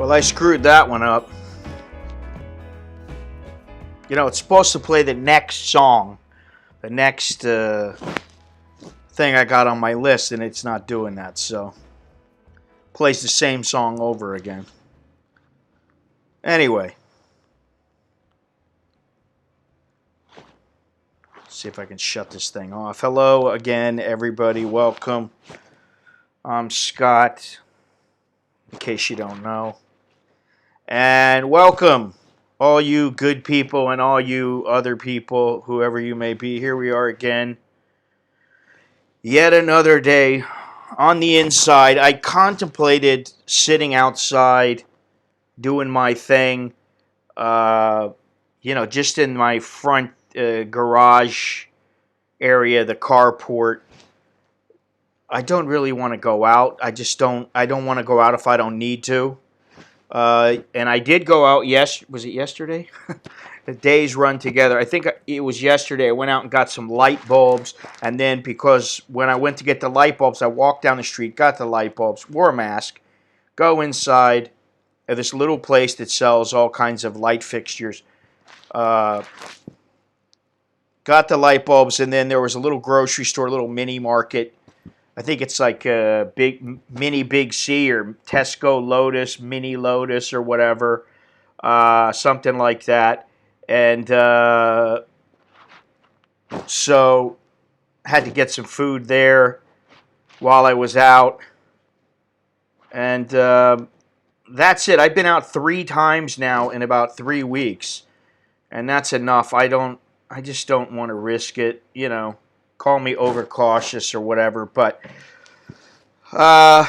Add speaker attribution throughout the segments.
Speaker 1: Well, I screwed that one up. You know, it's supposed to play the next song, the next thing I got on my list, and it's not doing that, so plays the same song over again. Anyway, see if I can shut this thing off. Hello again, everybody. Welcome. I'm Scott, in case you don't know. And welcome, all you good people and all you other people, whoever you may be. Here we are again. Yet another day on the inside. I contemplated sitting outside, doing my thing, just in my front garage area, the carport. I don't really want to go out. I don't want to go out if I don't need to. And I did go out, was it yesterday? The days run together. I think it was yesterday. I went out and got some light bulbs. And then because when I went to get the light bulbs, I walked down the street, got the light bulbs, wore a mask, go inside at this little place that sells all kinds of light fixtures. Got the light bulbs, and then there was a little grocery store, a little mini market. I think it's like a Big C or Tesco Lotus, Mini Lotus or whatever, something like that. And so had to get some food there while I was out. And that's it. I've been out 3 times now in about 3 weeks. And that's enough. I just don't want to risk it, you know. Call me overcautious or whatever, but on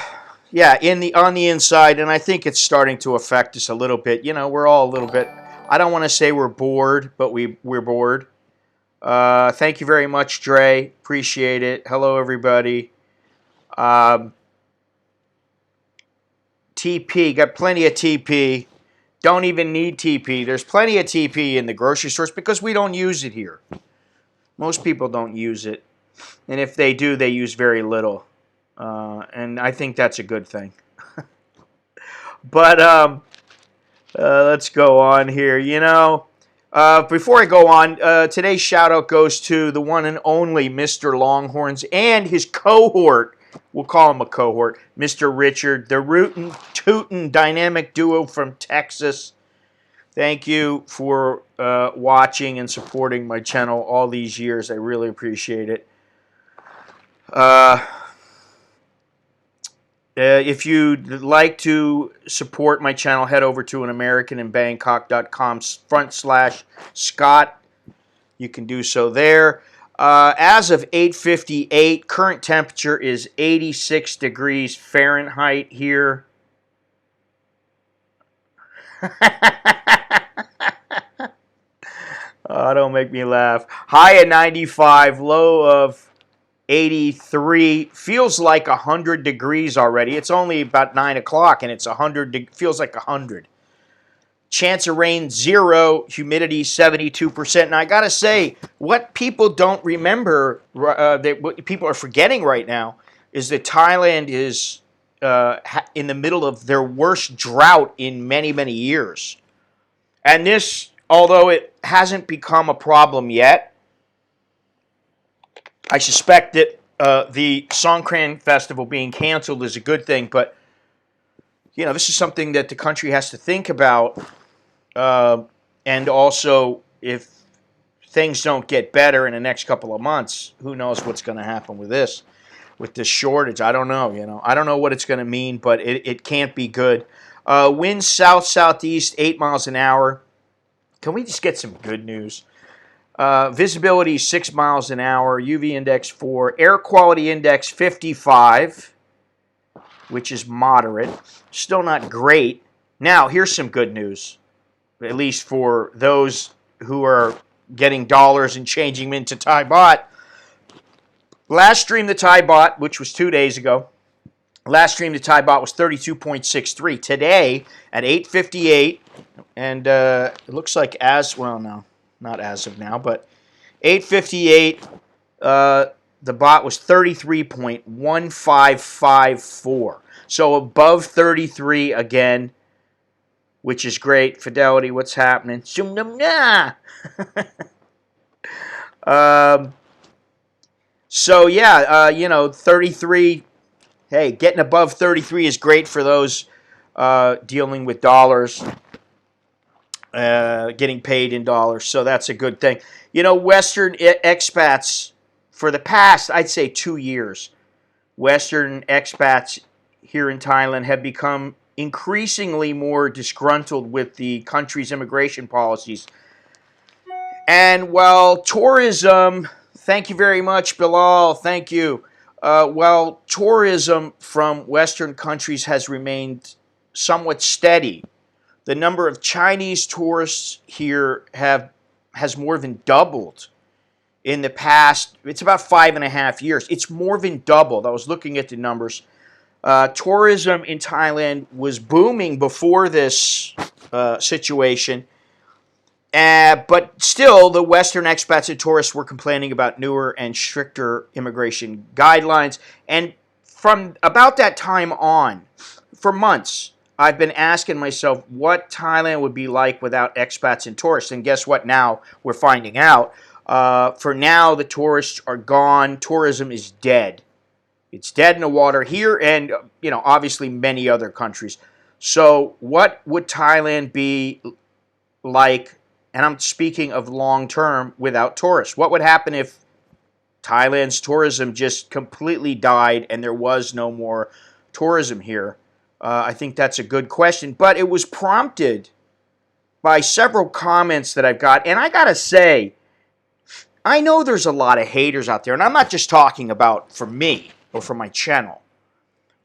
Speaker 1: the inside, and I think it's starting to affect us a little bit. You know, we're all a little bit. I don't want to say we're bored, but we're bored. Thank you very much, Dre. Appreciate it. Hello, everybody. TP, got plenty of TP. Don't even need TP. There's plenty of TP in the grocery stores because we don't use it here. Most people don't use it, and if they do, they use very little, and I think that's a good thing. But let's go on here. You know, before I go on, today's shout-out goes to the one and only Mr. Longhorns and his cohort. We'll call him a cohort, Mr. Richard, the rootin' tootin' dynamic duo from Texas. Thank you for watching and supporting my channel all these years. I really appreciate it. If you'd like to support my channel, head over to anamerikaninbangkok.com/Scott. You can do so there. As of 8:58, current temperature is 86 degrees Fahrenheit here. Oh, don't make me laugh. High of 95, low of 83. Feels like 100 degrees already. It's only about 9 o'clock and it's 100. Feels like 100. Chance of rain 0. Humidity 72%. And I gotta say, what people don't remember, what people are forgetting right now, is that Thailand is in the middle of their worst drought in many, many years. And this, although it hasn't become a problem yet, I suspect that the Songkran Festival being canceled is a good thing. But, you know, this is something that the country has to think about. And also, if things don't get better in the next couple of months, who knows what's going to happen with this shortage. I don't know, you know. I don't know what it's going to mean, but it can't be good. Winds south-southeast, 8 miles an hour. Can we just get some good news? Visibility 6 miles an hour. UV index 4. Air quality index 55, which is moderate. Still not great. Now, here's some good news, at least for those who are getting dollars and changing them into Thai baht. Last stream the Thai baht, which was 2 days ago, last stream the Thai baht was 32.63. Today, at 8:58, and it looks like no, not as of now, but 8:58, the baht was 33.1554. So above 33 again. which is great. Fidelity, what's happening? um, so yeah, 33. Hey, getting above 33 is great for those dealing with dollars, getting paid in dollars. So that's a good thing. Western expats for the past, I'd say 2 years, Western expats here in Thailand have become increasingly more disgruntled with the country's immigration policies. And while tourism, thank you very much, Bilal, thank you. While tourism from Western countries has remained somewhat steady, the number of Chinese tourists here has more than doubled in the past. It's about 5.5 years. It's more than doubled. I was looking at the numbers. Tourism in Thailand was booming before this situation. But still, the Western expats and tourists were complaining about newer and stricter immigration guidelines. And from about that time on, for months, I've been asking myself what Thailand would be like without expats and tourists. And guess what? Now we're finding out. For now, the tourists are gone. Tourism is dead. It's dead in the water here and, obviously many other countries. So what would Thailand be like? And I'm speaking of long term without tourists. What would happen if Thailand's tourism just completely died and there was no more tourism here? I think that's a good question. But it was prompted by several comments that I've got. And I got to say, I know there's a lot of haters out there. And I'm not just talking about for me or for my channel.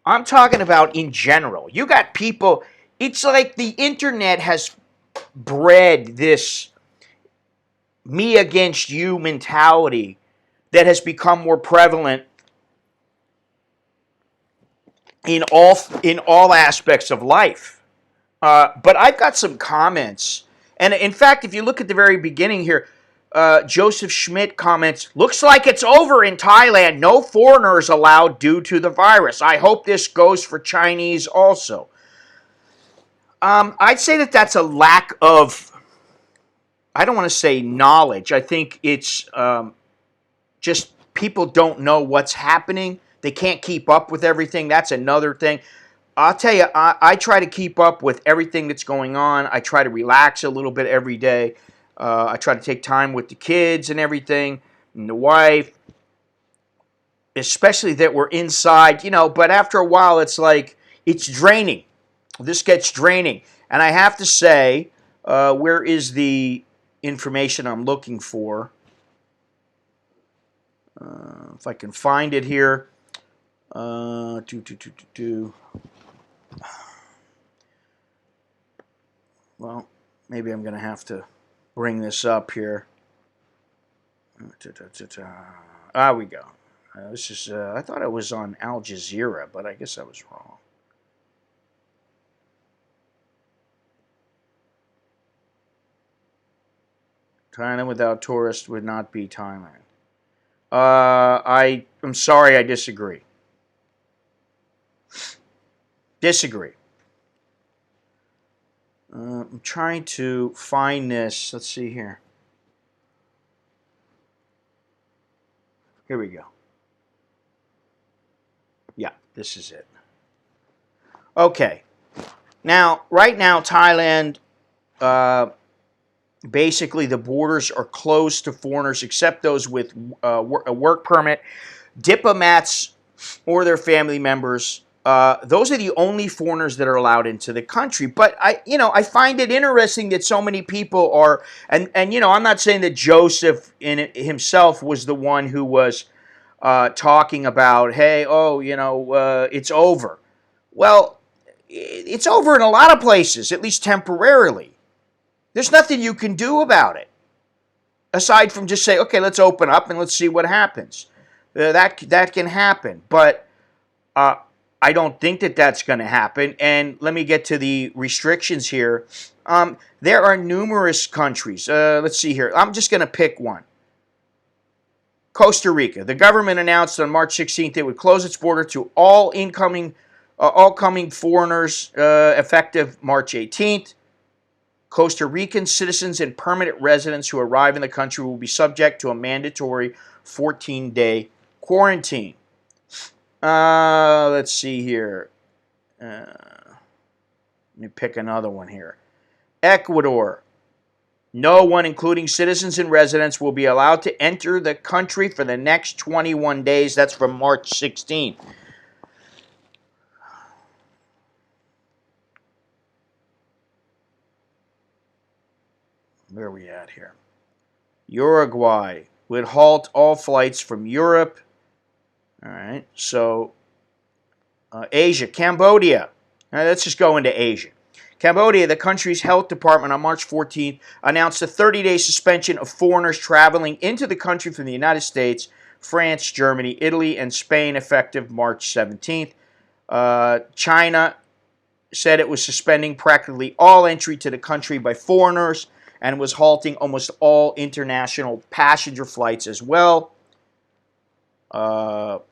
Speaker 1: I'm talking about in general. You got people, it's like the internet has bred this me against you mentality that has become more prevalent in all aspects of life. But I've got some comments. And in fact, if you look at the very beginning here, Joseph Schmidt comments, looks like it's over in Thailand. No foreigners allowed due to the virus. I hope this goes for Chinese also. I'd say that that's a lack of, I don't want to say knowledge. I think it's just people don't know what's happening. They can't keep up with everything. That's another thing. I'll tell you, I try to keep up with everything that's going on. I try to relax a little bit every day. I try to take time with the kids and everything, and the wife, especially that we're inside, but after a while it's like, it's draining. This gets draining. And I have to say, where is the information I'm looking for? If I can find it here. Well, maybe I'm going to have to bring this up here. Ah, we go. This is. I thought it was on Al Jazeera, but I guess I was wrong. Thailand without tourists would not be Thailand. I'm sorry, I disagree. Disagree. I'm trying to find this. Let's see here. Here we go. Yeah, this is it. Okay. Now, right now, Thailand, basically the borders are closed to foreigners except those with a work permit, diplomats, or their family members. Those are the only foreigners that are allowed into the country. But I find it interesting that so many people are, and I'm not saying that Joseph himself was the one who was talking about, hey, it's over. Well, it's over in a lot of places, at least temporarily. There's nothing you can do about it, aside from just say, okay, let's open up and let's see what happens. That can happen, but I don't think that that's going to happen. And let me get to the restrictions here. There are numerous countries. Let's see here. I'm just going to pick one. Costa Rica. The government announced on March 16th it would close its border to all coming foreigners effective March 18th. Costa Rican citizens and permanent residents who arrive in the country will be subject to a mandatory 14-day quarantine. Let's see here. Let me pick another one here. Ecuador. No one, including citizens and residents, will be allowed to enter the country for the next 21 days. That's from March 16th. Where are we at here? Uruguay would halt all flights from Europe. All right, so Asia, Cambodia. Now let's just go into Asia. Cambodia, the country's health department on March 14th announced a 30-day suspension of foreigners traveling into the country from the United States, France, Germany, Italy, and Spain effective March 17th. China said it was suspending practically all entry to the country by foreigners and was halting almost all international passenger flights as well. Hong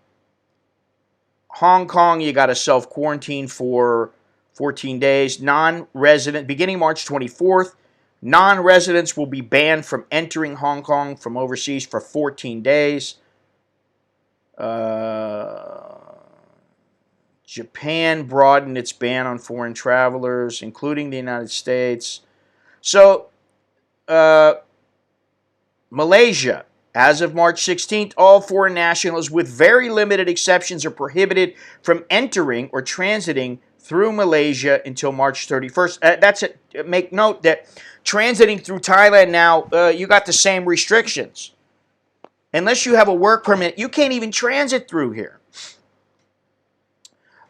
Speaker 1: Kong, you got to self-quarantine for 14 days. Non-resident, beginning March 24th, non-residents will be banned from entering Hong Kong from overseas for 14 days. Japan broadened its ban on foreign travelers, including the United States. So, Malaysia, as of March 16th, all foreign nationals, with very limited exceptions, are prohibited from entering or transiting through Malaysia until March 31st. Make note that transiting through Thailand now, you got the same restrictions. Unless you have a work permit, you can't even transit through here.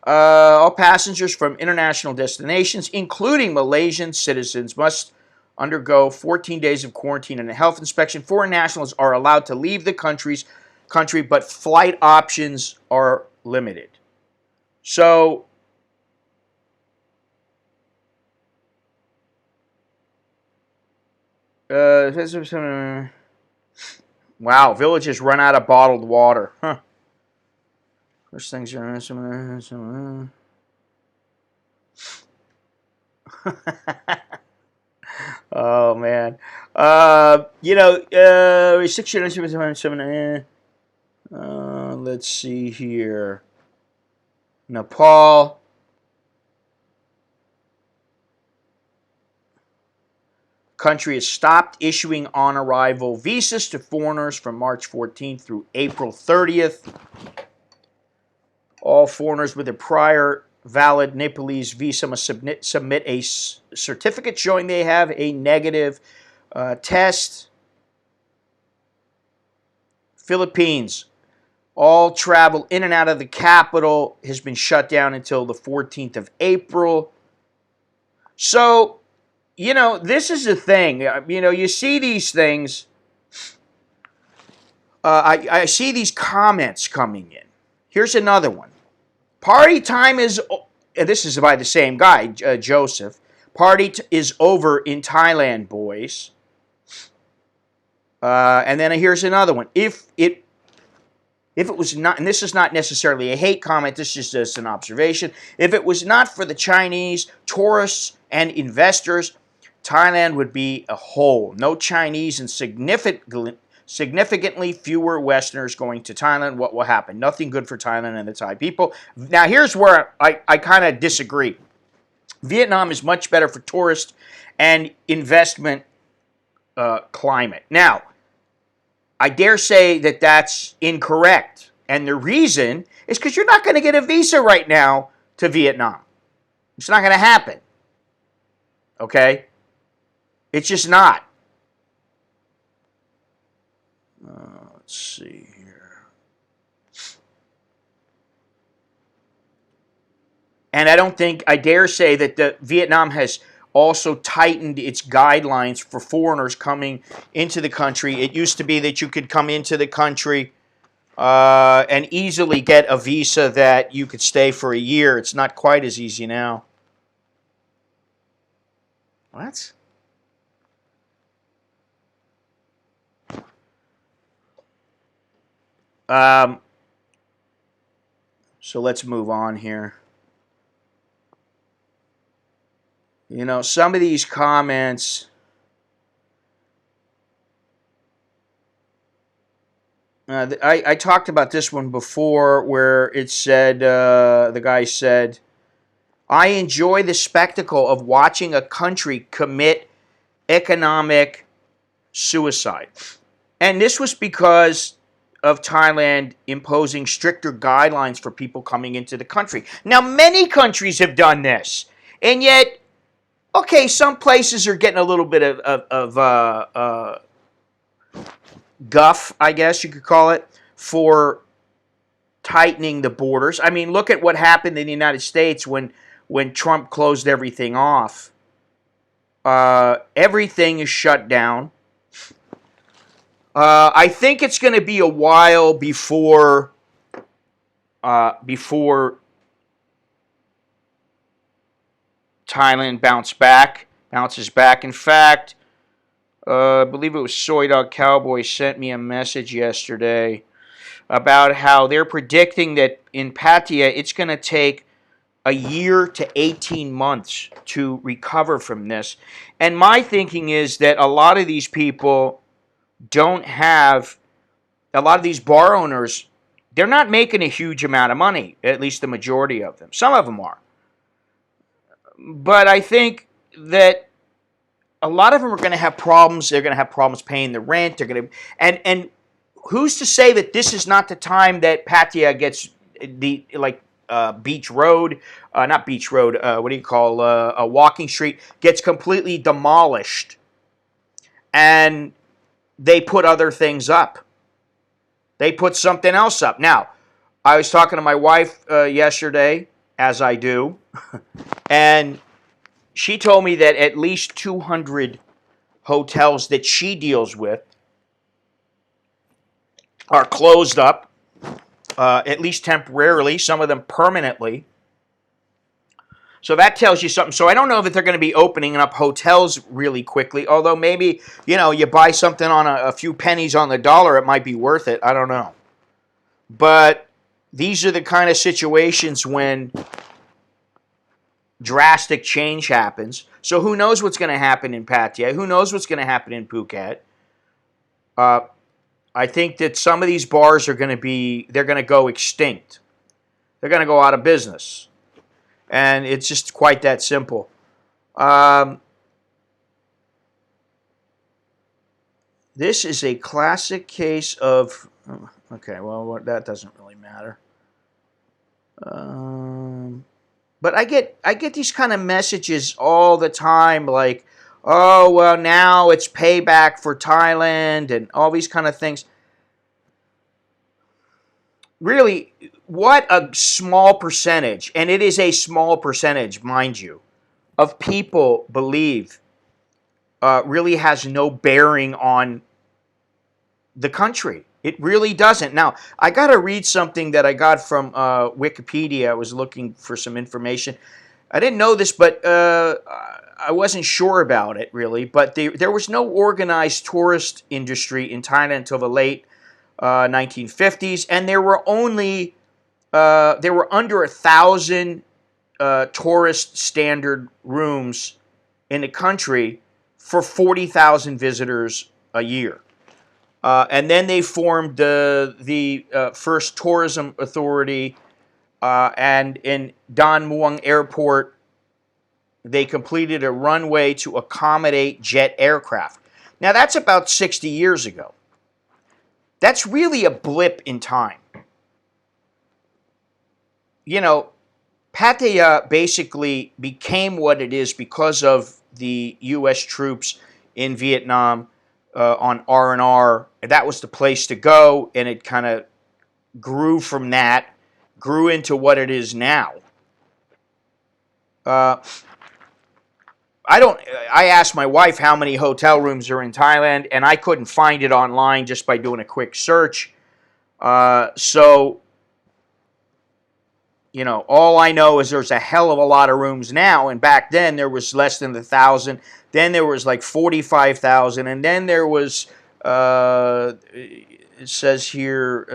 Speaker 1: All passengers from international destinations, including Malaysian citizens, must undergo 14 days of quarantine and a health inspection. Foreign nationals are allowed to leave the country, but flight options are limited. So, wow, villages run out of bottled water. Huh. First things are... Oh man, restriction. Let's see here. Nepal. Country has stopped issuing on-arrival visas to foreigners from March 14th through April 30th. All foreigners with a prior valid Nepalese visa must submit a certificate showing they have a negative test. Philippines. All travel in and out of the capital has been shut down until the 14th of April. So, this is the thing. You see these things. I see these comments coming in. Here's another one. Party time is, this is by the same guy, Joseph. Party is over in Thailand, boys. And then here's another one. If it was not, and this is not necessarily a hate comment, this is just an observation. If it was not for the Chinese, tourists, and investors, Thailand would be a hole. No Chinese and significantly fewer Westerners going to Thailand. What will happen? Nothing good for Thailand and the Thai people. Now, here's where I kind of disagree. Vietnam is much better for tourist and investment climate. Now, I dare say that that's incorrect. And the reason is because you're not going to get a visa right now to Vietnam. It's not going to happen. Okay? It's just not. Let's see here. And I dare say that Vietnam has also tightened its guidelines for foreigners coming into the country. It used to be that you could come into the country and easily get a visa that you could stay for a year. It's not quite as easy now. What? So let's move on here. You know, some of these comments, I talked about this one before where it said, the guy said, I enjoy the spectacle of watching a country commit economic suicide. And this was because of Thailand imposing stricter guidelines for people coming into the country. Now, many countries have done this, and yet, okay, some places are getting a little bit of guff, I guess you could call it, for tightening the borders. I mean, look at what happened in the United States when Trump closed everything off. Everything is shut down. I think it's going to be a while before Thailand bounces back. In fact, I believe it was Soy Dog Cowboy sent me a message yesterday about how they're predicting that in Pattaya it's going to take a year to 18 months to recover from this. And my thinking is that a lot of these people don't have, a lot of these bar owners, they're not making a huge amount of money, at least the majority of them. Some of them are. But I think that a lot of them are going to have problems. They're going to have problems paying the rent. They're going to, and who's to say that this is not the time that Pattaya gets the, like, Beach Road, not Beach Road, what do you call, a walking street, gets completely demolished and they put other things up. They put something else up. Now, I was talking to my wife yesterday, as I do, and she told me that at least 200 hotels that she deals with are closed up, at least temporarily, some of them permanently. So that tells you something. So I don't know if they're going to be opening up hotels really quickly, although maybe, you know, you buy something on a few pennies on the dollar, it might be worth it. I don't know. But these are the kind of situations when drastic change happens. So who knows what's going to happen in Pattaya? Who knows what's going to happen in Phuket? I think that some of these bars are going to be, they're going to go extinct. They're going to go out of business. And it's just quite that simple. This is a classic case of, okay, well, that doesn't really matter. But I get these kind of messages all the time, like, oh, well, now it's payback for Thailand and all these kind of things. Really, what a small percentage, and it is a small percentage, mind you, of people believe really has no bearing on the country. It really doesn't. Now, I got to read something that I got from Wikipedia. I was looking for some information. I didn't know this, but I wasn't sure about it, really. But there was no organized tourist industry in Thailand until the late 1950s, and there were only under 1,000 tourist standard rooms in the country for 40,000 visitors a year. And then they formed the first tourism authority, and in Don Mueang Airport, they completed a runway to accommodate jet aircraft. Now, that's about 60 years ago. That's really a blip in time. You know, Pattaya basically became what it is because of the U.S. troops in Vietnam on R&R. That was the place to go, and it kind of grew from that, grew into what it is now. I asked my wife how many hotel rooms are in Thailand, and I couldn't find it online just by doing a quick search. So, you know, all I know is there's a hell of a lot of rooms now, and back then there was less than 1,000. Then there was like 45,000, and then there was, it says here,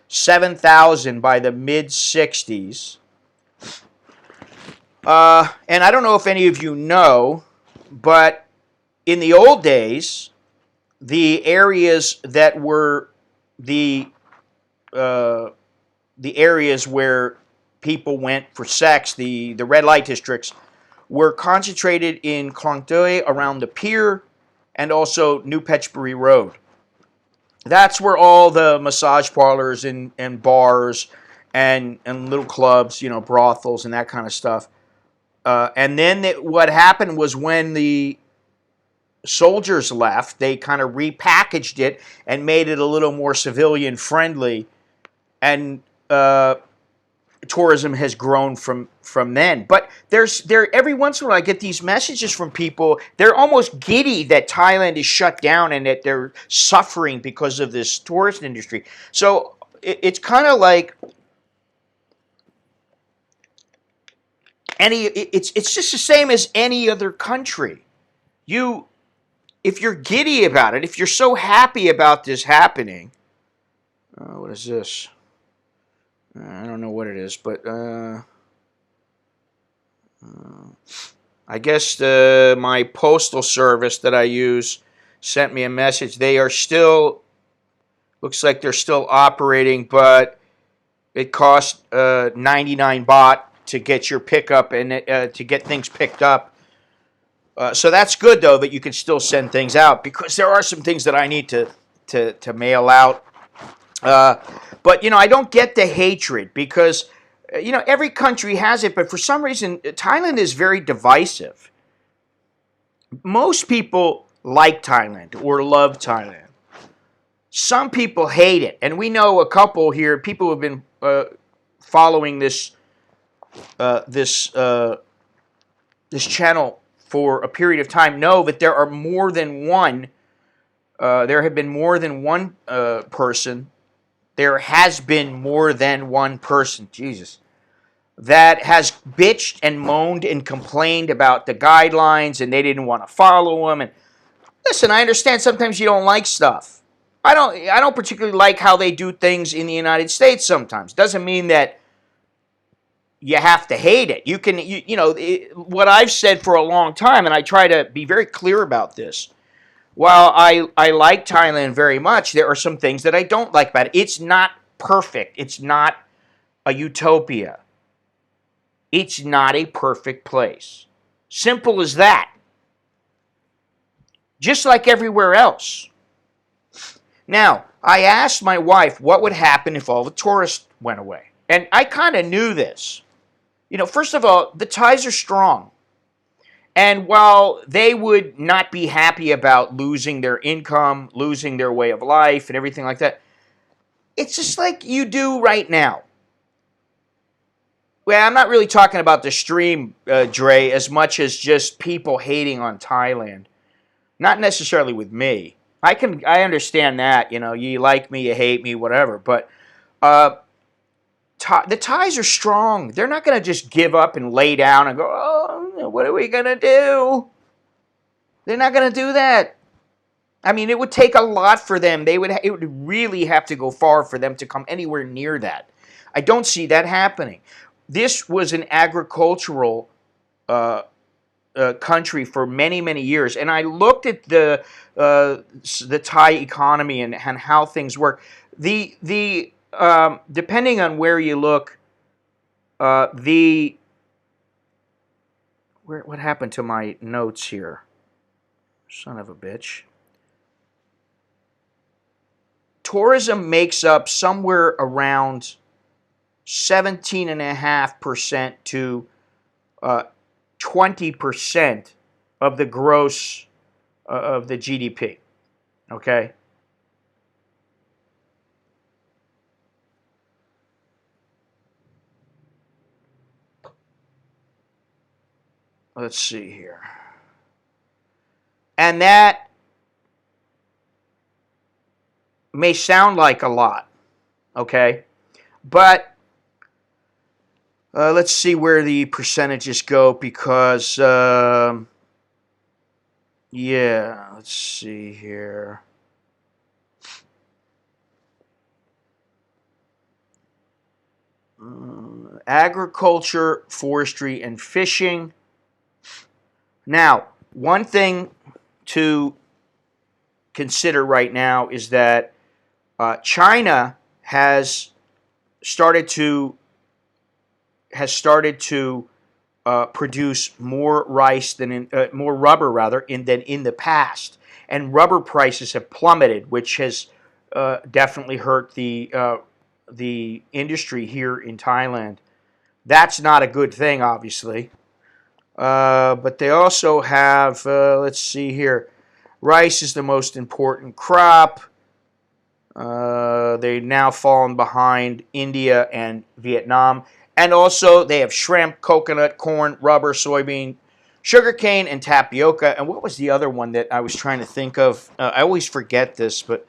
Speaker 1: 7,000 by the mid-60s. And I don't know if any of you know, but in the old days, the areas that were the uh, the areas where people went for sex, the red light districts, were concentrated in Klong Toei around the pier and also New Petchbury Road. That's where all the massage parlors and bars and little clubs, brothels and that kind of stuff. And then what happened was when the soldiers left, they kind of repackaged it and made it a little more civilian friendly. And tourism has grown from then. But there every once in a while I get these messages from people. They're almost giddy that Thailand is shut down and that they're suffering because of this tourist industry. So it's kind of like it's just the same as any other country. You If you're giddy about it, if you're so happy about this happening, what is this? I don't know what it is, but I guess my postal service that I use sent me a message. They are still, looks like they're still operating, but it costs 99 baht to get your pickup and to get things picked up. So that's good, though, that you can still send things out, because there are some things that I need to mail out. But, I don't get the hatred because, every country has it, but for some reason, Thailand is very divisive. Most people like Thailand or love Thailand. Some people hate it, and we know a couple here, people who have been following this this channel for a period of time know that there are more than one. There have been more than one person. There has been more than one person. Jesus. That has bitched and moaned and complained about the guidelines, and they didn't want to follow them. And listen, I understand sometimes you don't like stuff. I don't particularly like how they do things in the United States sometimes. Doesn't mean that you have to hate it. You can, what I've said for a long time, and I try to be very clear about this. While I like Thailand very much, there are some things that I don't like about it. It's not perfect. It's not a utopia. It's not a perfect place. Simple as that. Just like everywhere else. Now, I asked my wife what would happen if all the tourists went away. And I kind of knew this. First of all, the Thais are strong. And while they would not be happy about losing their income, losing their way of life, and everything like that, it's just like you do right now. Well, I'm not really talking about the stream, Dre, as much as just people hating on Thailand. Not necessarily with me. I understand that. You like me, you hate me, whatever. But the Thais are strong. They're not going to just give up and lay down and go, oh, what are we going to do? They're not going to do that. I mean, it would take a lot for them. It would really have to go far for them to come anywhere near that. I don't see that happening. This was an agricultural country for many, many years, and I looked at the Thai economy and how things work. Depending on where you look, what happened to my notes here? Son of a bitch. Tourism makes up somewhere around 17.5% to 20% of the gross of the GDP. Okay? Let's see here. And that may sound like a lot, okay? But let's see where the percentages go, because, yeah, let's see here. agriculture, forestry, and fishing. Now, one thing to consider right now is that China started to has started to produce more rice more rubber than in the past, and rubber prices have plummeted, which has definitely hurt the industry here in Thailand. That's not a good thing, obviously. But they also have, let's see here, rice is the most important crop. They've now fallen behind India and Vietnam. And also, they have shrimp, coconut, corn, rubber, soybean, sugarcane, and tapioca. And what was the other one that I was trying to think of? I always forget this, but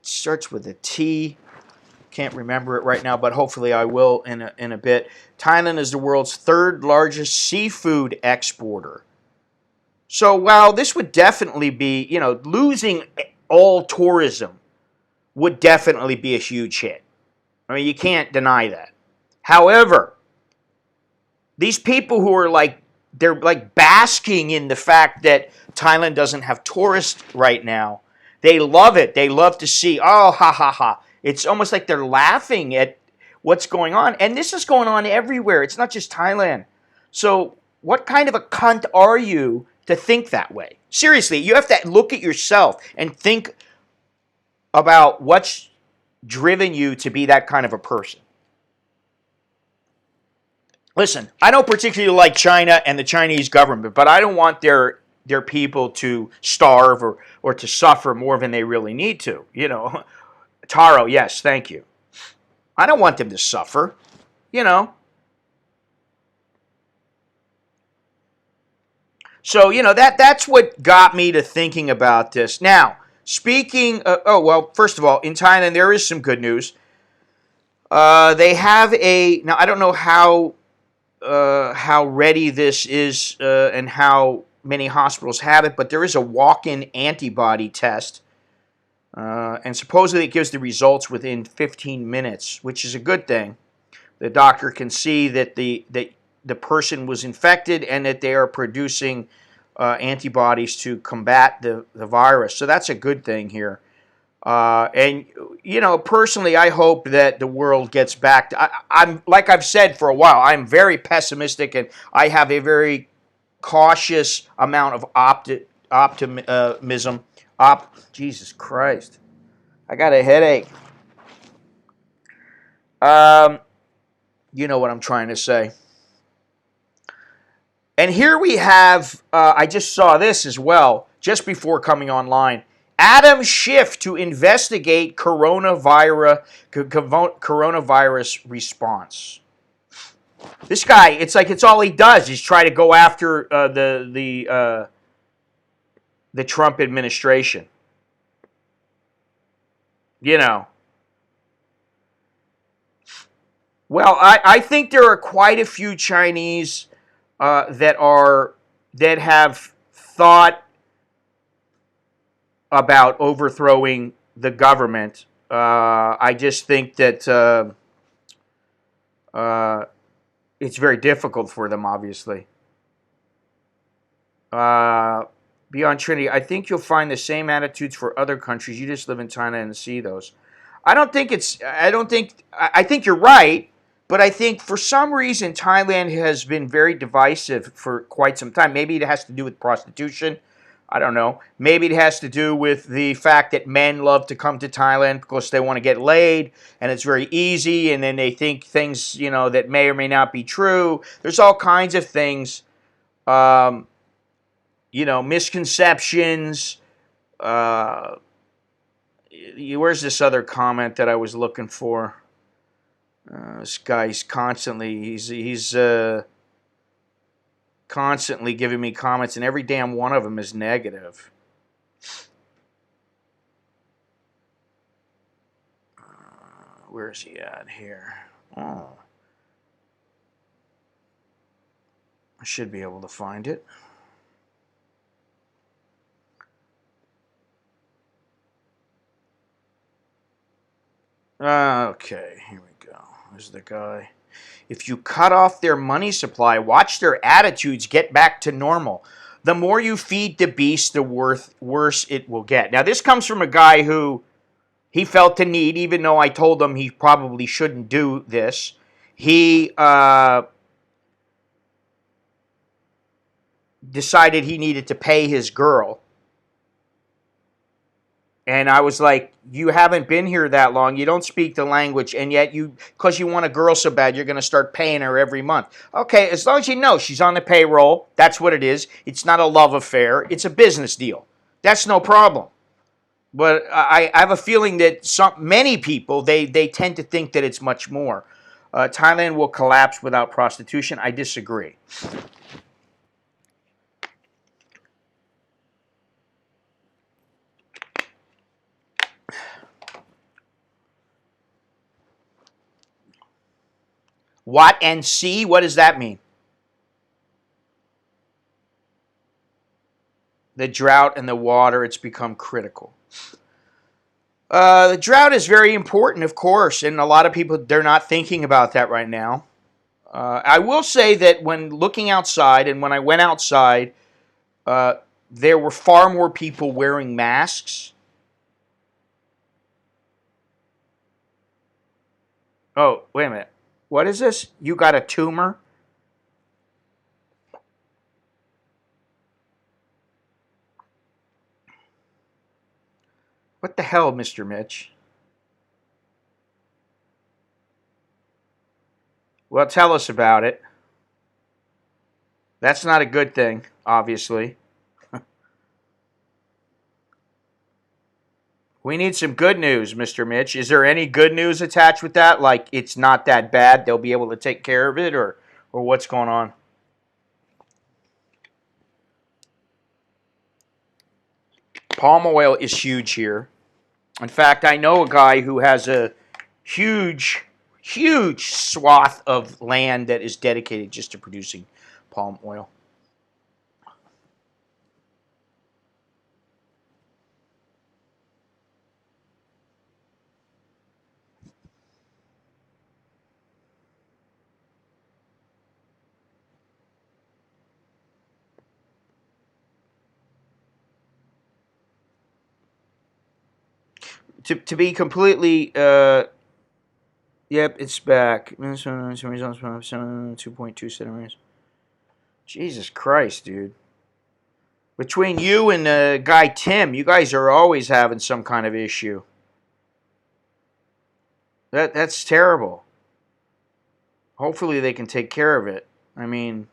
Speaker 1: starts with a T. Can't remember it right now, but hopefully I will in a bit. Thailand is the world's third largest seafood exporter. So while this would definitely be, losing all tourism would definitely be a huge hit. I mean, you can't deny that. However, these people who are they're like basking in the fact that Thailand doesn't have tourists right now. They love it. They love to see, oh, ha, ha, ha. It's almost like they're laughing at what's going on. And this is going on everywhere. It's not just Thailand. So what kind of a cunt are you to think that way? Seriously, you have to look at yourself and think about what's driven you to be that kind of a person. Listen, I don't particularly like China and the Chinese government, but I don't want their people to starve or to suffer more than they really need to. Taro, yes, thank you. I don't want them to suffer, you know. So, that's what got me to thinking about this. Now, speaking first of all, in Thailand there is some good news. They have now I don't know how ready this is and how many hospitals have it, but there is a walk-in antibody test, and supposedly it gives the results within 15 minutes, which is a good thing. The doctor can see that the person was infected and that they are producing antibodies to combat the virus. So that's a good thing here. And personally, I hope that the world gets back to, I'm like I've said for a while, I'm very pessimistic and I have a very cautious amount of optimism. Jesus Christ, I got a headache. You know what I'm trying to say. And here we have, I just saw this as well, just before coming online. Adam Schiff to investigate coronavirus response. This guy, it's like it's all he does. He's try to go after the Trump administration. Well, I think there are quite a few Chinese that have thought about overthrowing the government. I just think that it's very difficult for them, obviously. Beyond Trinity, I think you'll find the same attitudes for other countries. You just live in China and see those. I think you're right, but I think for some reason Thailand has been very divisive for quite some time. Maybe it has to do with prostitution. I don't know. Maybe it has to do with the fact that men love to come to Thailand because they want to get laid and it's very easy, and then they think things, that may or may not be true. There's all kinds of things, misconceptions. Where's this other comment that I was looking for? This guy's constantly, he's constantly giving me comments, and every damn one of them is negative. Where is he at here? Oh. I should be able to find it. Okay, here we go. Who's the guy? If you cut off their money supply, watch their attitudes get back to normal. The more you feed the beast, the worse it will get. Now, this comes from a guy who he felt the need, even though I told him he probably shouldn't do this. He decided he needed to pay his girl. And I was like, you haven't been here that long. You don't speak the language. And yet, because you want a girl so bad, you're going to start paying her every month. Okay, as long as you know she's on the payroll, that's what it is. It's not a love affair. It's a business deal. That's no problem. But I have a feeling that many people, they tend to think that it's much more. Thailand will collapse without prostitution. I disagree. What and see? What does that mean? The drought and the water, it's become critical. The drought is very important, of course, and a lot of people, they're not thinking about that right now. I will say that when looking outside, and when I went outside, there were far more people wearing masks. Oh, wait a minute. What is this? You got a tumor? What the hell, Mr. Mitch? Well, tell us about it. That's not a good thing, obviously. We need some good news, Mr. Mitch. Is there any good news attached with that? Like it's not that bad, they'll be able to take care of it, or what's going on? Palm oil is huge here. In fact, I know a guy who has a huge, huge swath of land that is dedicated just to producing palm oil. To be completely, yep, it's back. 2.2 centimeters. Jesus Christ, dude. Between you and the guy Tim, you guys are always having some kind of issue. That's terrible. Hopefully they can take care of it. I mean,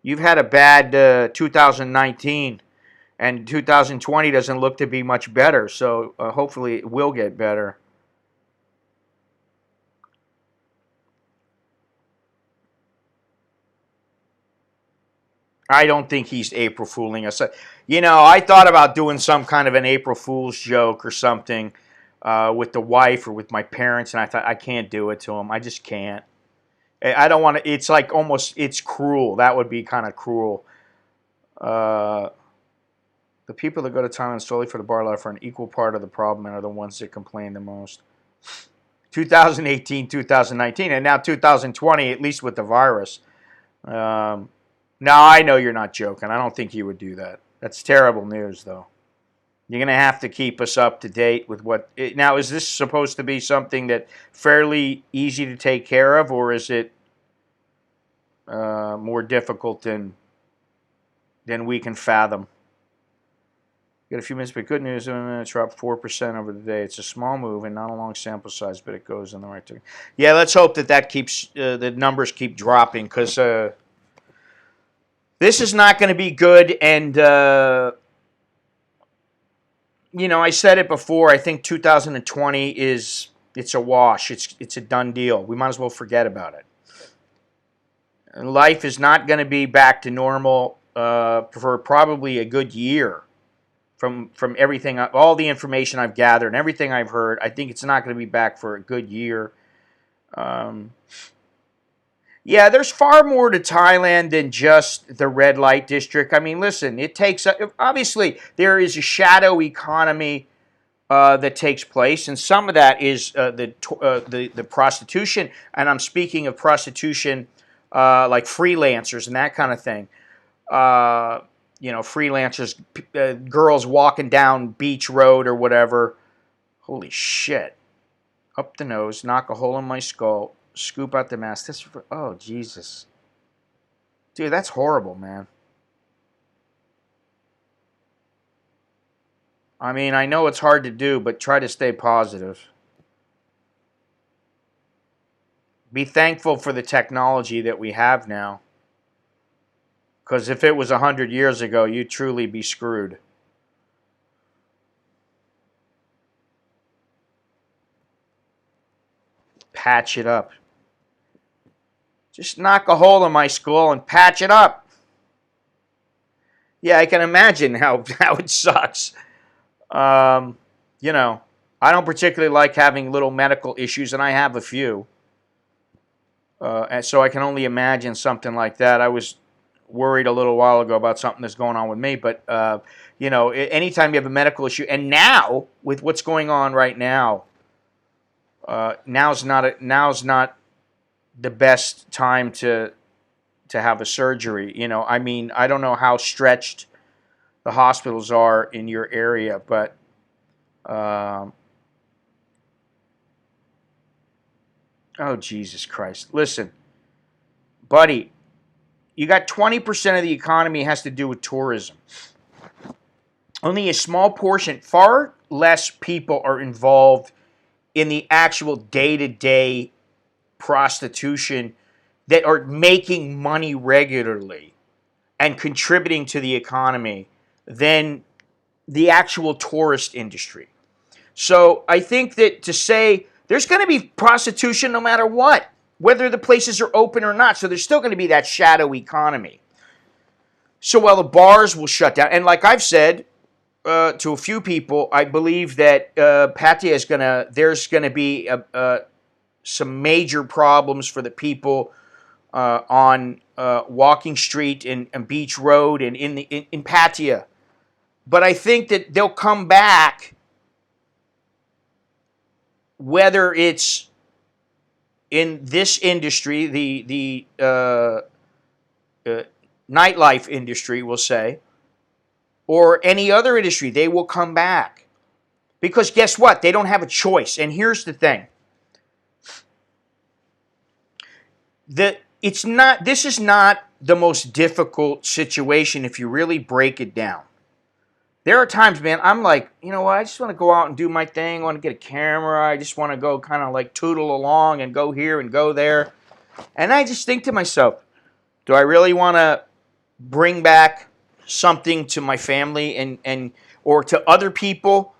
Speaker 1: you've had a bad 2019, and 2020 doesn't look to be much better. So hopefully it will get better. I don't think he's April fooling us. You know, I thought about doing some kind of an April Fool's joke or something with the wife or with my parents, and I thought I can't do it to him. I just can't. I don't want to. It's like almost. It's cruel. That would be kind of cruel. The people that go to Thailand solely for the bar life are an equal part of the problem and are the ones that complain the most. 2018, 2019, and now 2020. At least with the virus. No, I know you're not joking. I don't think you would do that. That's terrible news, though. You're going to have to keep us up to date with what... Now, is this supposed to be something that fairly easy to take care of, or is it more difficult than we can fathom? Got a few minutes, but good news. It's dropped 4% over the day. It's a small move and not a long sample size, but it goes in the right direction. Yeah, let's hope that keeps... the numbers keep dropping, because... this is not going to be good, and, you know, I said it before, I think 2020 it's a wash. It's a done deal. We might as well forget about it. Life is not going to be back to normal for probably a good year from everything, all the information I've gathered and everything I've heard. I think it's not going to be back for a good year. Yeah, there's far more to Thailand than just the red light district. I mean, listen, it takes... Obviously, there is a shadow economy that takes place, and some of that is the prostitution. And I'm speaking of prostitution like freelancers and that kind of thing. Freelancers, girls walking down Beach Road or whatever. Holy shit! Up the nose, knock a hole in my skull, scoop out the mask. Oh Jesus, dude, that's horrible, man. I mean, I know it's hard to do, but try to stay positive. Be thankful for the technology that we have now. Because if it was 100 years ago, you'd truly be screwed. Patch it up. Just knock a hole in my skull and patch it up. Yeah, I can imagine how it sucks. I don't particularly like having little medical issues, and I have a few. And so I can only imagine something like that. I was worried a little while ago about something that's going on with me, but anytime you have a medical issue, and now with what's going on right now, now's not the best time to have a surgery. I mean, I don't know how stretched the hospitals are in your area, but oh Jesus Christ! Listen, buddy, you got 20% of the economy has to do with tourism. Only a small portion, far less people are involved in the actual day-to-day prostitution that are making money regularly and contributing to the economy than the actual tourist industry. So I think that to say there's going to be prostitution no matter what, whether the places are open or not. So there's still going to be that shadow economy. So while the bars will shut down, and like I've said to a few people, I believe that Pattaya there's going to be some major problems for the people on Walking Street and Beach Road and in Pattaya. But I think that they'll come back, whether it's in this industry, the nightlife industry, we'll say, or any other industry, they will come back. Because guess what? They don't have a choice. And here's the thing. This is not the most difficult situation if you really break it down. There are times, man, I'm like, you know what, I just want to go out and do my thing. I want to get a camera. I just want to go kind of like tootle along and go here and go there. And I just think to myself, do I really want to bring back something to my family and or to other people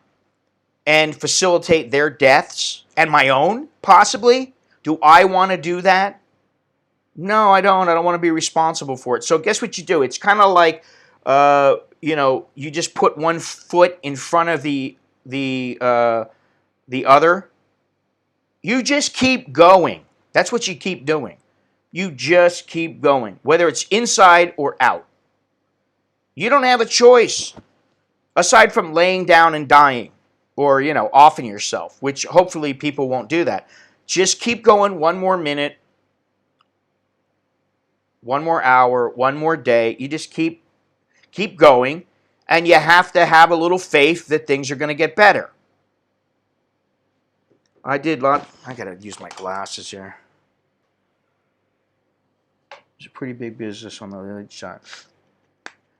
Speaker 1: and facilitate their deaths and my own, possibly? Do I want to do that? No, I don't. I don't want to be responsible for it. So guess what you do? It's kind of like, you just put one foot in front of the other. You just keep going. That's what you keep doing. You just keep going, whether it's inside or out. You don't have a choice aside from laying down and dying or, offing yourself, which hopefully people won't do that. Just keep going one more minute, one more hour, one more day. You just keep going, and you have to have a little faith that things are going to get better. I got to use my glasses here. It's a pretty big business on the other side.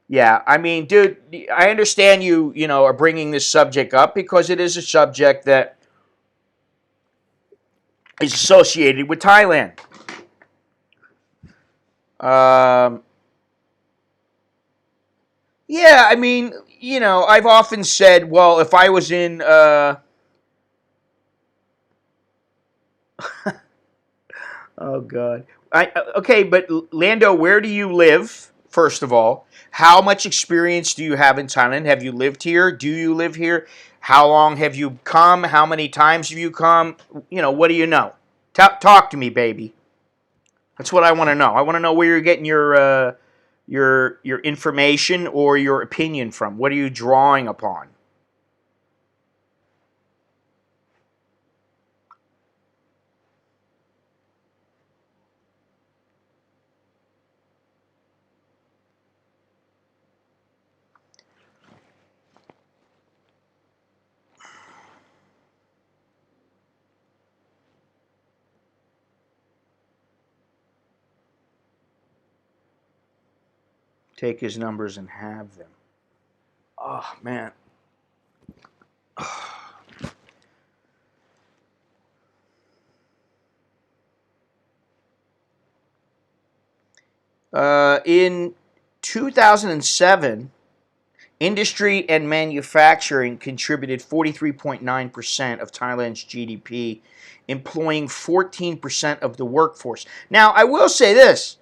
Speaker 1: Yeah, I mean, dude, I understand you are bringing this subject up because it is a subject that is associated with Thailand. Yeah, I mean, I've often said, well, if I was in, oh God, okay, but Lando, where do you live? First of all, how much experience do you have in Thailand? Have you lived here? Do you live here? How long have you come? How many times have you come? What do you know? Talk to me, baby. That's what I want to know. I want to know where you're getting your information or your opinion from. What are you drawing upon? take his numbers and have them. Oh, man. In 2007, industry and manufacturing contributed 43.9% of Thailand's GDP, employing 14% of the workforce. Now, I will say this: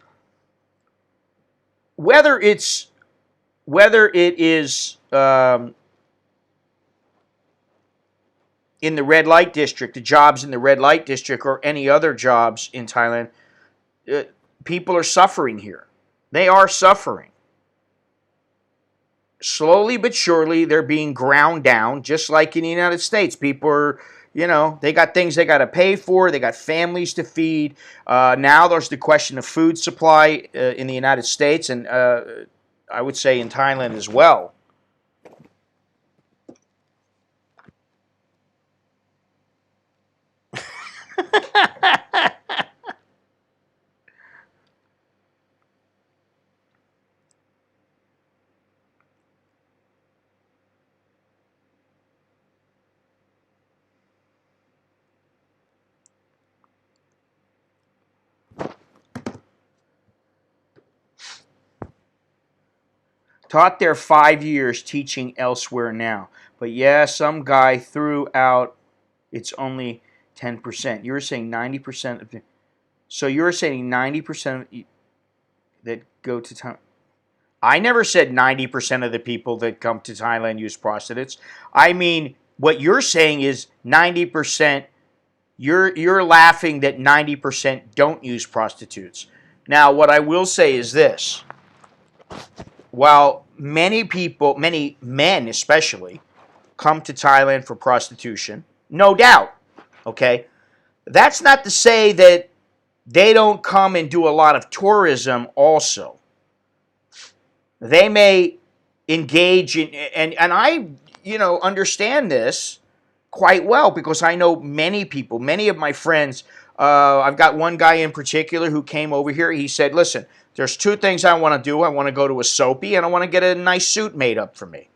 Speaker 1: whether it is in the red light district, the jobs in the red light district, or any other jobs in Thailand, people are suffering here. They are suffering. Slowly but surely, they're being ground down, just like in the United States. People are, they got things they got to pay for. They got families to feed. Now there's the question of food supply in the United States, and I would say in Thailand as well. Taught there 5 years, teaching elsewhere now. But yeah, some guy threw out it's only 10%. You were saying 90% of the, so you were saying 90% that go to Thailand. I never said 90% of the people that come to Thailand use prostitutes. I mean, what you're saying is 90%. You're laughing that 90% don't use prostitutes. Now, what I will say is this. While many people, many men especially, come to Thailand for prostitution, no doubt, okay, that's not to say that they don't come and do a lot of tourism also. They may engage in, and I, understand this quite well because I know many people, many of my friends. I've got one guy in particular who came over here. He said, listen, there's 2 things I want to do. I want to go to a soapy and I want to get a nice suit made up for me.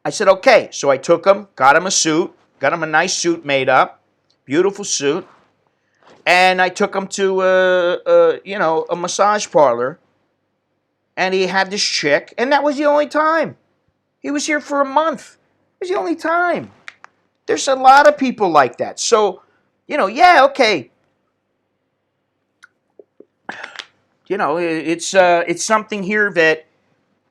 Speaker 1: I said, okay. So I took him, got him a suit, got him a nice suit made up, beautiful suit. And I took him to a massage parlor. And he had this chick, and that was the only time. He was here for a month. It was the only time. There's a lot of people like that. So, yeah, okay. It's something here that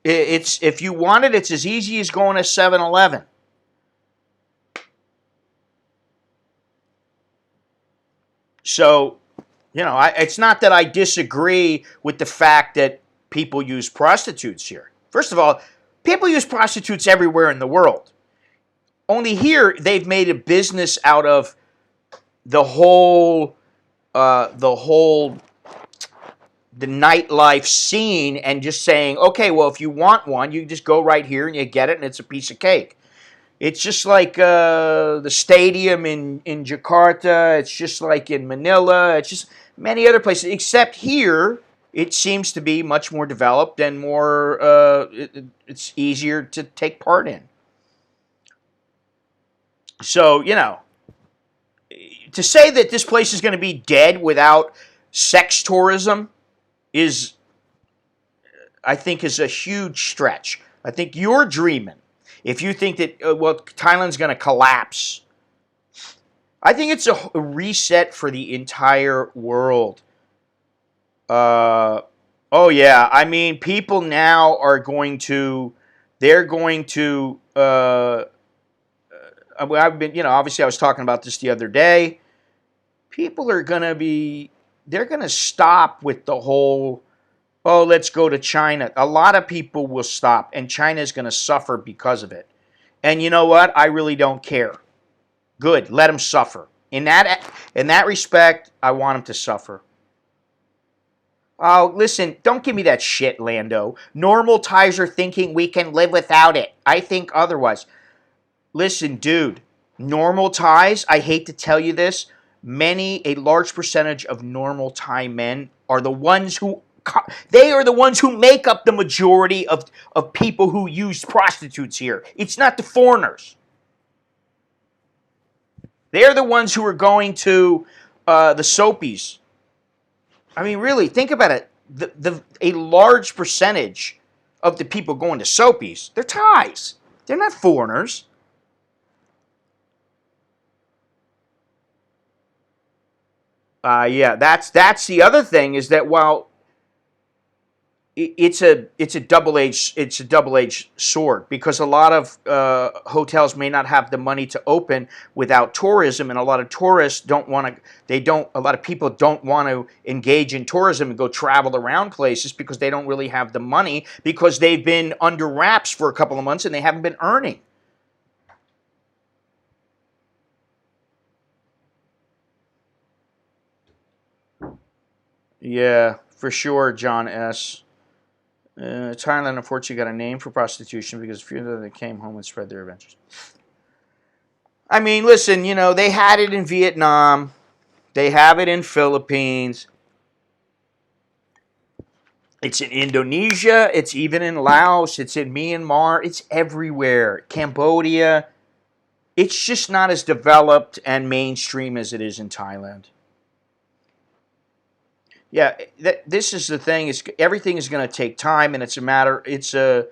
Speaker 1: it's if you want it, it's as easy as going to 7-Eleven. So, it's not that I disagree with the fact that people use prostitutes here. First of all, people use prostitutes everywhere in the world. Only here, they've made a business out of the nightlife scene and just saying, okay, well, if you want one, you just go right here and you get it, and it's a piece of cake. It's just like the stadium in Jakarta. It's just like in Manila. It's just many other places, except here, it seems to be much more developed and more, it's easier to take part in. So, to say that this place is going to be dead without sex tourism I think, is a huge stretch. I think you're dreaming. If you think that, Thailand's going to collapse. I think it's a reset for the entire world. Oh yeah, I mean, people now are going to, I've been, obviously I was talking about this the other day. People are going to they're going to stop with the whole, oh, let's go to China. A lot of people will stop, and China is going to suffer because of it. And you know what? I really don't care. Good, let them suffer. In that respect, I want them to suffer. Oh, listen, don't give me that shit, Lando. Normal Thais are thinking we can live without it. I think otherwise. Listen, dude, normal Thais, I hate to tell you this, a large percentage of normal Thai men are the ones who They are the ones who make up the majority of people who use prostitutes here. It's not the foreigners. They're the ones who are going to the soapies. I mean, really, think about it. A large percentage of the people going to soapies, they're Thais. They're not foreigners. Yeah, that's the other thing is that while it's a double edged sword because a lot of hotels may not have the money to open without tourism, and a lot of tourists don't want to. A lot of people don't want to engage in tourism and go travel around places because they don't really have the money because they've been under wraps for a couple of months and they haven't been earning. Yeah, for sure, John S. Thailand unfortunately got a name for prostitution because a few of them came home and spread their adventures. I mean, listen, they had it in Vietnam. They have it in Philippines. It's in Indonesia. It's even in Laos. It's in Myanmar. It's everywhere. Cambodia. It's just not as developed and mainstream as it is in Thailand. Yeah, this is the thing. Is everything is going to take time, and it's a matter. Uh,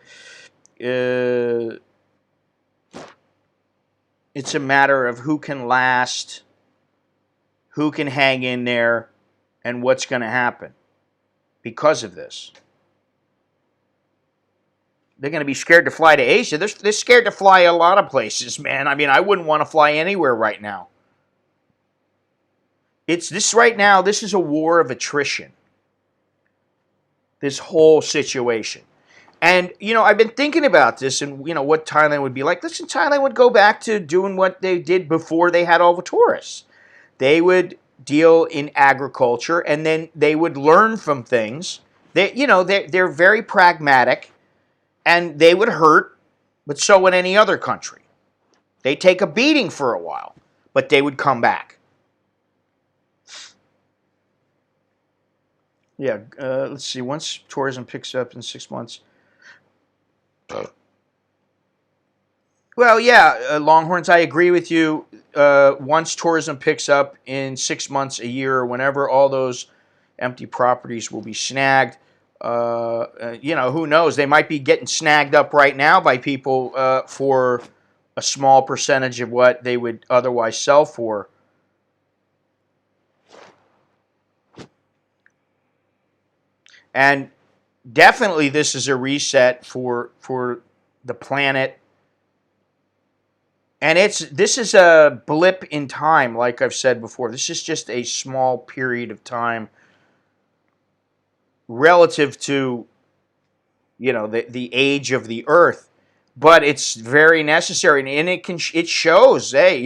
Speaker 1: it's a matter of who can last, who can hang in there, and what's going to happen because of this. They're going to be scared to fly to Asia. They're scared to fly a lot of places, man. I mean, I wouldn't want to fly anywhere right now. It's this right now. This is a war of attrition. This whole situation. And, I've been thinking about this and, what Thailand would be like. Listen, Thailand would go back to doing what they did before they had all the tourists. They would deal in agriculture and then they would learn from things. They're very pragmatic and they would hurt, but so would any other country. They take a beating for a while, but they would come back. Yeah, let's see. Once tourism picks up in 6 months. Well, yeah, Longhorns, I agree with you. Once tourism picks up in 6 months, a year, or whenever, all those empty properties will be snagged. Who knows? They might be getting snagged up right now by people for a small percentage of what they would otherwise sell for. And definitely this is a reset for the planet. And this is a blip in time, like I've said before. This is just a small period of time relative to, the age of the Earth. But it's very necessary, and it shows. Hey,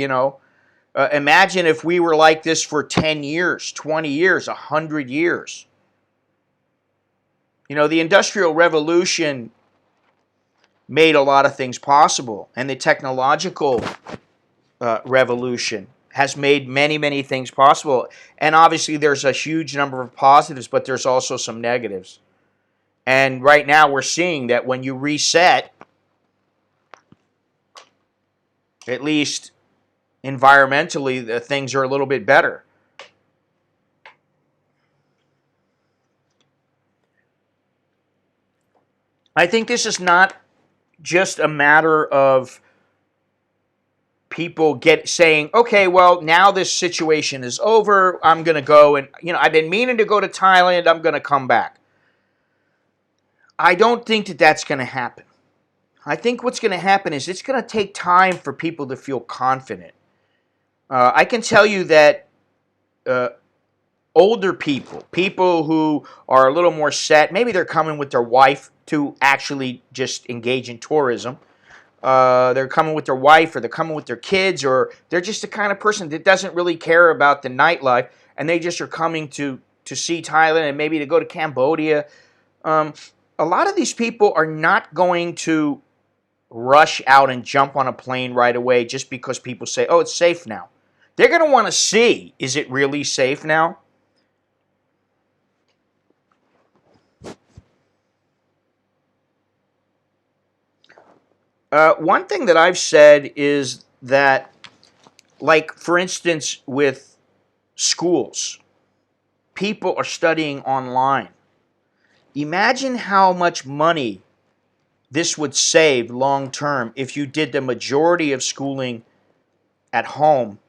Speaker 1: imagine if we were like this for 10 years, 20 years, 100 years. The Industrial Revolution made a lot of things possible, and the technological revolution has made many, many things possible. And obviously, there's a huge number of positives, but there's also some negatives. And right now, we're seeing that when you reset, at least environmentally, the things are a little bit better. I think this is not just a matter of people saying, okay, well, now this situation is over. I'm going to go and, I've been meaning to go to Thailand. I'm going to come back. I don't think that that's going to happen. I think what's going to happen is it's going to take time for people to feel confident. I can tell you that older people who are a little more set, maybe they're coming with their wife to actually just engage in tourism. They're coming with their wife or they're coming with their kids, or they're just the kind of person that doesn't really care about the nightlife, and they just are coming to see Thailand and maybe to go to Cambodia. A lot of these people are not going to rush out and jump on a plane right away just because people say, oh, it's safe now. They're going to want to see, is it really safe now? One thing that I've said is that, like, for instance, with schools, people are studying online. Imagine how much money this would save long term if you did the majority of schooling at home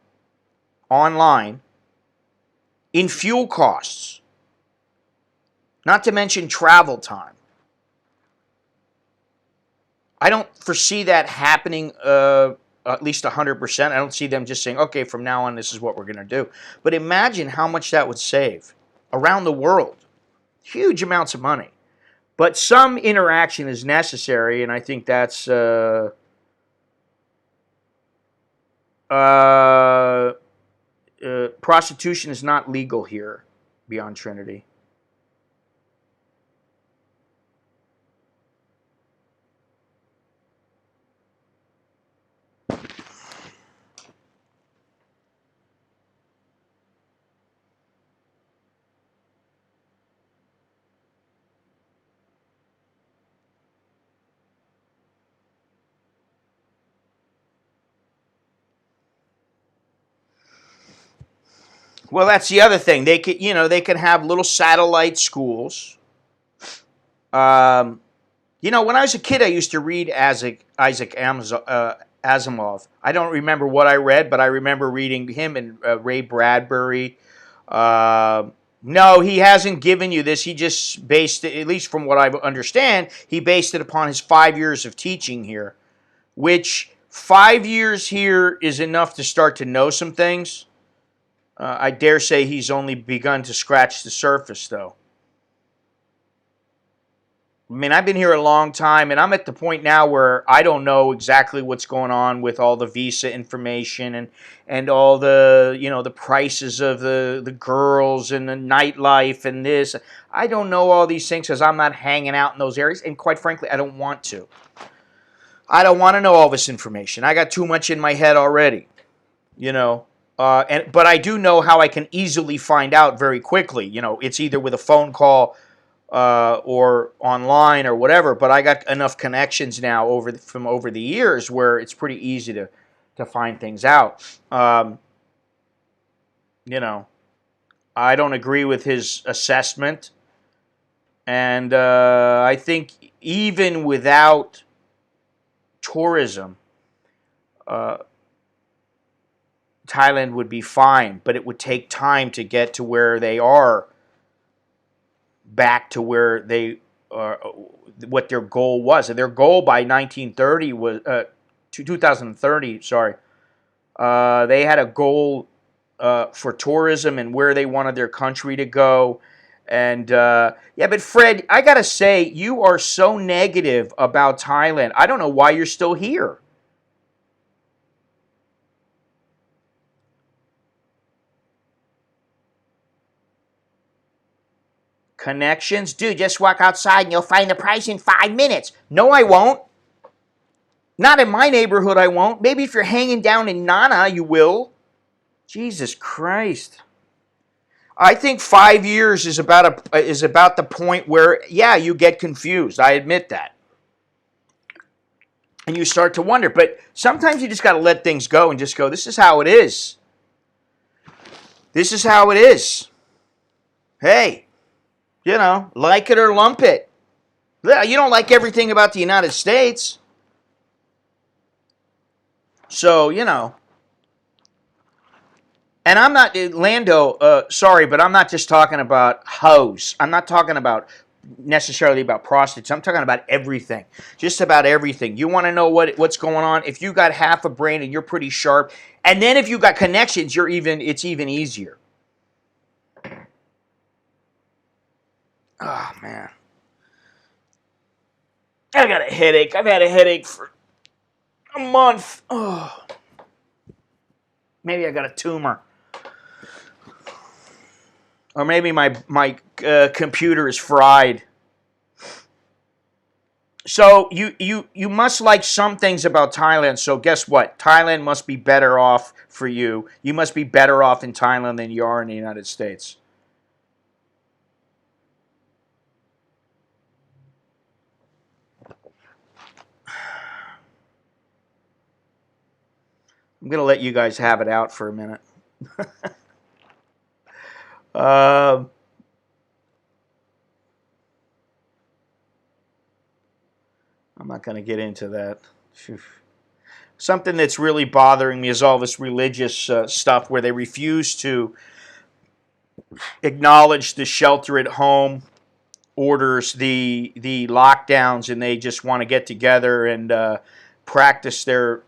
Speaker 1: online in fuel costs, not to mention travel time. I don't foresee that happening at least 100%. I don't see them just saying, okay, from now on, this is what we're going to do. But imagine how much that would save around the world. Huge amounts of money. But some interaction is necessary, and I think that's prostitution is not legal here beyond Trinity. Well, that's the other thing. They could, they could have little satellite schools. Um, when I was a kid, I used to read Isaac Asimov. I don't remember what I read, but I remember reading him and Ray Bradbury. No, he hasn't given you this. He just based it, at least from what I understand, he based it upon his 5 years of teaching here, which 5 years here is enough to start to know some things. I dare say he's only begun to scratch the surface, though. I mean, I've been here a long time, and I'm at the point now where I don't know exactly what's going on with all the visa information and all the prices of the girls and the nightlife and this. I don't know all these things because I'm not hanging out in those areas, and quite frankly, I don't want to. I don't want to know all this information. I got too much in my head already, you know. But I do know how I can easily find out very quickly. It's either with a phone call or online or whatever. But I got enough connections now from over the years where it's pretty easy to find things out. I don't agree with his assessment, and I think even without tourism, uh, Thailand would be fine, but it would take time to get to where they are, back to where they what their goal was. And their goal by 1930 was 2030. Sorry, they had a goal for tourism and where they wanted their country to go. And yeah, but Fred, I gotta say, you are so negative about Thailand. I don't know why you're still here. Connections? Dude, just walk outside and you'll find the price in 5 minutes. No, I won't. Not in my neighborhood, I won't. Maybe if you're hanging down in Nana, you will. Jesus Christ. I think 5 years is about the point where, yeah, you get confused. I admit that. And you start to wonder. But sometimes you just got to let things go and just go, this is how it is. This is how it is. Hey, like it or lump it. You don't like everything about the United States. So, and I'm not, Lando, sorry, but I'm not just talking about hoes. I'm not talking about necessarily about prostitutes. I'm talking about everything. Just about everything. You want to know what's going on? If you got half a brain and you're pretty sharp, and then if you got connections, it's even easier. Oh, man. I got a headache. I've had a headache for a month. Oh. Maybe I got a tumor. Or maybe my computer is fried. So you must like some things about Thailand. So guess what? Thailand must be better off for you. You must be better off in Thailand than you are in the United States. I'm going to let you guys have it out for a minute. I'm not going to get into that. Something that's really bothering me is all this religious stuff where they refuse to acknowledge the shelter at home orders, the lockdowns, and they just want to get together and practice their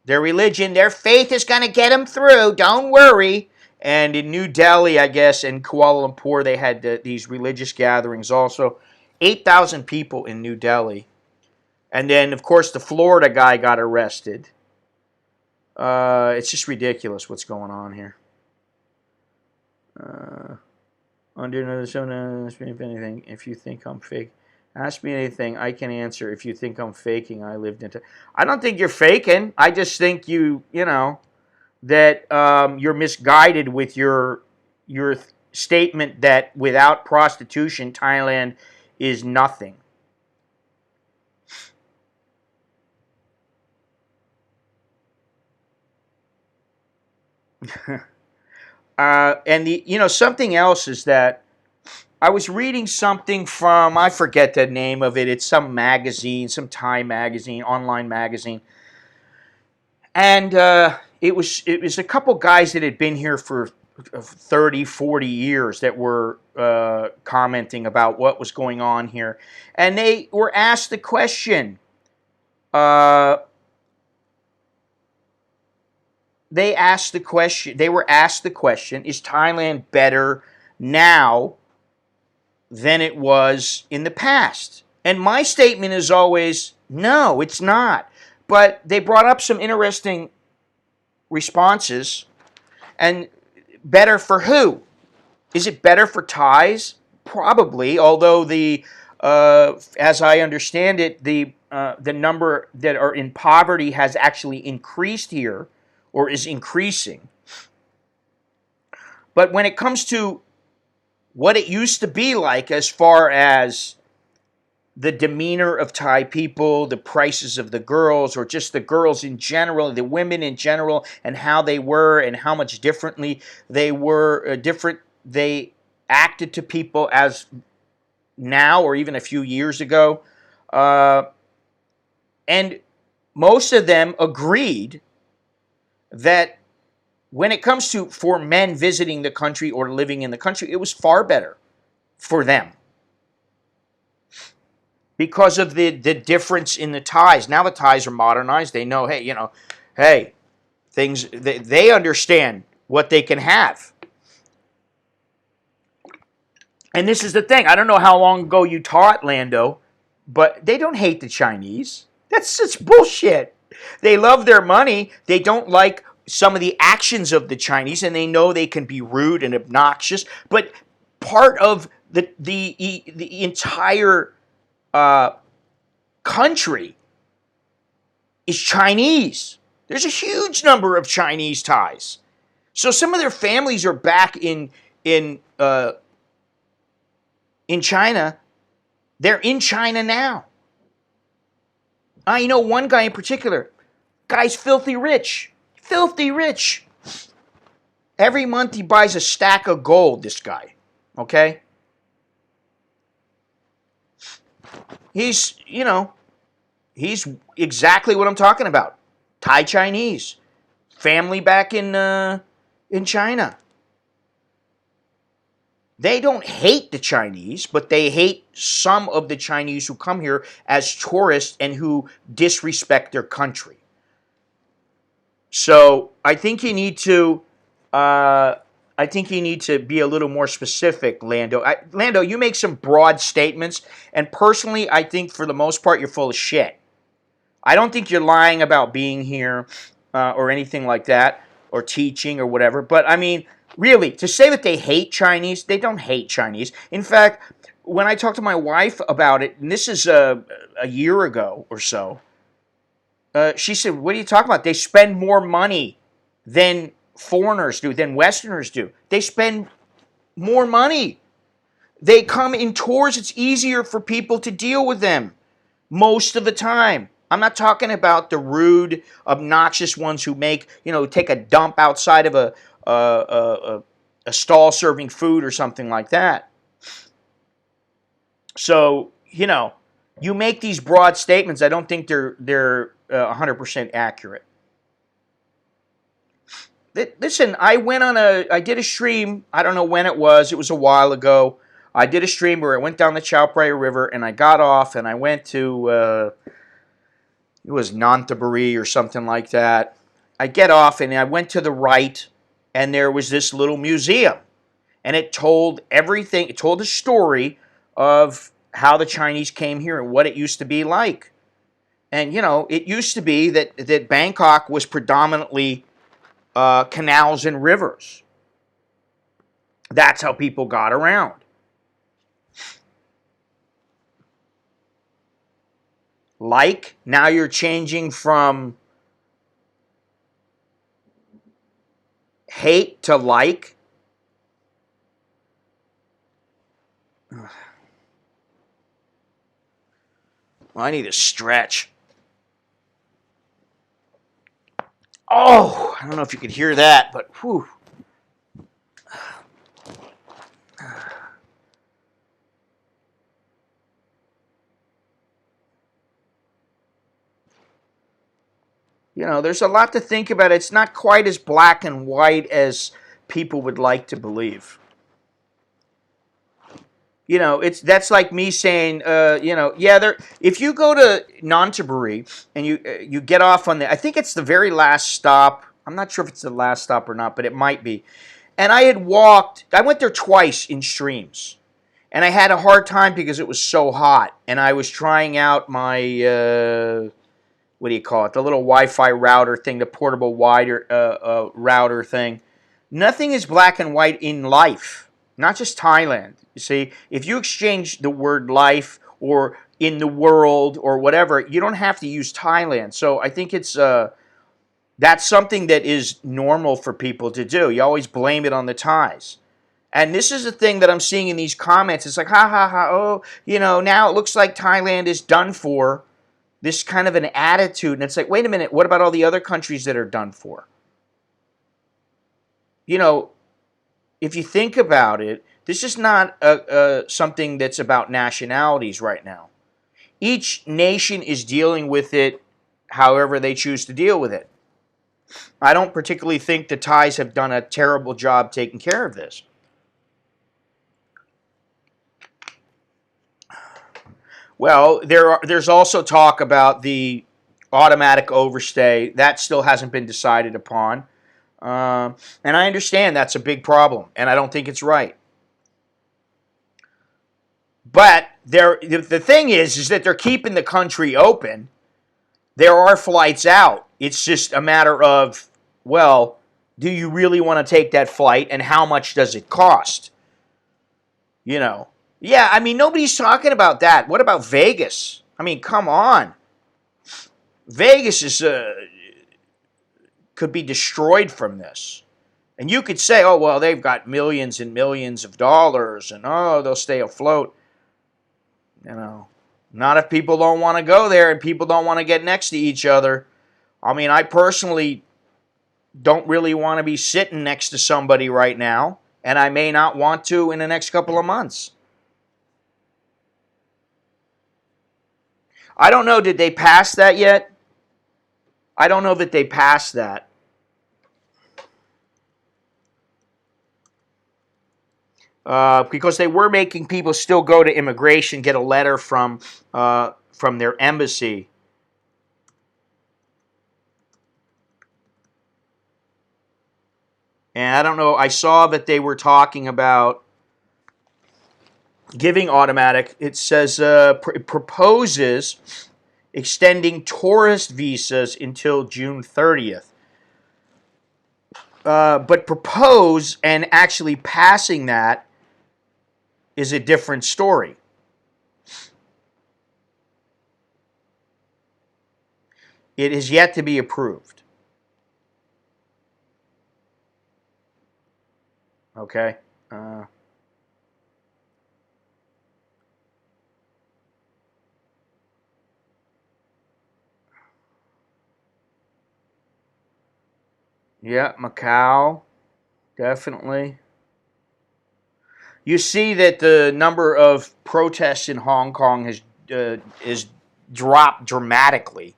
Speaker 1: religion. Their faith is going to get them through. Don't worry. And in New Delhi, I guess, and Kuala Lumpur, they had these religious gatherings also. 8,000 people in New Delhi. And then, of course, the Florida guy got arrested. It's just ridiculous what's going on here. Under another someone ask me if anything. If you think I'm fake, ask me anything. I can answer. If you think I'm faking, I lived into. I don't think you're faking. I just think that you're misguided with your statement that without prostitution, Thailand is nothing. And something else is that I was reading something from, I forget the name of it. It's some magazine, some Thai magazine, online magazine, and it was a couple guys that had been here for 30, 40 years that were commenting about what was going on here, and they were asked the question. They were asked the question, is Thailand better now than it was in the past? And my statement is always, no, it's not. But they brought up some interesting responses. And better for who? Is it better for Thais? Probably, although as I understand it, the number that are in poverty has actually increased here, or is increasing. But when it comes to what it used to be like as far as the demeanor of Thai people, the prices of the girls, or just the girls in general, the women in general, and how they were and how much differently they were, they acted to people as now or even a few years ago. And most of them agreed that when it comes to for men visiting the country or living in the country, it was far better for them because of the difference in the Thais. Now the Thais are modernized. They know, hey, things, they understand what they can have. And this is the thing. I don't know how long ago you taught, Lando, but they don't hate the Chinese. That's just bullshit. They love their money. They don't like some of the actions of the Chinese, and they know they can be rude and obnoxious. But part of the entire country is Chinese. There's a huge number of Chinese Thais. So some of their families are back in China. They're in China now. I know one guy in particular. Guy's filthy rich. Filthy rich. Every month he buys a stack of gold, this guy. Okay? He's exactly what I'm talking about. Thai Chinese. Family back in China. They don't hate the Chinese, but they hate some of the Chinese who come here as tourists and who disrespect their country. So I think you need to be a little more specific, Lando. Lando, you make some broad statements, and personally, I think for the most part, you're full of shit. I don't think you're lying about being here or anything like that, or teaching or whatever. But I mean, really, to say that they hate Chinese, they don't hate Chinese. In fact, when I talked to my wife about it, and this is a year ago or so, she said, what are you talking about? They spend more money than foreigners do, than Westerners do. They spend more money. They come in tours. It's easier for people to deal with them most of the time. I'm not talking about the rude, obnoxious ones who make, take a dump outside of a stall serving food or something like that. So, you make these broad statements. I don't think they're 100% accurate. Listen, I did a stream. I don't know when it was. It was a while ago. I did a stream where I went down the Chao Phraya River and I got off and I went to, it was Nonthaburi or something like that. I get off and I went to the right and there was this little museum. And it told everything. It told the story of how the Chinese came here and what it used to be like. And, it used to be that Bangkok was predominantly canals and rivers. That's how people got around. Like, now you're changing from hate to like. Well, I need a stretch. Oh, I don't know if you could hear that, but whew. There's a lot to think about. It's not quite as black and white as people would like to believe. That's like me saying, yeah, if you go to Nonthaburi and you get off on I think it's the very last stop. I'm not sure if it's the last stop or not, but it might be. And I went there twice in streams. And I had a hard time because it was so hot. And I was trying out my, what do you call it? The little Wi-Fi router thing, the portable router thing. Nothing is black and white in life, not just Thailand. You see, if you exchange the word life or in the world or whatever, you don't have to use Thailand. So I think that's something that is normal for people to do. You always blame it on the Thais. And this is the thing that I'm seeing in these comments. It's like, ha, ha, ha, oh, now it looks like Thailand is done for. This kind of an attitude. And it's like, wait a minute, what about all the other countries that are done for? If you think about it, this is not something that's about nationalities right now. Each nation is dealing with it however they choose to deal with it. I don't particularly think the Thais have done a terrible job taking care of this. Well, there's also talk about the automatic overstay. That still hasn't been decided upon. And I understand that's a big problem, and I don't think it's right. But the thing is that they're keeping the country open. There are flights out. It's just a matter of, well, do you really want to take that flight, and how much does it cost? Yeah, I mean, nobody's talking about that. What about Vegas? I mean, come on. Vegas could be destroyed from this. And you could say, oh, well, they've got millions and millions of dollars, and oh, they'll stay afloat. Not if people don't want to go there and people don't want to get next to each other. I mean, I personally don't really want to be sitting next to somebody right now, and I may not want to in the next couple of months. I don't know, did they pass that yet? I don't know that they passed that. Because they were making people still go to immigration, get a letter from their embassy. And I don't know, I saw that they were talking about giving automatic. It says proposes extending tourist visas until June 30th. But propose and actually passing that is a different story. It is yet to be approved. Okay? Yeah, Macau, definitely. You see that the number of protests in Hong Kong has is dropped dramatically.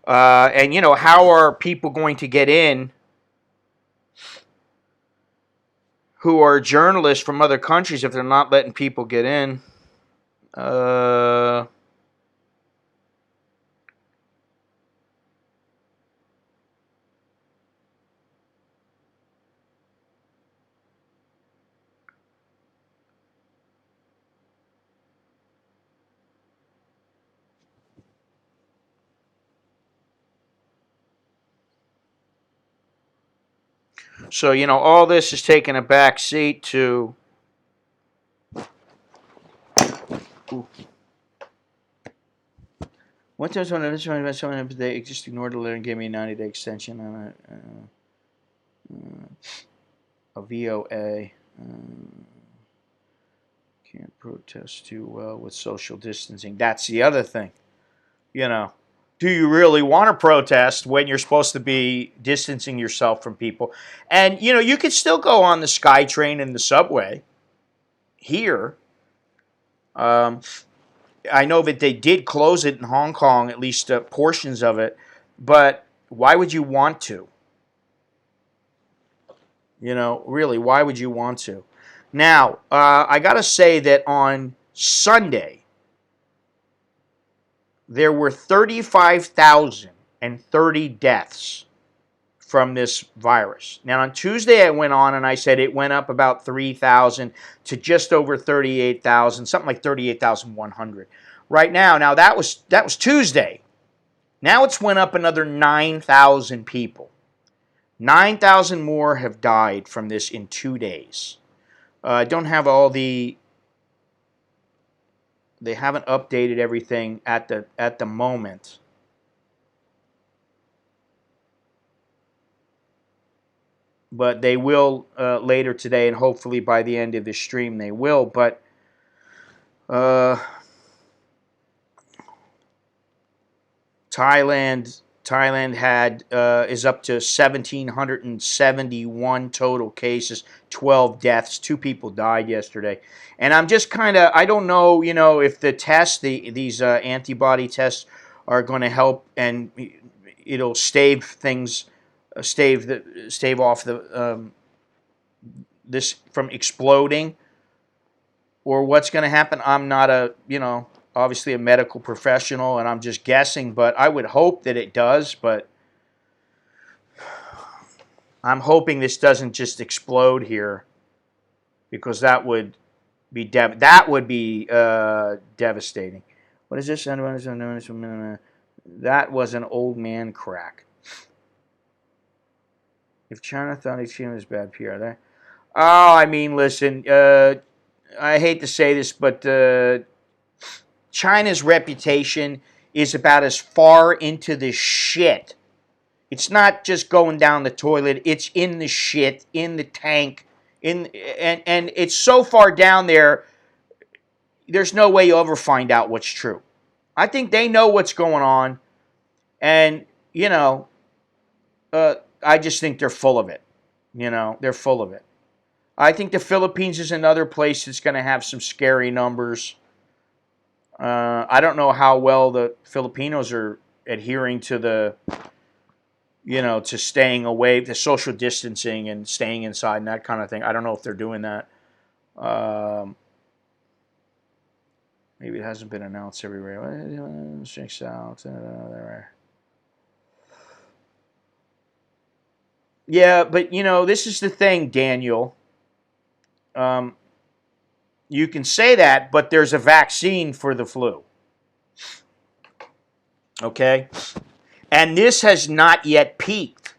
Speaker 1: And how are people going to get in who are journalists from other countries if they're not letting people get in? Uh, so all this is taking a back seat to. One time, someone they just ignored the letter and gave me a 90-day extension on a VOA. Can't protest too well with social distancing. That's the other thing. Do you really want to protest when you're supposed to be distancing yourself from people? And, you could still go on the SkyTrain and the subway here. I know that they did close it in Hong Kong, at least portions of it, but why would you want to? Really, why would you want to? Now, I got to say that on Sunday, there were 35,030 deaths from this virus. Now, on Tuesday, I went on and I said it went up about 3,000 to just over 38,000, something like 38,100. Right now that was Tuesday. Now it's went up another 9,000 people. 9,000 more have died from this in 2 days. I don't have all the. They haven't updated everything at the moment. But they will later today, and hopefully by the end of the stream they will. But Thailand had is up to 1,771 total cases, 12 deaths. 2 people died yesterday, and I'm just I don't know, if the tests, these antibody tests, are going to help and it'll stave things, stave off the this from exploding, or what's going to happen. I'm not obviously a medical professional, and I'm just guessing, but I would hope that it does. But I'm hoping this doesn't just explode here, because that would be devastating. What is this? That was an old man crack. If China thought he's feeling his bad PR, there. Oh, I mean, listen. I hate to say this, but China's reputation is about as far into the shit. It's not just going down the toilet. It's in the shit, in the tank, and it's so far down there, there's no way you'll ever find out what's true. I think they know what's going on, and, I just think they're full of it. They're full of it. I think the Philippines is another place that's going to have some scary numbers. I don't know how well the Filipinos are adhering to the, to staying away, the social distancing and staying inside and that kind of thing. I don't know if they're doing that. Maybe it hasn't been announced everywhere. Check out. Yeah, but this is the thing, Daniel. You can say that, but there's a vaccine for the flu. Okay? And this has not yet peaked.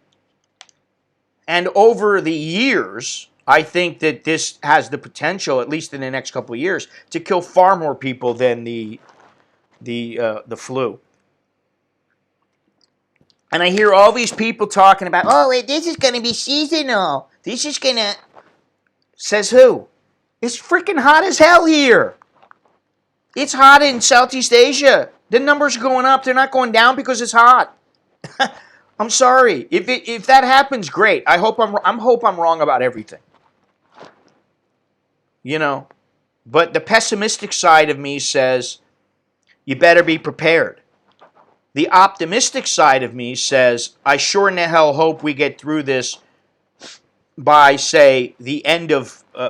Speaker 1: And over the years, I think that this has the potential, at least in the next couple of years, to kill far more people than the flu. And I hear all these people talking about, oh, this is going to be seasonal. This is going to... Says who? It's freaking hot as hell here. It's hot in Southeast Asia. The numbers are going up. They're not going down because it's hot. I'm sorry. If that happens, great. I hope I'm wrong about everything. You know, but the pessimistic side of me says you better be prepared. The optimistic side of me says I sure in the hell hope we get through this by, say,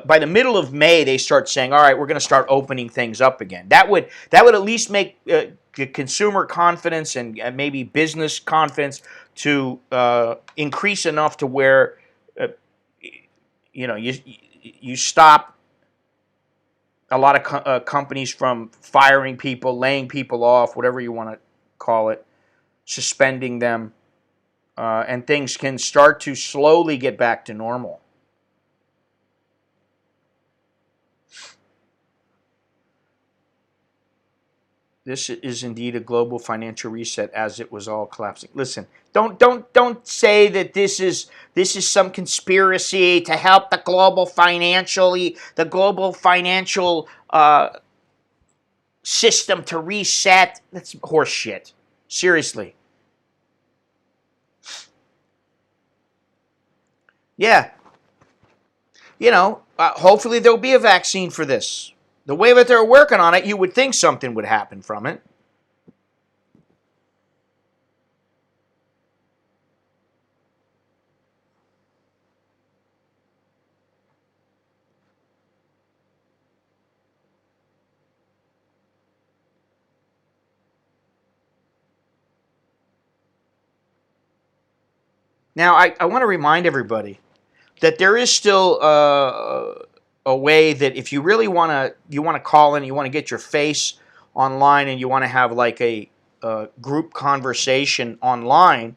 Speaker 1: by the middle of May. They start saying, all right, we're going to start opening things up again. That would at least make consumer confidence and maybe business confidence to increase enough to where uh, you stop a lot of companies from firing people, laying people off, whatever you want to call it, suspending them, and things can start to slowly get back to normal. This is indeed a global financial reset as it was all collapsing. Listen, don't say that this is some conspiracy to help the global financial system to reset. That's horse shit. Seriously. Yeah. Hopefully there'll be a vaccine for this. The way that they're working on it, you would think something would happen from it. Now, I want to remind everybody that there is still a way that if you really want to call in, you want to get your face online, and you want to have like a group conversation online,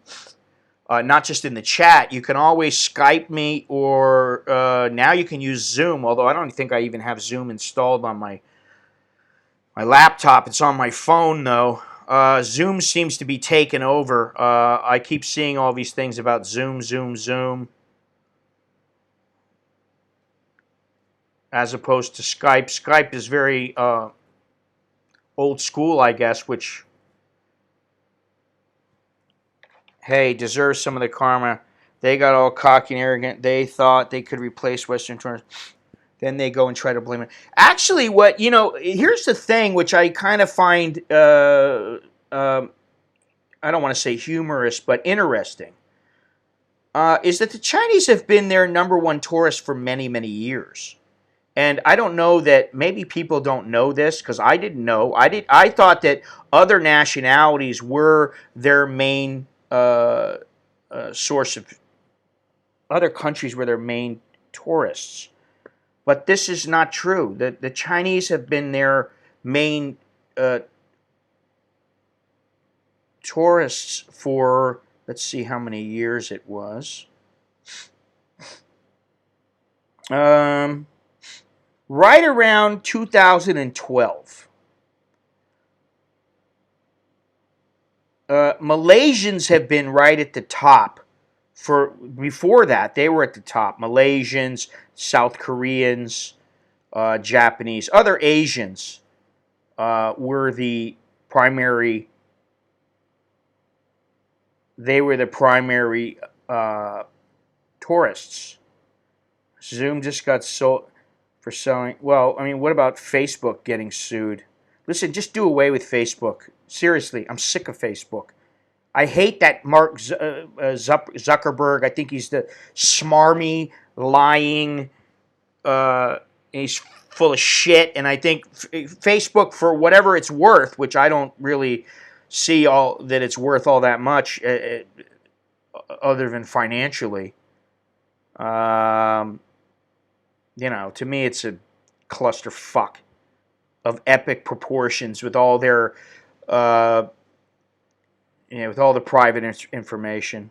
Speaker 1: not just in the chat. You can always Skype me, or now you can use Zoom. Although I don't think I even have Zoom installed on my laptop. It's on my phone though. Zoom seems to be taken over. I keep seeing all these things about Zoom, Zoom, Zoom, as opposed to Skype. Skype is very old school, I guess, which, hey, deserves some of the karma. They got all cocky and arrogant. They thought they could replace Western tourists. Then they go and try to blame it. Actually, here's the thing, which I kind of find, I don't want to say humorous, but interesting, is that the Chinese have been their number one tourist for many, many years. And I don't know that maybe people don't know this, because I didn't know. I thought that other nationalities were their main source of, other countries were their main tourists. But this is not true. The Chinese have been their main tourists for, let's see how many years it was. Right around 2012. Malaysians have been right at the top. Before that, they were at the top. Malaysians, South Koreans, Japanese, other Asians were the primary. They were the primary tourists. Zoom just got sold for selling. Well, I mean, what about Facebook getting sued? Listen, just do away with Facebook. Seriously, I'm sick of Facebook. I hate that Mark Zuckerberg. I think he's the smarmy, lying. He's full of shit. And I think Facebook, for whatever it's worth, which I don't really see all that it's worth all that much, other than financially. To me, it's a clusterfuck of epic proportions with all their, with all the private information.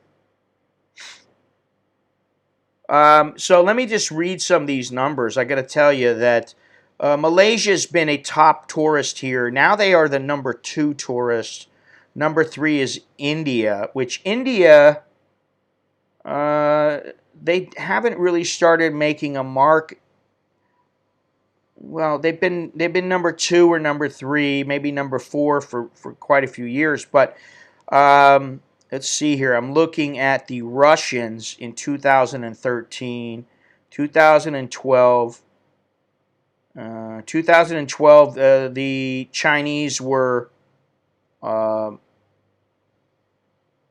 Speaker 1: So let me just read some of these numbers. I got to tell you that Malaysia's been a top tourist here. Now they are the number 2 tourist. Number 3 is India, which India, they haven't really started making a mark. Well, they've been number 2 or number 3, maybe number 4 for quite a few years. But let's see here. I'm looking at the Russians in 2013, 2012. 2012, the Chinese uh,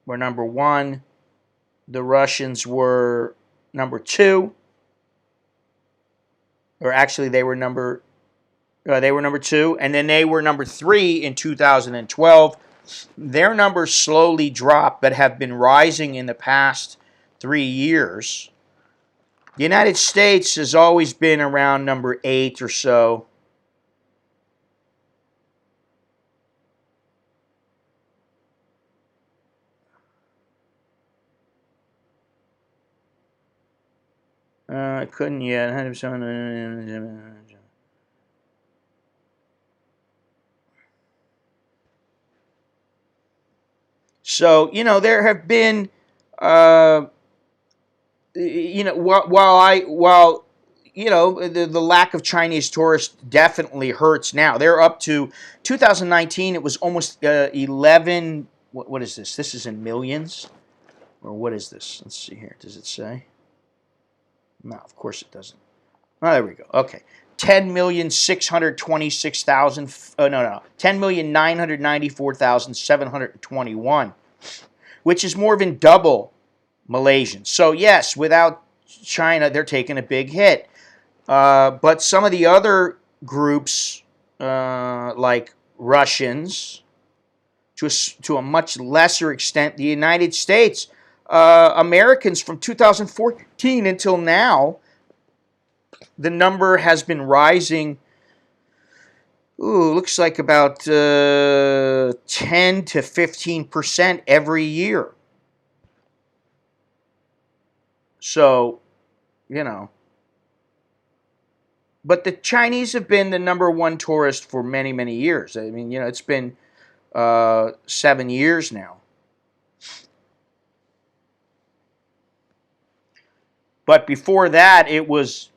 Speaker 1: were number one. The Russians were number two, or actually they were number two, and then they were number three in 2012. Their numbers slowly dropped, but have been rising in the past 3 years. The United States has always been around number 8 or so. I couldn't yet. So, there have been, uh, while the lack of Chinese tourists definitely hurts now. They're up to 2019. It was almost 11. What is this? This is in millions, or what is this? Let's see here. Does it say? No, of course it doesn't. Oh, there we go. Okay. 10,626,000. Oh, no. 10,994,721, which is more than double Malaysians. So, yes, without China, they're taking a big hit. But some of the other groups, like Russians, to a much lesser extent, the United States, Americans from 2014 until now, the number has been rising. Looks like about 10 to 15% every year. So, But the Chinese have been the number one tourist for many, many years. I mean, it's been 7 years now. But before that, it was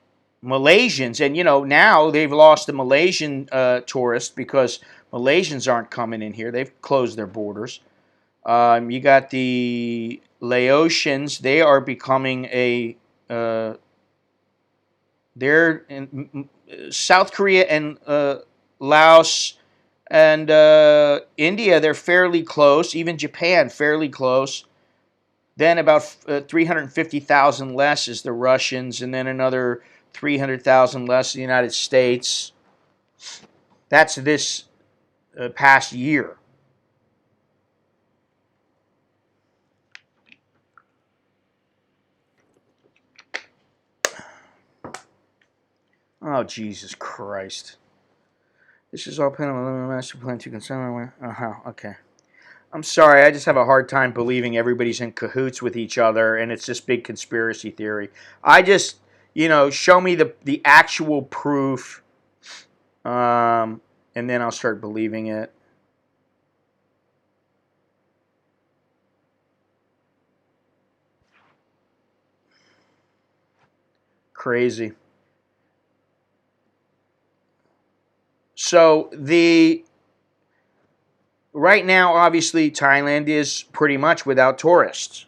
Speaker 1: Malaysians. And, now they've lost the Malaysian tourists because Malaysians aren't coming in here. They've closed their borders. You got the Laotians. They are becoming they're in South Korea and Laos and India. They're fairly close. Even Japan, fairly close. Then about 350,000 less is the Russians, and then another 300,000 less the United States. That's this past year. Oh, Jesus Christ. This is all part of a master plan to concern. Okay. I'm sorry, I just have a hard time believing everybody's in cahoots with each other and it's this big conspiracy theory. I just, show me the actual proof, and then I'll start believing it. Crazy. So right now, obviously, Thailand is pretty much without tourists.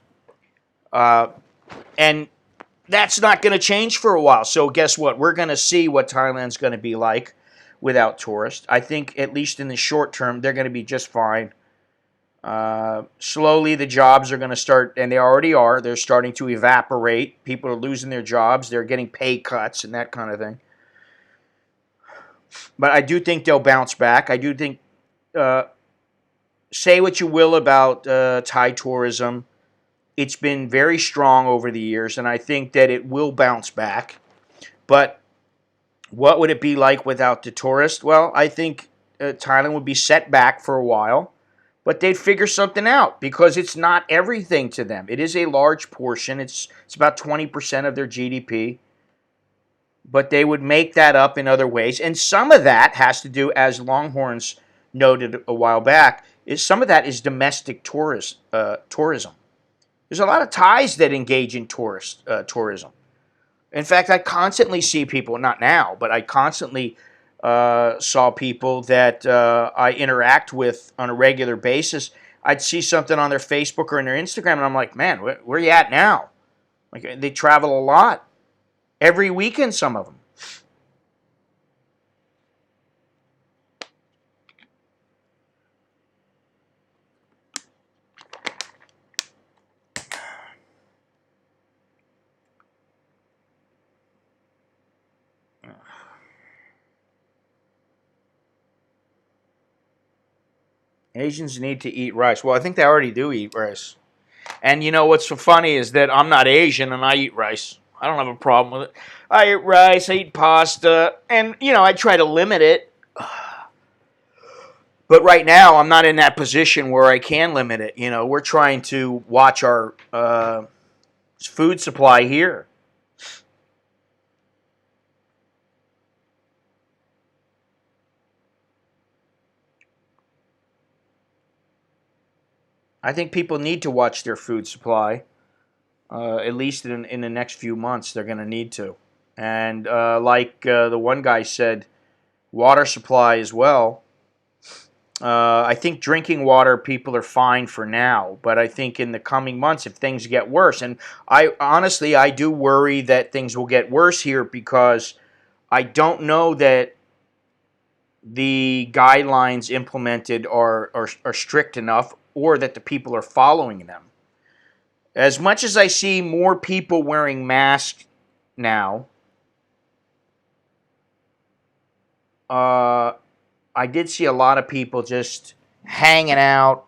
Speaker 1: And that's not going to change for a while. So guess what? We're going to see what Thailand's going to be like without tourists. I think, at least in the short term, they're going to be just fine. Slowly, the jobs are going to start, and they already are. They're starting to evaporate. People are losing their jobs. They're getting pay cuts and that kind of thing. But I do think they'll bounce back. I do think, say what you will about Thai tourism, it's been very strong over the years, and I think that it will bounce back. But what would it be like without the tourists? Well, I think Thailand would be set back for a while, but they'd figure something out because it's not everything to them. It is a large portion. It's about 20% of their GDP. But they would make that up in other ways. And some of that has to do, as Longhorns noted a while back, is some of that is domestic tourism. There's a lot of Thais that engage in tourism. In fact, I constantly see people, not now, but I constantly saw people that I interact with on a regular basis. I'd see something on their Facebook or in their Instagram, and I'm like, man, where you at now? Like, they travel a lot. Every weekend, some of them. Asians need to eat rice. Well, I think they already do eat rice. And you know what's so funny is that I'm not Asian and I eat rice. I don't have a problem with it. I eat rice, I eat pasta, and I try to limit it. But right now, I'm not in that position where I can limit it. We're trying to watch our food supply here. I think people need to watch their food supply. At least in the next few months, they're going to need to. And like the one guy said, water supply as well. I think drinking water, people are fine for now. But I think in the coming months, if things get worse, and I do worry that things will get worse here because I don't know that the guidelines implemented are strict enough or that the people are following them. As much as I see more people wearing masks now, I did see a lot of people just hanging out,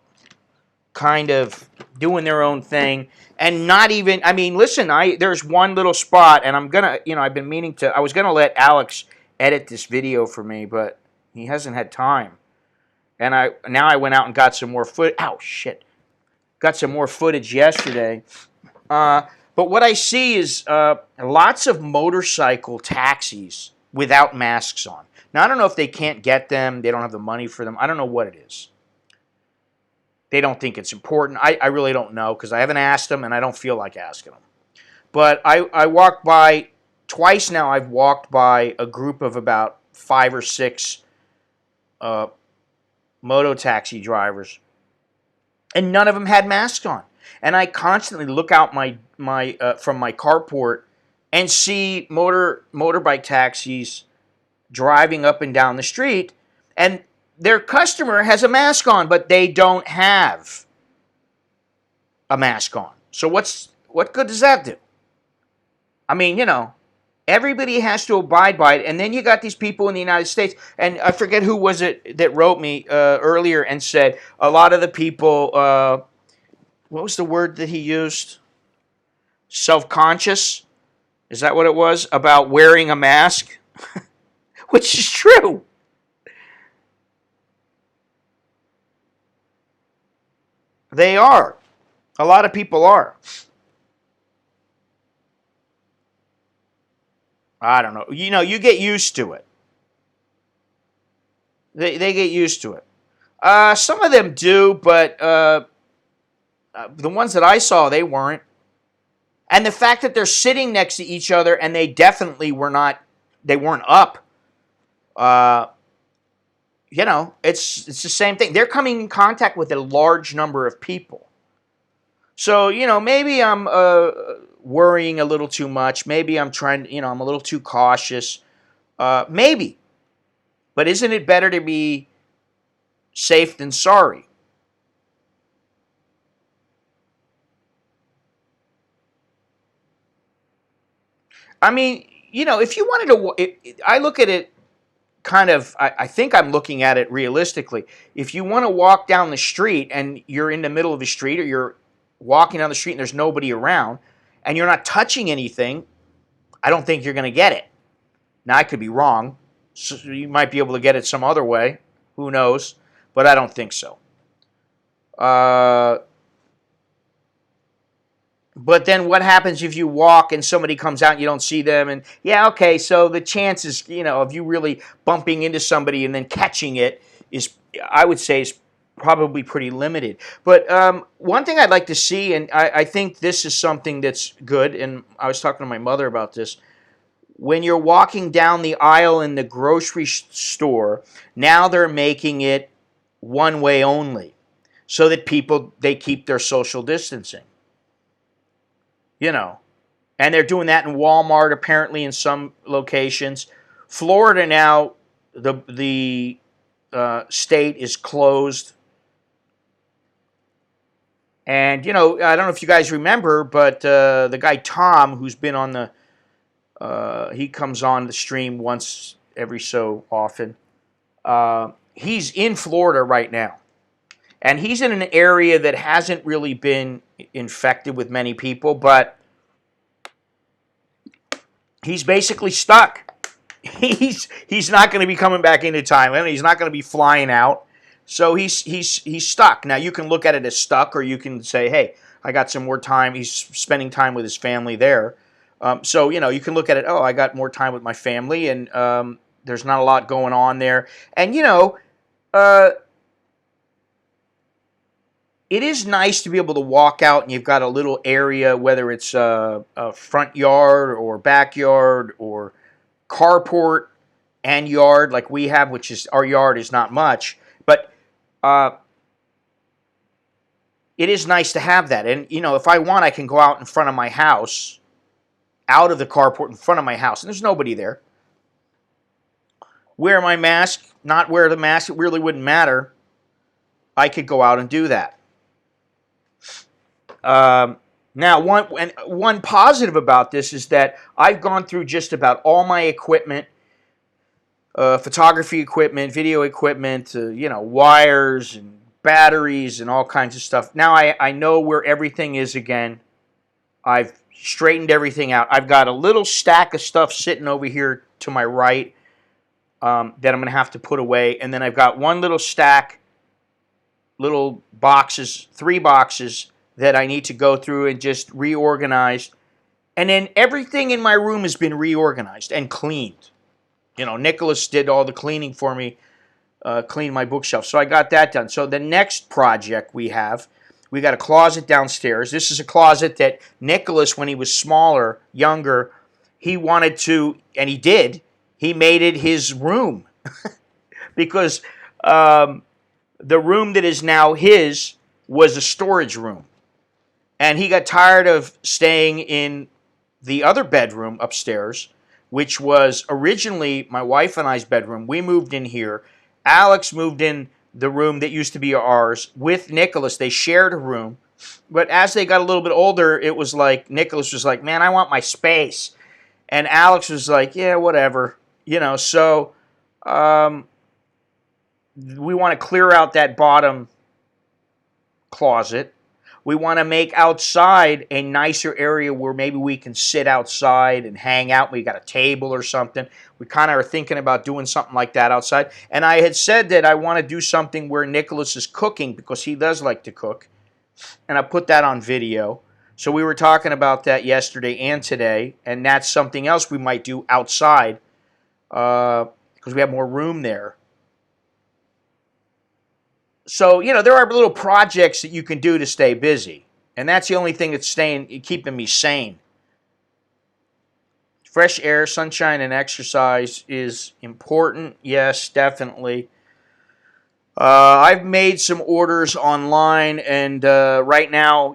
Speaker 1: kind of doing their own thing, and not even. I mean, listen, there's one little spot, and I'm gonna, I've been meaning to. I was gonna let Alex edit this video for me, but he hasn't had time. And I went out and got some more foot. Ow, shit! Got some more footage yesterday. But what I see is lots of motorcycle taxis without masks on. Now, I don't know if they can't get them. They don't have the money for them. I don't know what it is. They don't think it's important. I really don't know because I haven't asked them and I don't feel like asking them. But I walked by, twice now I've walked by a group of about 5 or 6 moto taxi drivers. And none of them had masks on. And I constantly look out from my carport and see motorbike taxis driving up and down the street, and their customer has a mask on, but they don't have a mask on. So what good does that do? I mean, everybody has to abide by it, and then you got these people in the United States, and I forget who was it that wrote me earlier and said a lot of the people, what was the word that he used? Self-conscious? Is that what it was? About wearing a mask? Which is true. They are. A lot of people are. I don't know. You get used to it. They get used to it. Some of them do, but the ones that I saw, they weren't. And the fact that they're sitting next to each other and they definitely they weren't up. It's the same thing. They're coming in contact with a large number of people. So, maybe I'm worrying a little too much. Maybe I'm I'm a little too cautious. Maybe. But isn't it better to be safe than sorry? I mean, if you wanted to, I look at it kind of, I think I'm looking at it realistically. If you want to walk down the street and you're in the middle of the street or you're walking down the street and there's nobody around and you're not touching anything, I don't think you're going to get it. Now, I could be wrong. So you might be able to get it some other way. Who knows? But I don't think so. But then what happens if you walk and somebody comes out and you don't see them? And yeah, okay, so the chances, of you really bumping into somebody and then catching it is, I would say, is probably pretty limited. But one thing I'd like to see, and I think this is something that's good, and I was talking to my mother about this, when you're walking down the aisle in the grocery store, now they're making it one way only. so that they keep their social distancing. And they're doing that in Walmart, apparently in some locations. Florida now, the state is closed. And, I don't know if you guys remember, but the guy Tom, who's been on he comes on the stream once every so often. He's in Florida right now. And he's in an area that hasn't really been infected with many people, but he's basically stuck. He's not going to be coming back into Thailand. He's not going to be flying out. So he's stuck. Now you can look at it as stuck, or you can say, hey, I got some more time. He's spending time with his family there. So you can look at it. Oh, I got more time with my family, and there's not a lot going on there. And it is nice to be able to walk out and you've got a little area, whether it's a front yard or backyard or carport and yard like we have, which is our yard is not much, but it is nice to have that. And if I want, I can go out in front of my house, out of the carport in front of my house, and there's nobody there. Wear my mask, not wear the mask, it really wouldn't matter. I could go out and do that. Now, one positive about this is that I've gone through just about all my equipment, photography equipment, video equipment, wires and batteries and all kinds of stuff. Now I know where everything is again. I've straightened everything out. I've got a little stack of stuff sitting over here to my right that I'm going to have to put away. And then I've got one little stack, little boxes, 3 boxes, that I need to go through and just reorganize. And then everything in my room has been reorganized and cleaned. Nicholas did all the cleaning for me, cleaned my bookshelf. So I got that done. So the next project we got a closet downstairs. This is a closet that Nicholas, when he was smaller, younger, he wanted to, and he did, he made it his room. Because the room that is now his was a storage room. And he got tired of staying in the other bedroom upstairs, which was originally my wife and I's bedroom. We moved in here. Alex moved in the room that used to be ours with Nicholas. They shared a room. But as they got a little bit older, it was like, Nicholas was like, man, I want my space. And Alex was like, yeah, whatever. So we want to clear out that bottom closet. We want to make outside a nicer area where maybe we can sit outside and hang out. We got a table or something. We kind of are thinking about doing something like that outside. And I had said that I want to do something where Nicholas is cooking because he does like to cook. And I put that on video. So we were talking about that yesterday and today. And that's something else we might do outside because we have more room there. So, there are little projects that you can do to stay busy. And that's the only thing that's keeping me sane. Fresh air, sunshine, and exercise is important. Yes, definitely. I've made some orders online, and right now,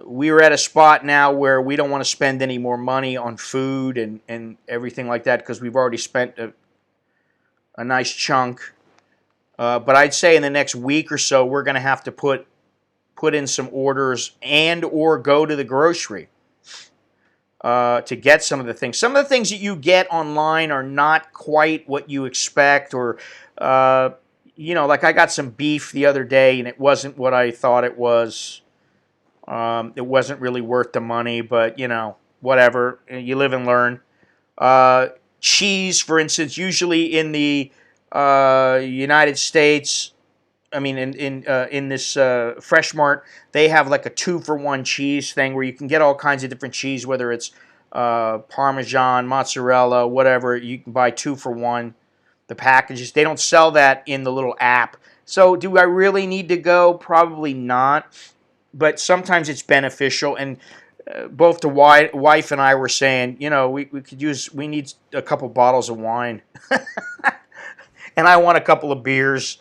Speaker 1: we're at a spot now where we don't want to spend any more money on food and everything like that because we've already spent a nice chunk. But I'd say in the next week or so, we're going to have to put in some orders and or go to the grocery to get some of the things. Some of the things that you get online are not quite what you expect, or like I got some beef the other day and it wasn't what I thought it was. It wasn't really worth the money, but whatever. You live and learn. Cheese, for instance, usually in the United States, I mean, in this Fresh Mart, they have like a 2-for-1 cheese thing where you can get all kinds of different cheese, whether it's Parmesan, mozzarella, whatever. You can buy 2-for-1. The packages, they don't sell that in the little app. So do I really need to go? Probably not. But sometimes it's beneficial. And both the wife and I were saying, we need a couple bottles of wine. And I want a couple of beers.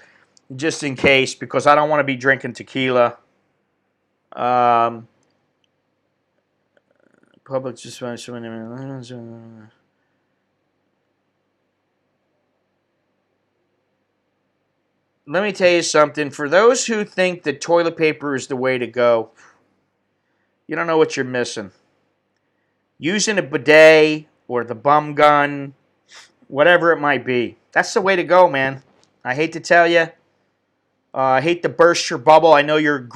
Speaker 1: just in case, because I don't want to be drinking tequila. Public just let me tell you something. For those who think that toilet paper is the way to go, you don't know what you're missing. Using a bidet or the bum gun, whatever it might be, that's the way to go, man. I hate to tell you. I hate to burst your bubble. I know you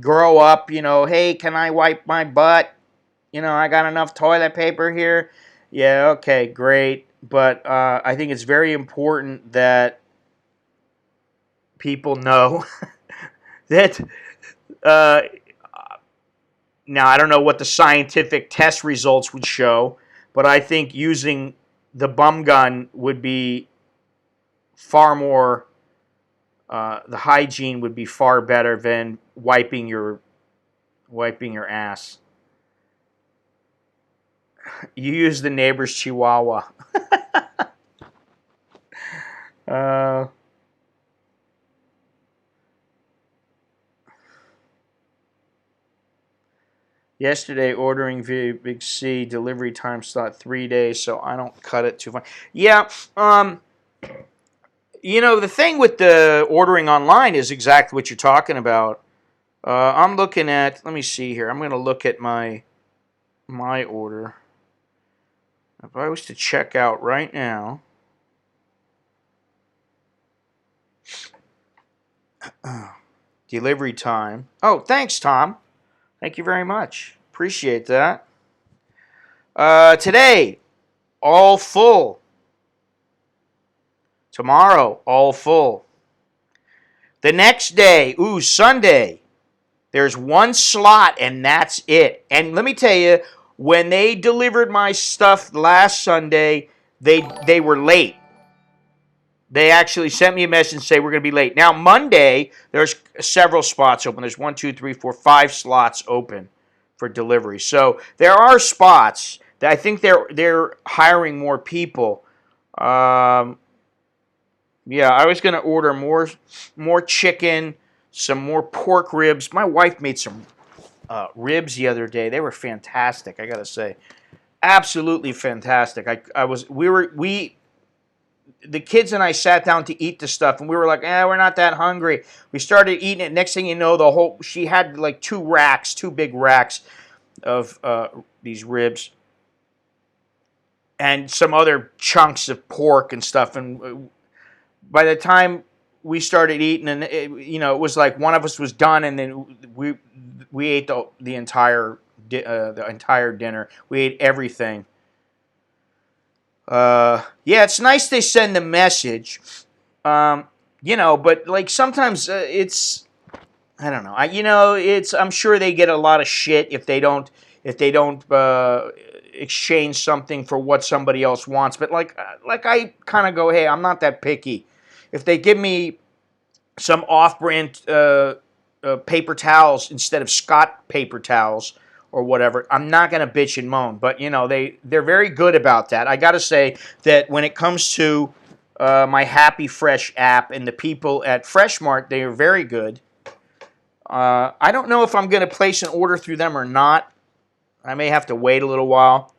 Speaker 1: grow up, hey, can I wipe my butt? I got enough toilet paper here. Yeah, okay, great. But I think it's very important that people know that. Now, I don't know what the scientific test results would show, but I think using the bum gun would be far more. The hygiene would be far better than wiping your ass. You use the neighbor's chihuahua. uh, Yesterday, ordering via Big C, delivery time slot 3 days, so I don't cut it too far. Yeah, the thing with the ordering online is exactly what you're talking about. I'm looking at, let me see here. I'm going to look at my order. If I was to check out right now, delivery time. Oh, thanks, Tom. Thank you very much. Appreciate that. Today, all full. Tomorrow, all full. The next day, Sunday, there's one slot and that's it. And let me tell you, when they delivered my stuff last Sunday, they were late. They actually sent me a message and say we're going to be late. Now, Monday, there's several spots open. There's 1, 2, 3, 4, 5 slots open for delivery. So there are spots. That I think they're hiring more people. Yeah, I was going to order more chicken, some more pork ribs. My wife made some ribs the other day. They were fantastic, I got to say. Absolutely fantastic. The kids and I sat down to eat the stuff, and we were like, we're not that hungry. We started eating it. Next thing you know, she had like two big racks of these ribs and some other chunks of pork and stuff. And by the time we started eating, and it was like one of us was done, and then we ate the entire dinner. We ate everything. Yeah, it's nice they send the message, but like sometimes it's, I don't know. I'm sure they get a lot of shit if they don't exchange something for what somebody else wants. But like I kind of go, hey, I'm not that picky. If they give me some off-brand paper towels instead of Scott paper towels or whatever, I'm not going to bitch and moan. But, they're very good about that. I got to say that when it comes to my Happy Fresh app and the people at Fresh Mart, they are very good. I don't know if I'm going to place an order through them or not. I may have to wait a little while.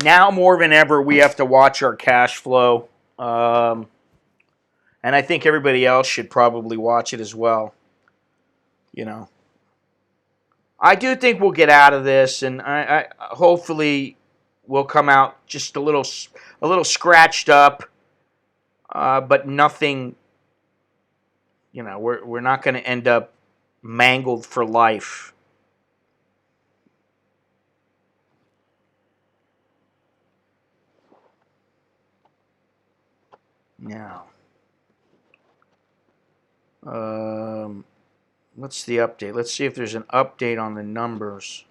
Speaker 1: Now more than ever, we have to watch our cash flow. And I think everybody else should probably watch it as well. I do think we'll get out of this, and I hopefully we'll come out just a little scratched up, but nothing. We're not going to end up mangled for life. Now, what's the update? Let's see if there's an update on the numbers.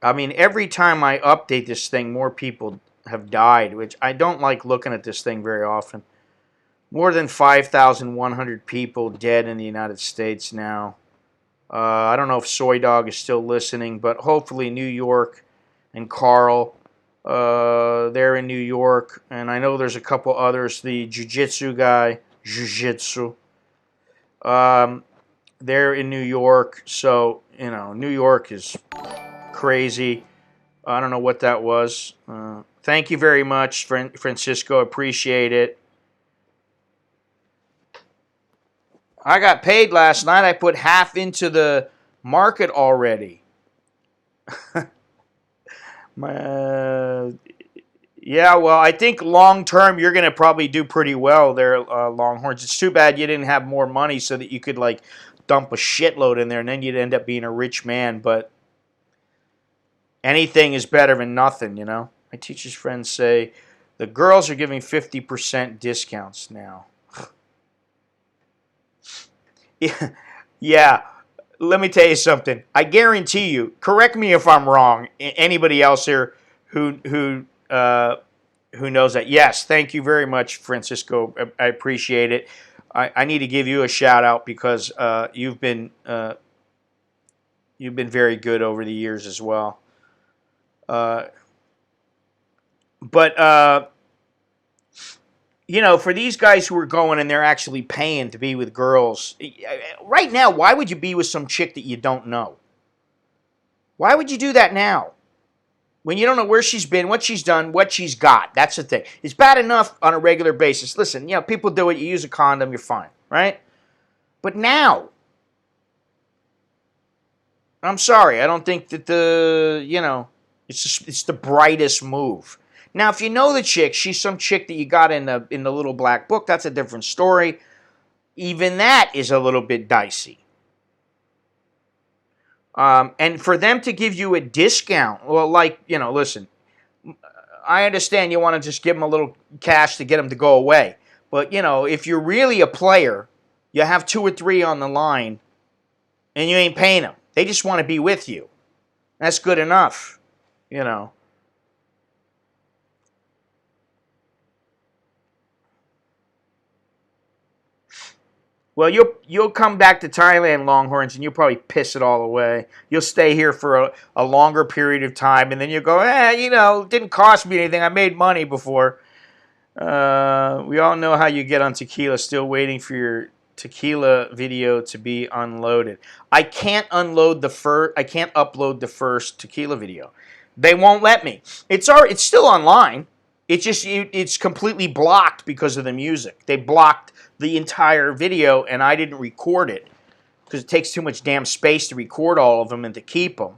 Speaker 1: I mean, every time I update this thing, more people have died, which I don't like looking at this thing very often. More than 5,100 people dead in the United States now. I don't know if Soy Dog is still listening, but hopefully New York and Carl They're in New York, and I know there's a couple others. The jiu-jitsu guy, jiu-jitsu. They're in New York, so New York is crazy. I don't know what that was. Thank you very much, Francisco. Appreciate it. I got paid last night. I put half into the market already. Yeah, well, I think long term you're going to probably do pretty well there, Longhorns. It's too bad you didn't have more money so that you could like dump a shitload in there, and then you'd end up being a rich man. But anything is better than nothing, My teacher's friends say the girls are giving 50% discounts now. Yeah, let me tell you something. I guarantee you. Correct me if I'm wrong. Anybody else here who knows that? Yes, thank you very much, Francisco. I appreciate it. I need to give you a shout out because you've been very good over the years as well. But for these guys who are going and they're actually paying to be with girls, right now, why would you be with some chick that you don't know? Why would you do that now? When you don't know where she's been, what she's done, what she's got. That's the thing. It's bad enough on a regular basis. Listen, people do it. You use a condom, you're fine, right? But now, I'm sorry. I don't think that it's the brightest move. Now, if you know the chick, she's some chick that you got in the little black book. That's a different story. Even that is a little bit dicey. And for them to give you a discount, well, listen, I understand you want to just give them a little cash to get them to go away. But, if you're really a player, you have 2 or 3 on the line, and you ain't paying them. They just want to be with you. That's good enough, Well, you'll come back to Thailand, Longhorns, and you'll probably piss it all away. You'll stay here for a longer period of time, and then you'll go, it didn't cost me anything. I made money before. We all know how you get on tequila. Still waiting for your tequila video to be unloaded. I can't upload the first tequila video. They won't let me. It's still online. It's completely blocked because of the music. They blocked the entire video, and I didn't record it because it takes too much damn space to record all of them and to keep them.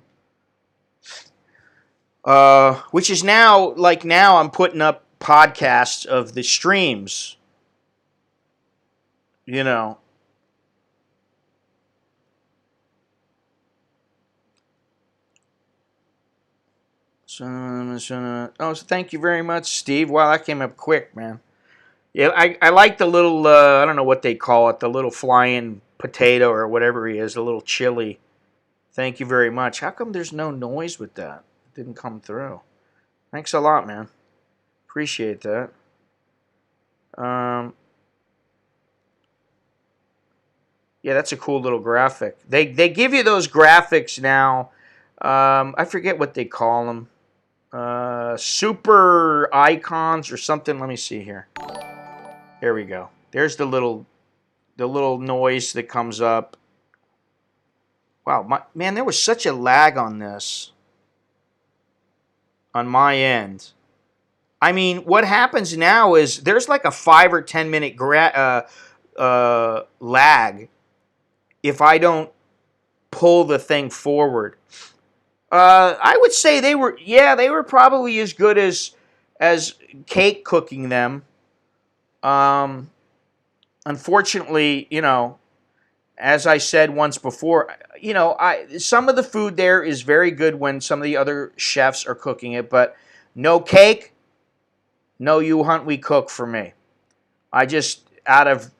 Speaker 1: Which is now I'm putting up podcasts of the streams. So thank you very much, Steve. Wow, that came up quick, man. Yeah, I like the little, I don't know what they call it, the little flying potato or whatever he is, the little chili. Thank you very much. How come there's no noise with that? It didn't come through. Thanks a lot, man. Appreciate that. Yeah, that's a cool little graphic. They give you those graphics now. I forget what they call them. Super icons or something. Let me see here. There we go. There's the little noise that comes up. Wow, man, there was such a lag on this. On my end. I mean, what happens now is there's like a 5 or 10 minute lag if I don't pull the thing forward. I would say they were probably as good as cake cooking them. Unfortunately, as I said once before, some of the food there is very good when some of the other chefs are cooking it, but no cake, no you hunt we cook for me. I just out of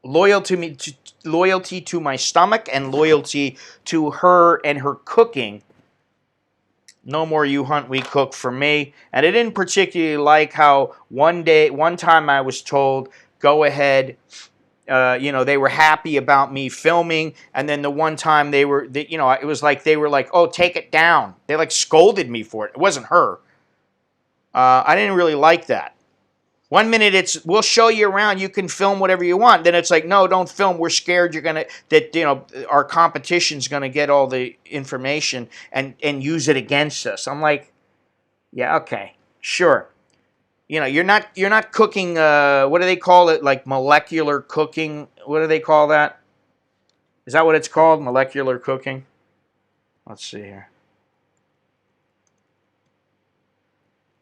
Speaker 1: loyalty to my stomach and loyalty to her and her cooking. No more you hunt, we cook for me. And I didn't particularly like how one time I was told, go ahead They were happy about me filming, and then the one time it was like they were like, "Oh, take it down." They like scolded me for it. It wasn't her. I didn't really like that. One minute it's we'll show you around, you can film whatever you want. Then it's like, no, don't film. We're scared our competition's gonna get all the information and use it against us. I'm like, yeah, okay, sure. You're not cooking. What do they call it? Like molecular cooking. What do they call that? Is that what it's called? Molecular cooking. Let's see here.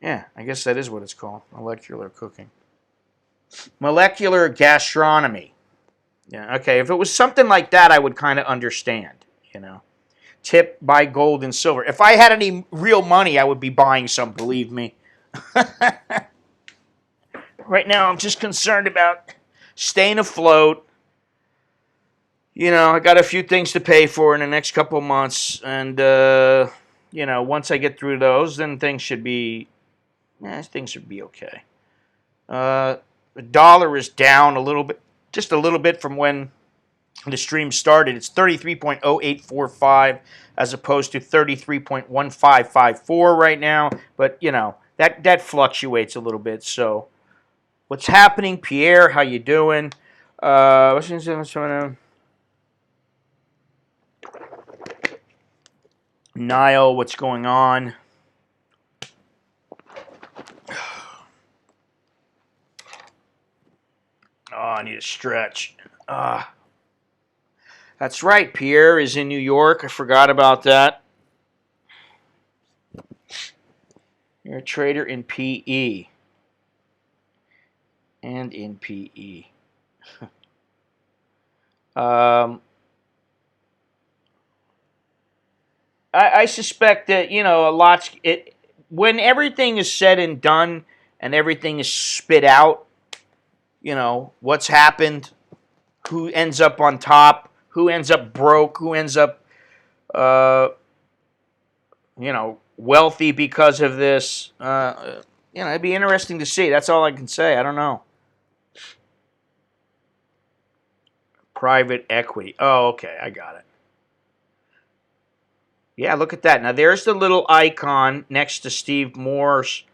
Speaker 1: Yeah, I guess that is what it's called. Molecular cooking. Molecular gastronomy. Yeah, okay. If it was something like that, I would kind of understand, you know. Tip, buy gold and silver. If I had any real money, I would be buying some, believe me. Right now, I'm just concerned about staying afloat. I got a few things to pay for in the next couple of months. And, once I get through those, then things should be okay. The dollar is down a little bit, just a little bit from when the stream started. It's 33.0845 as opposed to 33.1554 right now. But, that fluctuates a little bit. So, what's happening, Pierre? How you doing? Niall, what's going on? Oh, I need a stretch. That's right. Pierre is in New York. I forgot about that. You're a trader in PE. And in PE. I suspect that, when everything is said and done and everything is spit out, what's happened, who ends up on top, who ends up broke, who ends up, wealthy because of this. It'd be interesting to see. That's all I can say. I don't know. Private equity. Oh, okay. I got it. Yeah, look at that. Now, there's the little icon next to Steve Moore's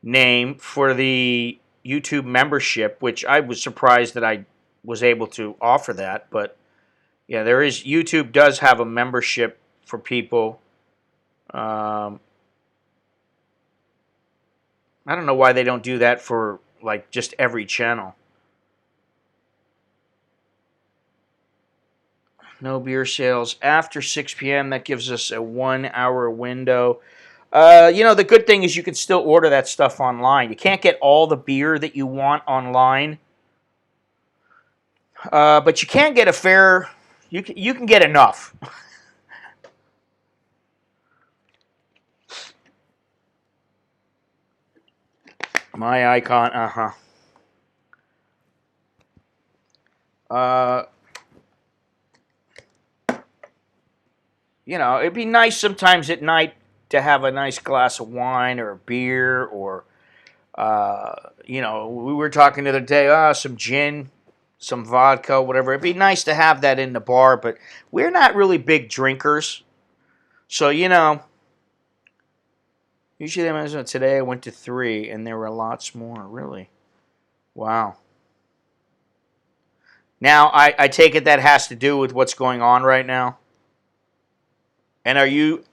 Speaker 1: name for the YouTube membership, which I was surprised that I was able to offer that. But, yeah, YouTube does have a membership for people. I don't know why they don't do that for, like, just every channel. No beer sales after 6 p.m. That gives us a 1 hour window. The good thing is you can still order that stuff online. You can't get all the beer that you want online, but you can get you can get enough. My icon, it'd be nice sometimes at night to have a nice glass of wine or a beer or, we were talking the other day, some gin, some vodka, whatever. It'd be nice to have that in the bar, but we're not really big drinkers. So, usually today I went to 3, and there were lots more, really. Wow. Now, I take it that has to do with what's going on right now? And are you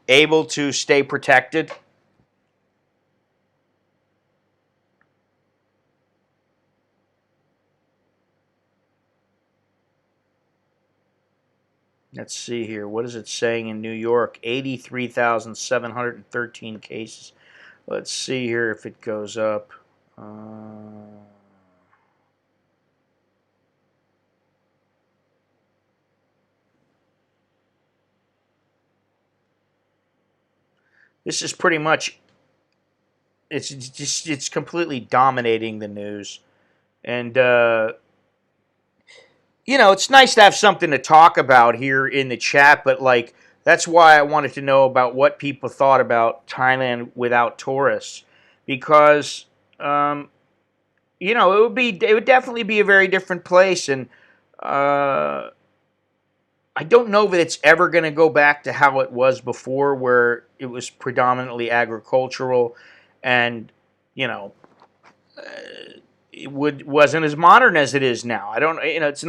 Speaker 1: able to stay protected? Let's see here. What is it saying in New York? 83,713 cases. Let's see here if it goes up. This is pretty much, it's completely dominating the news. And, it's nice to have something to talk about here in the chat, but, like, that's why I wanted to know about what people thought about Thailand without tourists. Because, it would definitely be a very different place, and uh, I don't know that it's ever going to go back to how it was before, where it was predominantly agricultural, and you know, wasn't as modern as it is now. I don't, it's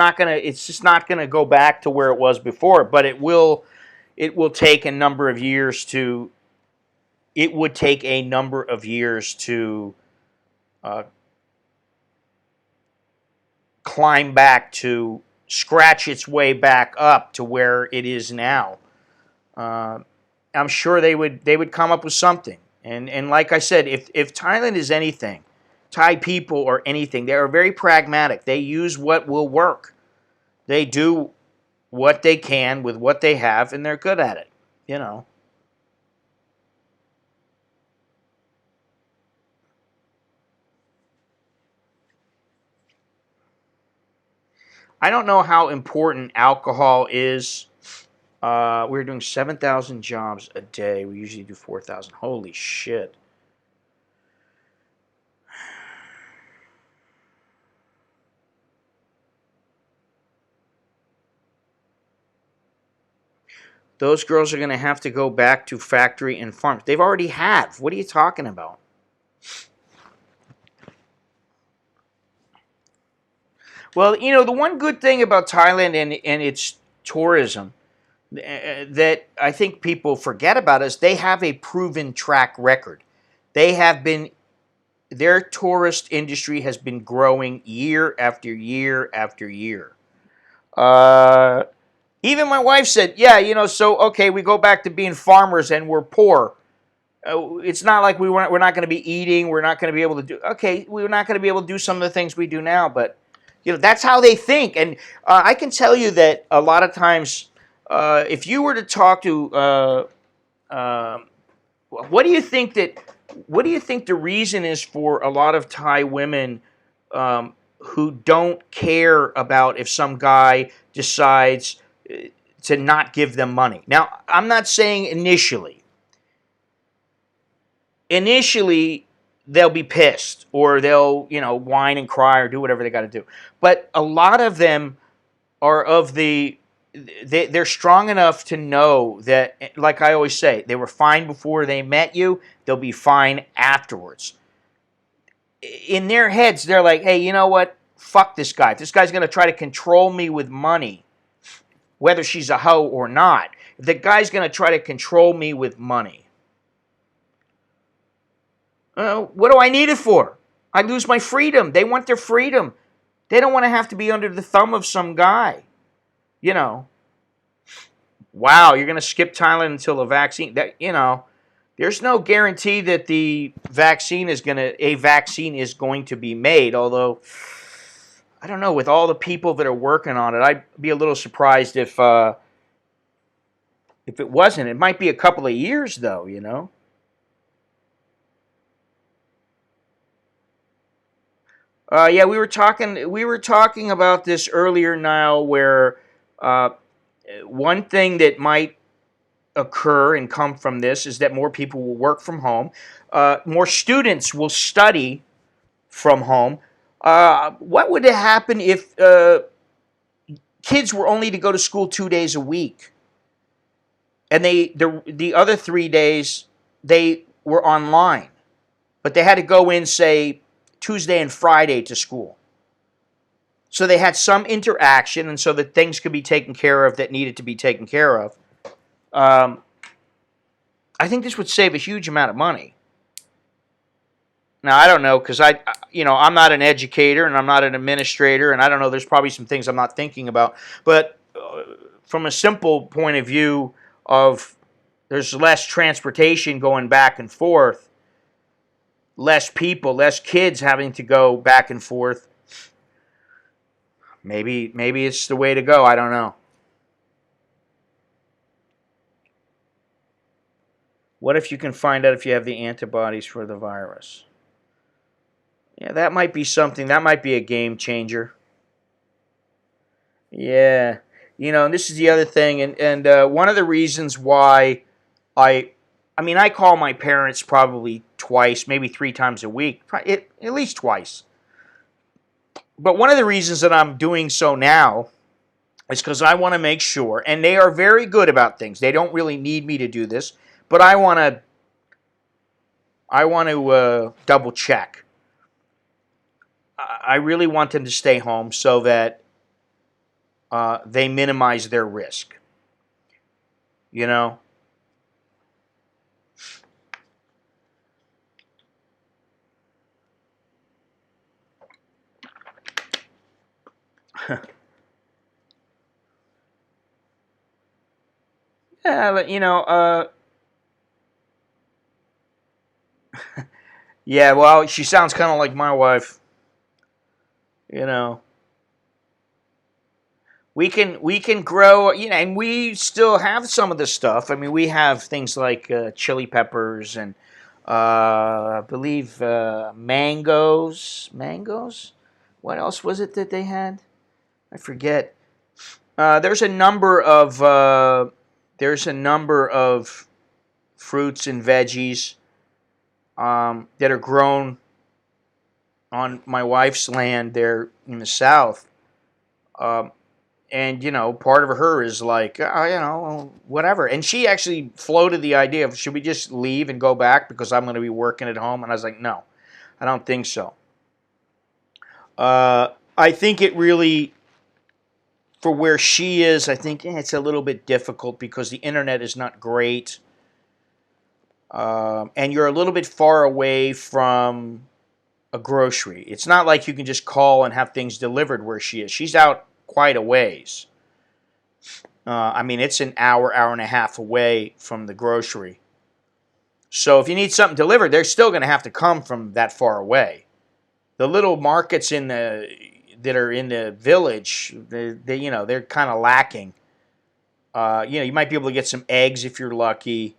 Speaker 1: just not gonna go back to where it was before, but it will take a number of years to, it would take a number of years to uh, climb back to scratch its way back up to where it is now. Uh, I'm sure they would come up with something. And like I said, if Thailand is anything, Thai people or anything, they are very pragmatic. They use what will work. They do what they can with what they have, and they're good at it. You know. I don't know how important alcohol is. We're doing 7,000 jobs a day. We usually do 4,000. Holy shit. Those girls are going to have to go back to factory and farms. They've already have. What are you talking about? Well, the one good thing about Thailand and its tourism that I think people forget about is they have a proven track record. They have been Their tourist industry has been growing year after year after year. Uh, Even my wife said, "Yeah, so okay, we go back to being farmers and we're poor. It's not like we're not going to be eating. We're not going to be able to do. Okay, we're not going to be able to do some of the things we do now, but that's how they think. And I can tell you that a lot of times, if you were to talk to, uh, what do you think that, what do you think the reason is for a lot of Thai women who don't care about if some guy decides to not give them money? Now, I'm not saying initially. Initially, they'll be pissed or they'll, whine and cry or do whatever they got to do. But a lot of them are they're strong enough to know that, like I always say, they were fine before they met you, they'll be fine afterwards. In their heads, they're like, hey, you know what? Fuck this guy. If this guy's going to try to control me with money, whether she's a hoe or not, if the guy's going to try to control me with money, what do I need it for? I lose my freedom. They want their freedom. They don't want to have to be under the thumb of some guy. Wow, you're going to skip Thailand until the vaccine. There's no guarantee that a vaccine is going to be made. Although, I don't know, with all the people that are working on it, I'd be a little surprised if it wasn't. It might be a couple of years, though. Yeah, we were talking about this earlier now, where uh, one thing that might occur and come from this is that more people will work from home. More students will study from home. What would happen if kids were only to go to school 2 days a week, and the other 3 days they were online, but they had to go in, say, Tuesday and Friday to school? So they had some interaction, and so that things could be taken care of that needed to be taken care of. Um, I think this would save a huge amount of money. Now, I don't know, because I'm not an educator and I'm not an administrator, and I don't know. There's probably some things I'm not thinking about. But from a simple point of view of, there's less transportation going back and forth, less people, less kids having to go back and forth. Maybe it's the way to go. I don't know. What if you can find out if you have the antibodies for the virus? Yeah, that might be something. That might be a game changer. Yeah. And this is the other thing, and one of the reasons why I, I call my parents probably twice, maybe 3 times a week, at least twice. But one of the reasons that I'm doing so now is because I want to make sure, and they are very good about things. They don't really need me to do this, but I want to double check. I really want them to stay home so that they minimize their risk. You know, yeah, yeah. Well, she sounds kind of like my wife. You know, we can grow. And we still have some of the stuff. I mean, we have things like chili peppers and I believe mangoes. Mangoes. What else was it that they had? I forget. There's a number of fruits and veggies that are grown on my wife's land there in the south. Um, and part of her is like, whatever. And she actually floated the idea of, should we just leave and go back because I'm going to be working at home? And I was like, no, I don't think so. I think it really, for where she is, I think it's a little bit difficult because the internet is not great. And you're a little bit far away from a grocery. It's not like you can just call and have things delivered where she is. She's out quite a ways. I mean, it's an hour, hour and a half away from the grocery. So if you need something delivered, they're still going to have to come from that far away. The little markets that are in the village, they're kind of lacking. You might be able to get some eggs if you're lucky.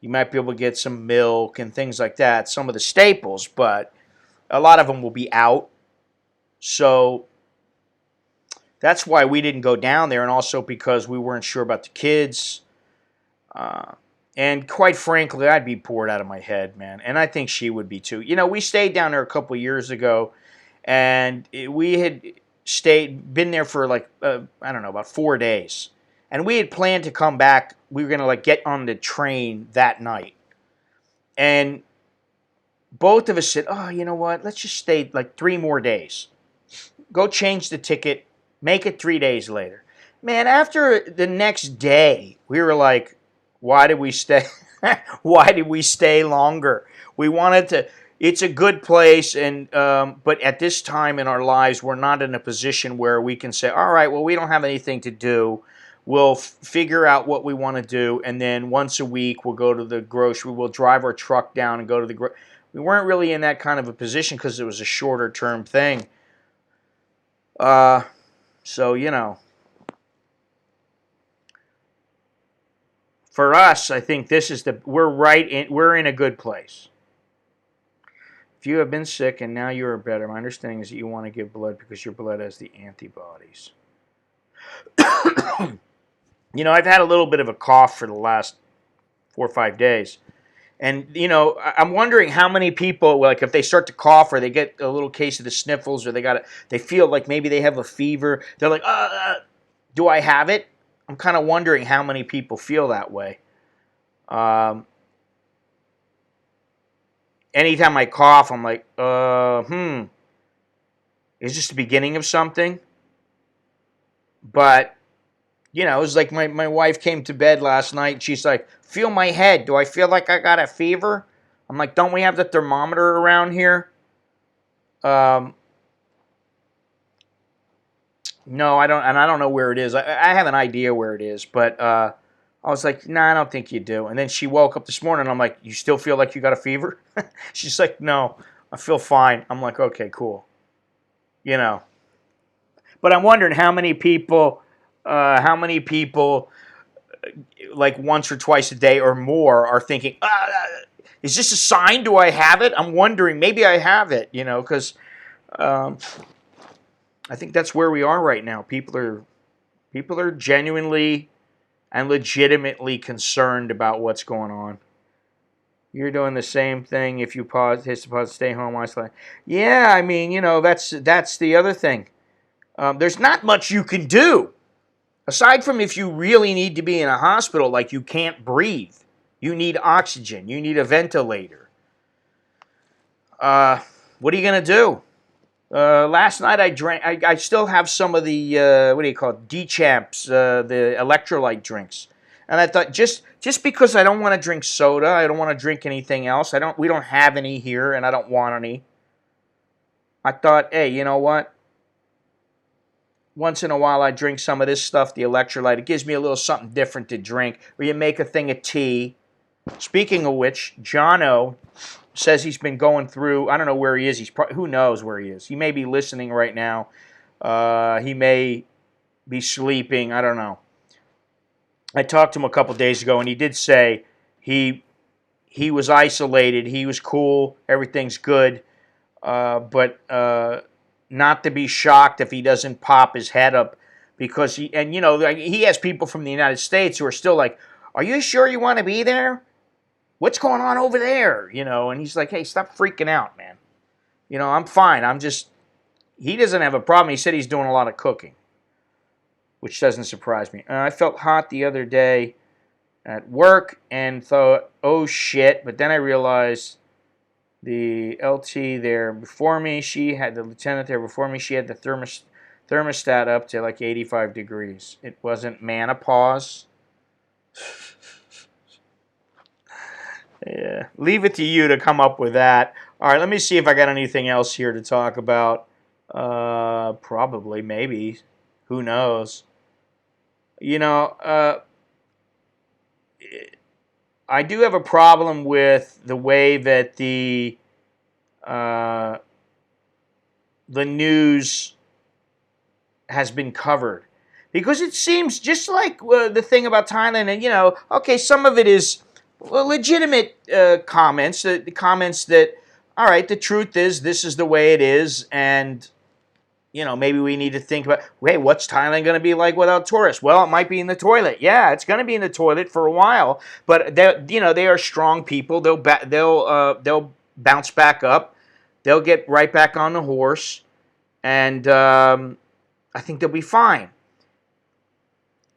Speaker 1: You might be able to get some milk and things like that, some of the staples, but a lot of them will be out. So that's why we didn't go down there, and also because we weren't sure about the kids. And quite frankly, I'd be bored out of my head, man. And I think she would be too. We stayed down there a couple of years ago, and we had been there for like, I don't know, about 4 days. And we had planned to come back. We were going to like get on the train that night. And both of us said, oh, you know what? Let's just stay like 3 more days. Go change the ticket. Make it 3 days later. Man, after the next day, we were like, why did we stay? Why did we stay longer? We wanted to. It's a good place, but at this time in our lives, we're not in a position where we can say, all right, well, we don't have anything to do. We'll figure out what we want to do, and then once a week, we'll go to the grocery. We'll drive our truck down and go to the grocery. We weren't really in that kind of a position because it was a shorter term thing. So, for us, I think we're in a good place. If you have been sick and now you are better, my understanding is that you want to give blood because your blood has the antibodies. I've had a little bit of a cough for the last 4 or 5 days. And, I'm wondering how many people, like if they start to cough or they get a little case of the sniffles or they feel like maybe they have a fever, they're like, do I have it? I'm kind of wondering how many people feel that way. Anytime I cough, I'm like, is this the beginning of something? But, it was like my wife came to bed last night and she's like, feel my head. Do I feel like I got a fever? I'm like, don't we have the thermometer around here? No, I don't, and I don't know where it is. I have an idea where it is, but I was like, nah, I don't think you do. And then she woke up this morning, and I'm like, you still feel like you got a fever? She's like, no, I feel fine. I'm like, okay, cool. But I'm wondering how many people, like once or twice a day or more, are thinking, is this a sign? Do I have it? I'm wondering, maybe I have it, because I think that's where we are right now. People are genuinely and legitimately concerned about what's going on. You're doing the same thing if you hit pause, stay home, isolate. Yeah, I mean, that's the other thing. There's not much you can do. Aside from if you really need to be in a hospital, like you can't breathe, you need oxygen, you need a ventilator. What are you going to do? Last night I drank, I still have some of the, what do you call it, D-Champs, the electrolyte drinks. And I thought, just because I don't want to drink soda, I don't want to drink anything else, we don't have any here, and I don't want any. I thought, hey, you know what? Once in a while I drink some of this stuff, the electrolyte. It gives me a little something different to drink. Or you make a thing of tea. Speaking of which, Jono says he's been going through, I don't know where he is. Who knows where he is. He may be listening right now. He may be sleeping. I don't know. I talked to him a couple days ago, and he did say he was isolated. He was cool. Everything's good. But not to be shocked if he doesn't pop his head up, because he has people from the United States who are still like, are you sure you want to be there? What's going on over there? And he's like, hey, stop freaking out, man. I'm fine. He doesn't have a problem. He said he's doing a lot of cooking, which doesn't surprise me. I felt hot the other day at work and thought, oh shit, but then I realized the LT there before me, the lieutenant there before me, she had the thermostat up to like 85 degrees. It wasn't menopause. Yeah, leave it to you to come up with that. All right, let me see if I got anything else here to talk about. Probably, maybe. Who knows? I do have a problem with the way that the news has been covered, because it seems just like the thing about Thailand, and okay, some of it is legitimate comments, the comments that, all right, the truth is this is the way it is, and maybe we need to think about, hey, what's Thailand going to be like without tourists? Well, it might be in the toilet. Yeah, it's going to be in the toilet for a while, but they are strong people. They'll bounce back up. They'll get right back on the horse, and I think they'll be fine.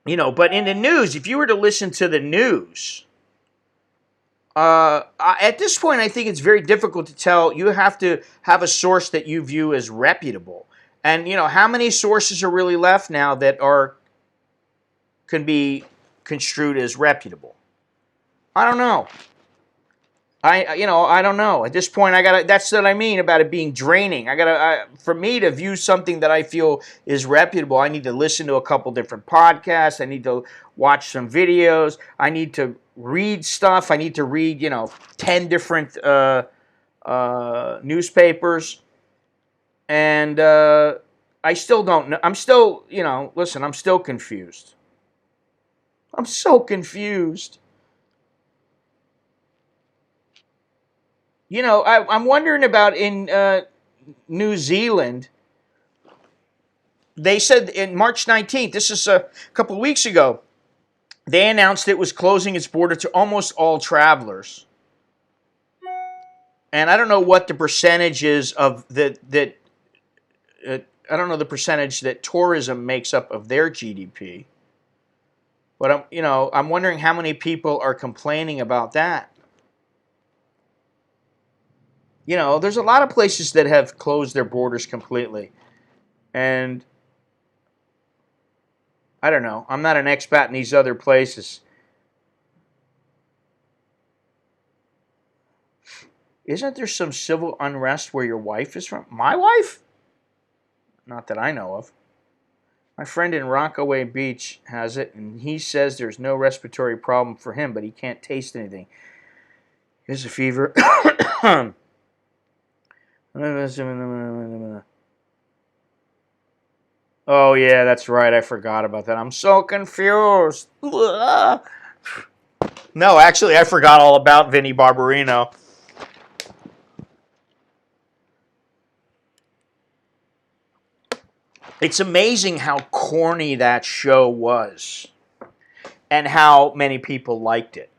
Speaker 1: But in the news, if you were to listen to the news, at this point, I think it's very difficult to tell. You have to have a source that you view as reputable. And, how many sources are really left now that can be construed as reputable? I don't know. I don't know. At this point, that's what I mean about it being draining. For me to view something that I feel is reputable, I need to listen to a couple different podcasts. I need to watch some videos. I need to read stuff. I need to read, 10 different newspapers. And I still don't know. I'm still, listen, I'm still confused. I'm so confused. I'm wondering about in New Zealand. They said in March 19th, this is a couple of weeks ago, they announced it was closing its border to almost all travelers. And I don't know what the percentage is of that. I don't know the percentage that tourism makes up of their GDP. But I'm wondering how many people are complaining about that. There's a lot of places that have closed their borders completely. And I don't know. I'm not an expat in these other places. Isn't there some civil unrest where your wife is from? My wife? Not that I know of. My friend in Rockaway Beach has it, and he says there's no respiratory problem for him, but he can't taste anything. He has a fever. Oh, yeah, that's right. I forgot about that. I'm so confused. No, actually, I forgot all about Vinnie Barbarino. It's amazing how corny that show was and how many people liked it.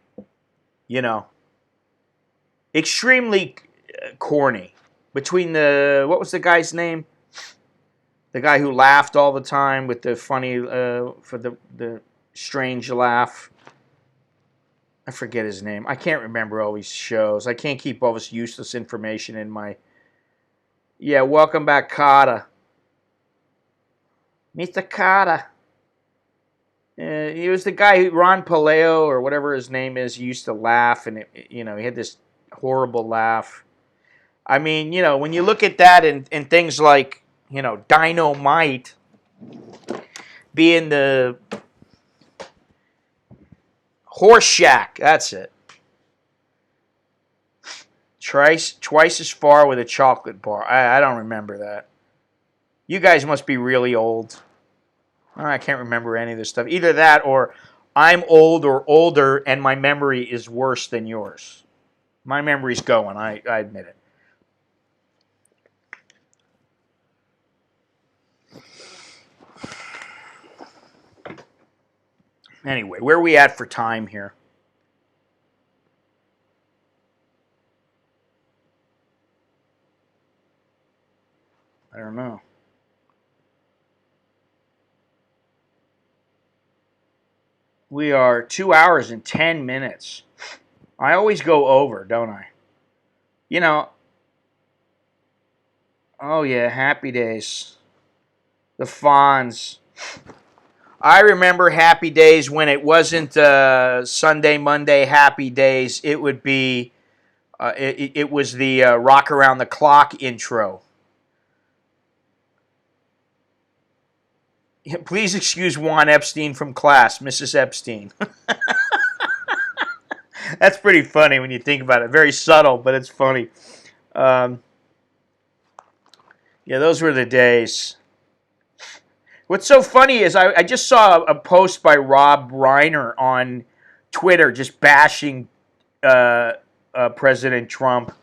Speaker 1: extremely corny. Between the, what was the guy's name? The guy who laughed all the time with the funny, for the strange laugh. I forget his name. I can't remember all these shows. I can't keep all this useless information in my... Yeah, welcome back, Carter. Mr. Carter. He was the guy who, Ron Paleo, or whatever his name is, he used to laugh, and, he had this horrible laugh. I mean, when you look at that and things like, Dynamite being the Horse Shack, that's it. Twice as far with a chocolate bar. I don't remember that. You guys must be really old. I can't remember any of this stuff. Either that or I'm old or older and my memory is worse than yours. My memory's going, I admit it. Anyway, where are we at for time here? I don't know. We are 2 hours and 10 minutes. I always go over, don't I? Oh yeah, Happy Days. The Fonz. I remember Happy Days when it wasn't Sunday, Monday, Happy Days. It would be, it was the Rock Around the Clock intro. Please excuse Juan Epstein from class, Mrs. Epstein. That's pretty funny when you think about it. Very subtle, but it's funny. Yeah, those were the days. What's so funny is I just saw a post by Rob Reiner on Twitter just bashing President Trump.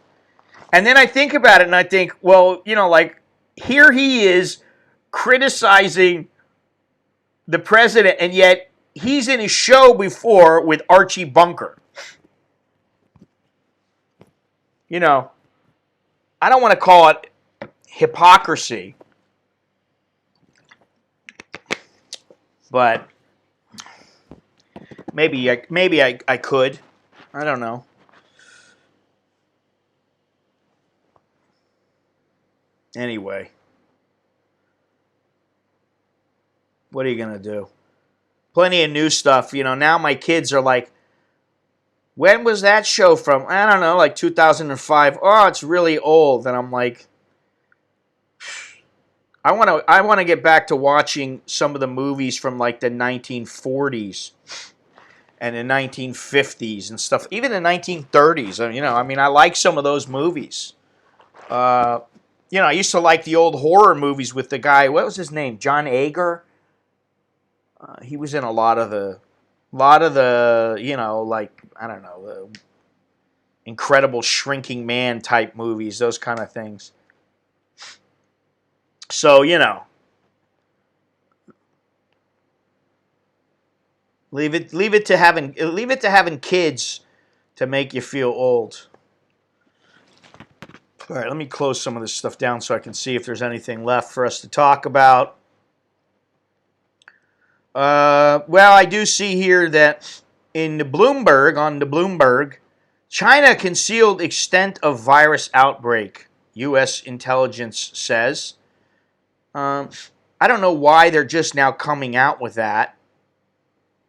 Speaker 1: And then I think about it and I think, well, here he is criticizing the president, and yet he's in his show before with Archie Bunker. I don't want to call it hypocrisy, but maybe I could. I don't know. Anyway, what are you going to do? Plenty of new stuff. Now my kids are like, when was that show from? I don't know, like 2005. Oh, it's really old. And I'm like, I want to get back to watching some of the movies from like the 1940s and the 1950s and stuff. Even the 1930s. I like some of those movies. I used to like the old horror movies with the guy, what was his name? John Ager? He was in a lot of the, I don't know, the Incredible Shrinking Man type movies, those kind of things. So, leave it to having kids to make you feel old. All right, let me close some of this stuff down so I can see if there's anything left for us to talk about. Well, I do see here that on the Bloomberg, China concealed extent of virus outbreak, U.S. intelligence says. I don't know why they're just now coming out with that.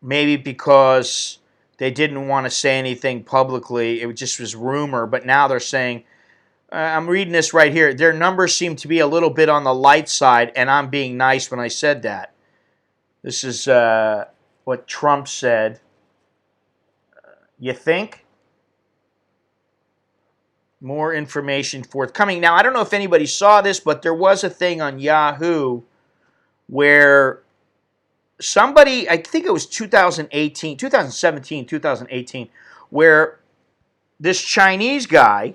Speaker 1: Maybe because they didn't want to say anything publicly. It just was rumor, but now they're saying, I'm reading this right here, their numbers seem to be a little bit on the light side, and I'm being nice when I said that. This is what Trump said. You think? More information forthcoming. Now, I don't know if anybody saw this, but there was a thing on Yahoo where somebody, I think it was 2017, 2018, where this Chinese guy,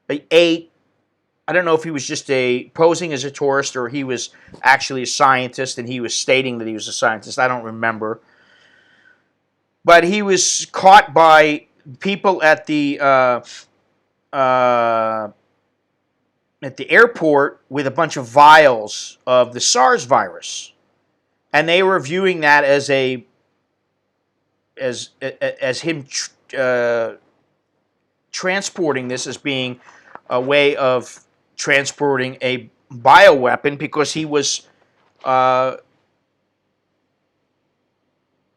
Speaker 1: I don't know if he was just posing as a tourist or he was actually a scientist and he was stating that he was a scientist. I don't remember. But he was caught by people at the at the airport with a bunch of vials of the SARS virus, and they were viewing that as him transporting this as being a way of transporting a bioweapon, because he was,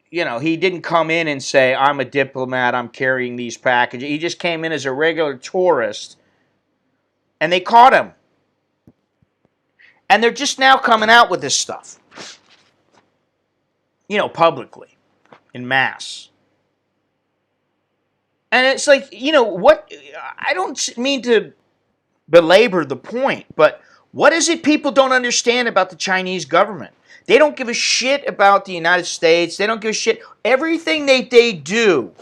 Speaker 1: he didn't come in and say, I'm a diplomat, I'm carrying these packages. He just came in as a regular tourist, and they caught him. And they're just now coming out with this stuff, publicly, in mass. And it's like, what, I don't mean to belabor the point, but what is it people don't understand about the Chinese government? They don't give a shit about the United States. They don't give a shit. Everything they do,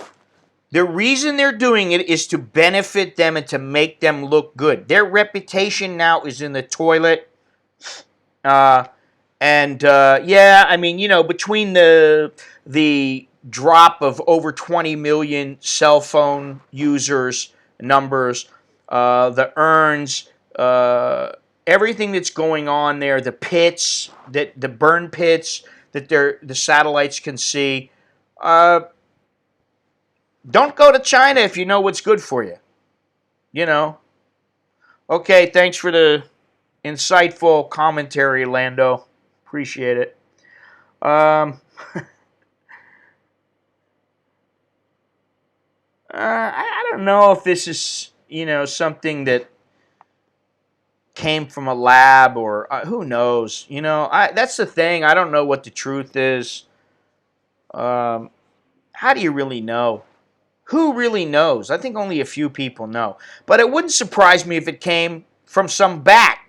Speaker 1: the reason they're doing it is to benefit them and to make them look good. Their reputation now is in the toilet. Between the drop of over 20 million cell phone users numbers, the earns, everything that's going on there, the pits, the burn pits that the satellites can see. Don't go to China if you know what's good for you. Okay, thanks for the insightful commentary, Lando. Appreciate it. I don't know if this is, something that came from a lab, or who knows. That's the thing. I don't know what the truth is. How do you really know? Who really knows? I think only a few people know. But it wouldn't surprise me if it came from some bat.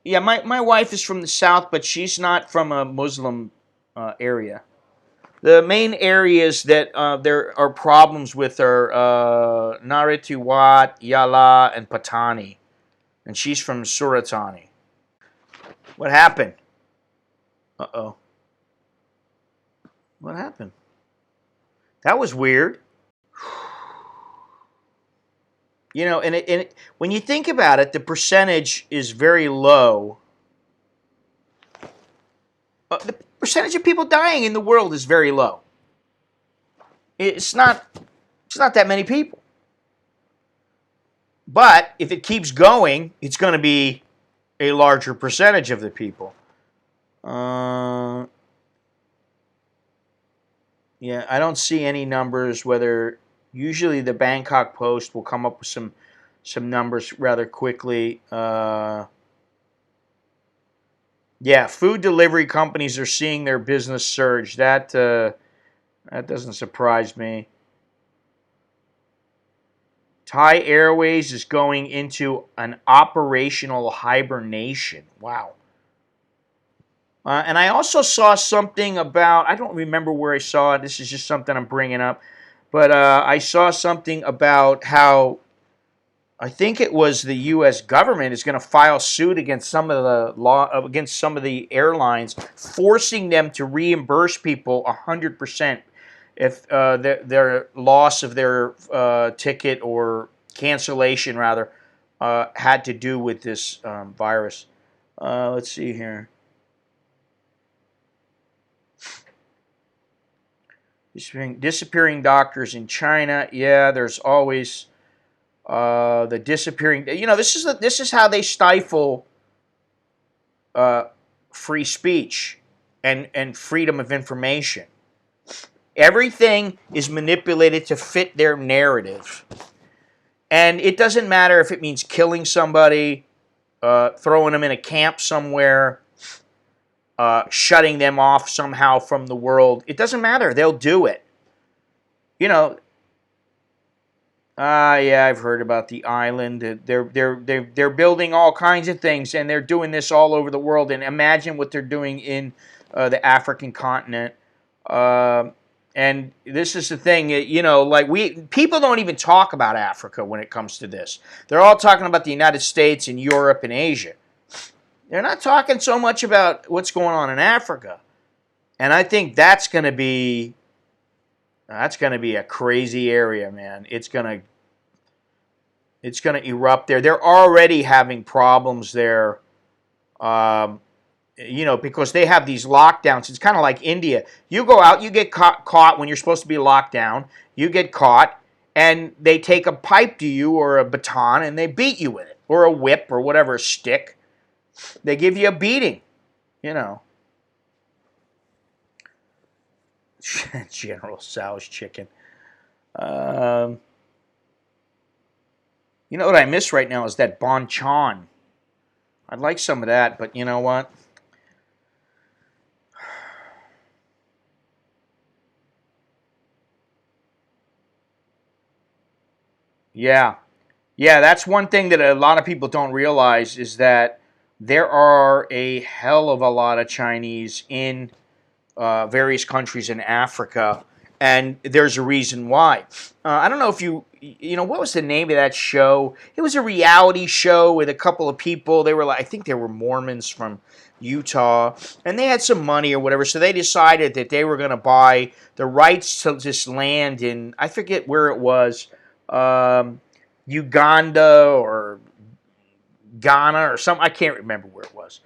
Speaker 1: Yeah, my wife is from the South, but she's not from a Muslim area. The main areas that there are problems with are Narathiwat, Yala, and Patani. And she's from Suratani. What happened? Uh-oh. What happened? That was weird. When you think about it, the percentage is very low. The percentage of people dying in the world is very low. It's not that many people. But if it keeps going, it's going to be a larger percentage of the people. Yeah, I don't see any numbers. Usually the Bangkok Post will come up with some numbers rather quickly. Yeah, food delivery companies are seeing their business surge. That doesn't surprise me. Thai Airways is going into an operational hibernation. Wow. And I also saw something about, I don't remember where I saw it. This is just something I'm bringing up. But I saw something about how, I think it was the U.S. government is going to file suit against some of the airlines, forcing them to reimburse people 100% if their loss of their ticket, or cancellation rather, had to do with this virus. Let's see here. Disappearing doctors in China. Yeah, there's always the disappearing. This is how they stifle free speech and freedom of information. Everything is manipulated to fit their narrative, and it doesn't matter if it means killing somebody, throwing them in a camp somewhere, shutting them off somehow from the world. It doesn't matter. They'll do it. Yeah, I've heard about the island. They're building all kinds of things, and they're doing this all over the world. And imagine what they're doing in the African continent. And this is the thing, people don't even talk about Africa when it comes to this. They're all talking about the United States and Europe and Asia. They're not talking so much about what's going on in Africa. And I think that's going to be That's going to be a crazy area, man. It's gonna erupt there. They're already having problems there. Um, because they have these lockdowns. It's kind of like India. You go out, you get caught when you're supposed to be locked down. You get caught, and they take a pipe to you or a baton and they beat you with it, or a whip or whatever, a stick. They give you a beating. You know. General Tso's chicken. Um, what I miss right now is that banchan. I'd like some of that, but you know what? Yeah. Yeah, that's one thing that a lot of people don't realize is that there are a hell of a lot of Chinese in various countries in Africa, and there's a reason why. I don't know if what was the name of that show? It was a reality show with a couple of people. They were like, I think they were Mormons from Utah, and they had some money or whatever, so they decided that they were going to buy the rights to this land in, I forget where it was, Uganda or Ghana or something. I can't remember where it was.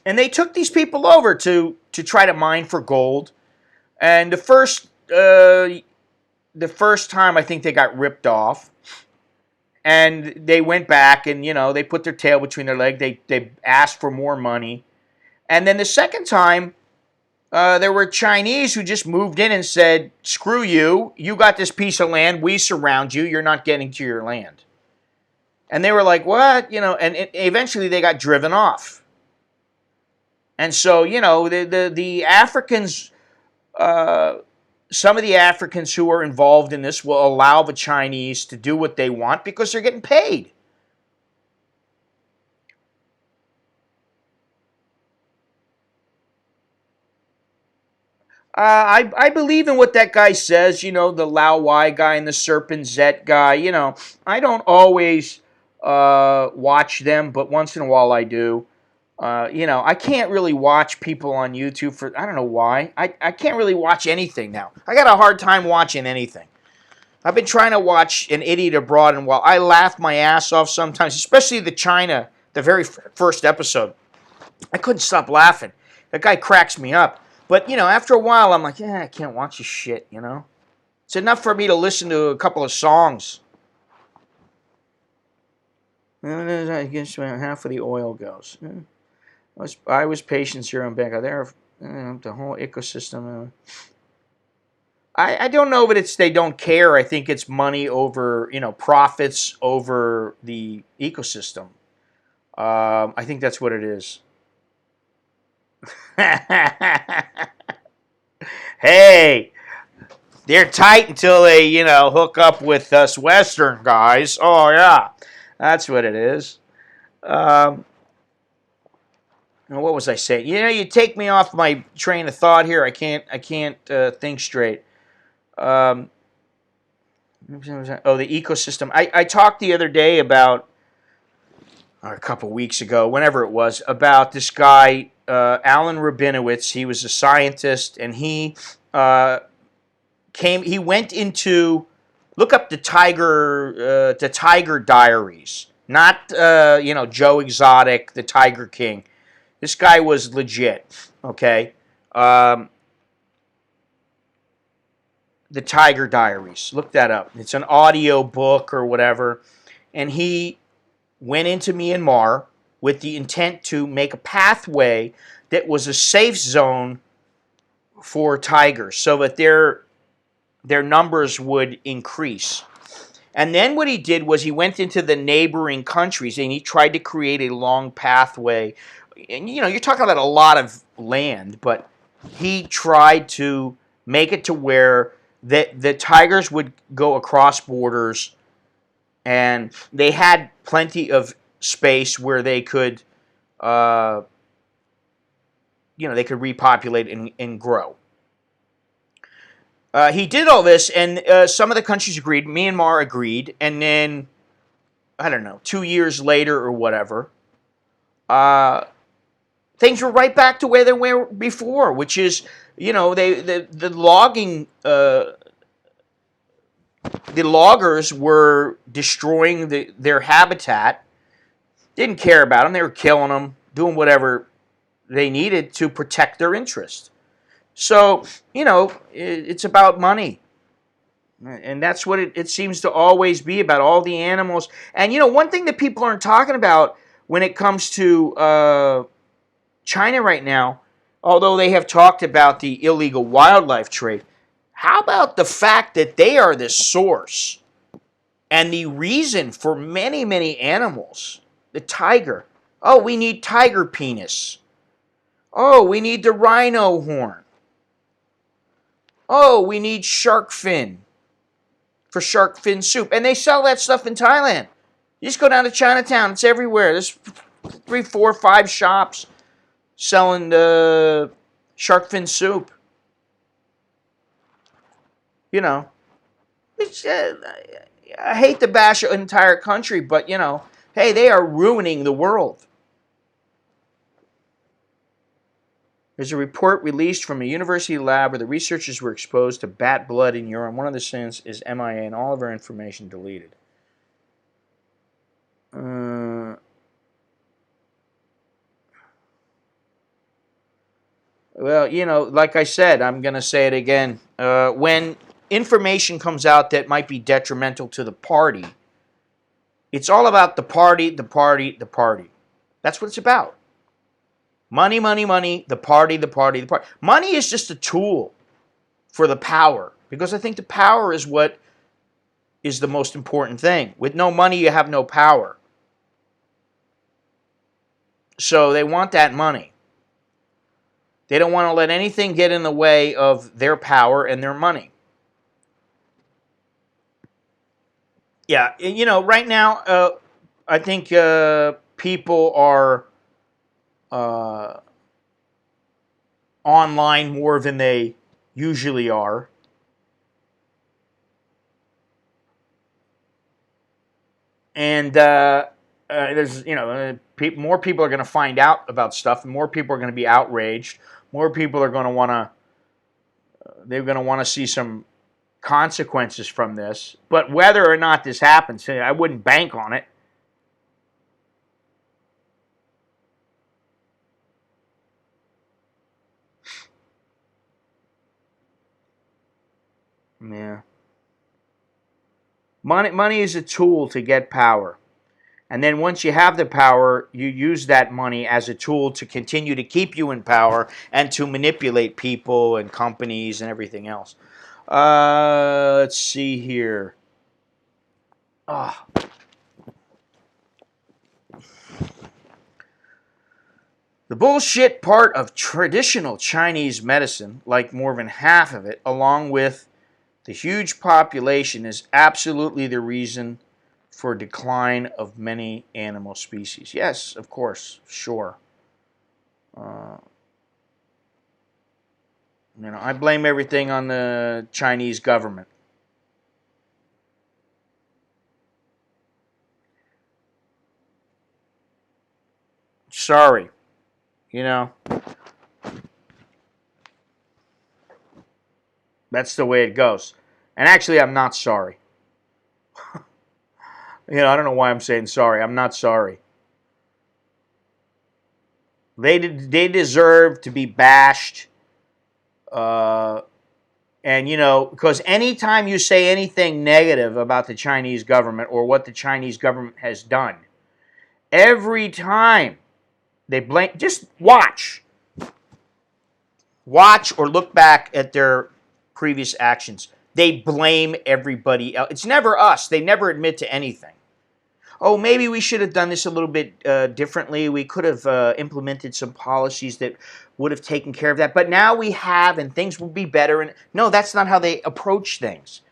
Speaker 1: And they took these people over to try to mine for gold. And the first time I think they got ripped off, and they went back and they put their tail between their legs. They asked for more money, and then the second time there were Chinese who just moved in and said, "Screw you! You got this piece of land. We surround you. You're not getting to your land." And they were like, "What?" And eventually they got driven off. And so, the Africans, some of the Africans who are involved in this will allow the Chinese to do what they want because they're getting paid. I believe in what that guy says, the Lao Wai guy and the Serpent Zet guy. I don't always watch them, but once in a while I do. I can't really watch people on YouTube for, I don't know why. I can't really watch anything now. I got a hard time watching anything. I've been trying to watch An Idiot Abroad, and while I laugh my ass off sometimes, especially the very first episode, I couldn't stop laughing. That guy cracks me up. But, after a while, I'm like, I can't watch this shit. It's enough for me to listen to a couple of songs. I guess half of the oil goes. I was patient here in Bangkok. There, the whole ecosystem. I don't know, but they don't care. I think it's money over, profits over the ecosystem. I think that's what it is. Hey, they're tight until they, hook up with us Western guys. Oh yeah, that's what it is. Um, what was I saying? You take me off my train of thought here. I can't think straight. Um, the ecosystem. I talked the other day about, or a couple weeks ago, whenever it was, about this guy, Alan Rabinowitz. He was a scientist, and he went into, look up the Tiger Diaries, not Joe Exotic, the Tiger King. This guy was legit, okay? The Tiger Diaries. Look that up. It's an audio book or whatever. And he went into Myanmar with the intent to make a pathway that was a safe zone for tigers so that their numbers would increase. And then what he did was he went into the neighboring countries and he tried to create a long pathway. And you're talking about a lot of land, but he tried to make it to where the tigers would go across borders, and they had plenty of space where they could, they could repopulate and grow. He did all this, and some of the countries agreed. Myanmar agreed, and then, I don't know, 2 years later or whatever, things were right back to where they were before, which is, the logging, the loggers were destroying their habitat. Didn't care about them. They were killing them, doing whatever they needed to protect their interest. So, it's about money. And that's what it seems to always be about, all the animals. And, one thing that people aren't talking about when it comes to China right now, although they have talked about the illegal wildlife trade, how about the fact that they are the source and the reason for many, many animals? The tiger. Oh, we need tiger penis. Oh, we need the rhino horn. Oh, we need shark fin for shark fin soup. And they sell that stuff in Thailand. You just go down to Chinatown. It's everywhere. There's 3, 4, 5 shops selling shark fin soup. It's, I hate to bash an entire country, but, hey, they are ruining the world. There's a report released from a university lab where the researchers were exposed to bat blood in urine. One of the students is MIA and all of her information deleted. Well, like I said, I'm going to say it again. When information comes out that might be detrimental to the party, it's all about the party, the party, the party. That's what it's about. Money, money, money, the party, the party, the party. Money is just a tool for the power, because I think the power is what is the most important thing. With no money, you have no power. So they want that money. They don't want to let anything get in the way of their power and their money. Yeah, right now, I think people are online more than they usually are. And there's, more people are going to find out about stuff, and more people are going to be outraged. More people are going to want to, they're going to want to see some consequences from this. But whether or not this happens, I wouldn't bank on it. Yeah. Money is a tool to get power. And then once you have the power, you use that money as a tool to continue to keep you in power and to manipulate people and companies and everything else. Let's see here. The bullshit part of traditional Chinese medicine, like more than half of it, along with the huge population, is absolutely the reason for decline of many animal species. Yes, of course, sure. I blame everything on the Chinese government. Sorry. That's the way it goes. And actually, I'm not sorry. I don't know why I'm saying sorry. I'm not sorry. They deserve to be bashed. And, because anytime you say anything negative about the Chinese government or what the Chinese government has done, every time they blame, just watch. Watch or look back at their previous actions. They blame everybody else. It's never us. They never admit to anything. Oh, maybe we should have done this a little bit differently. We could have implemented some policies that would have taken care of that. But now we have, and things will be better. And no, that's not how they approach things.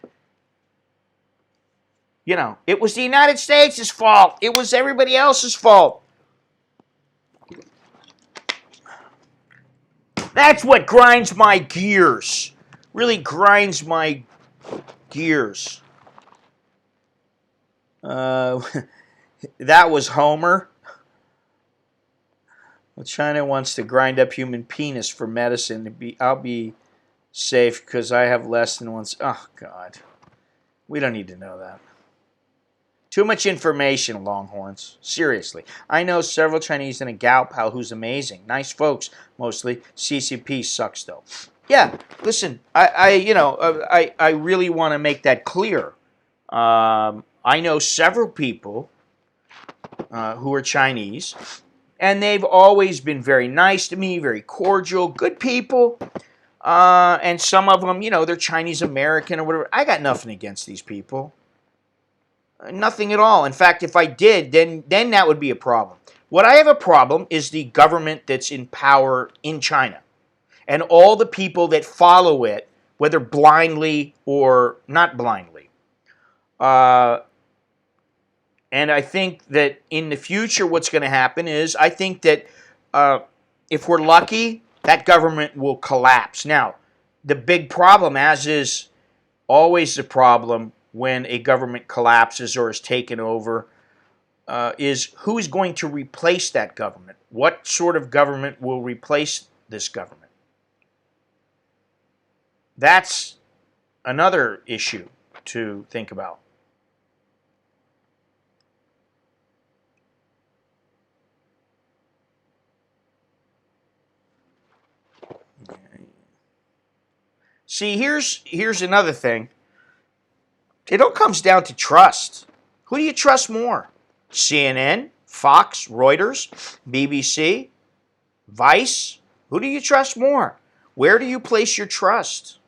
Speaker 1: It was the United States' fault. It was everybody else's fault. That's what grinds my gears. Really grinds my gears. That was Homer. Well, China wants to grind up human penis for medicine. I'll be safe because I have less than one. Oh, God. We don't need to know that. Too much information, Longhorns. Seriously. I know several Chinese and a gal pal who's amazing. Nice folks, mostly. CCP sucks, though. Yeah, listen, I really want to make that clear. I know several people who are Chinese, and they've always been very nice to me, very cordial, good people. And some of them, they're Chinese American or whatever. I got nothing against these people. Nothing at all. In fact, if I did, then that would be a problem. What I have a problem is the government that's in power in China and all the people that follow it, whether blindly or not blindly. And I think that in the future, what's going to happen is I think that if we're lucky, that government will collapse. Now, the big problem, as is always the problem when a government collapses or is taken over, is who is going to replace that government? What sort of government will replace this government? That's another issue to think about. See, here's another thing. It all comes down to trust. Who do you trust more? CNN, Fox, Reuters, BBC, Vice? Who do you trust more? Where do you place your trust?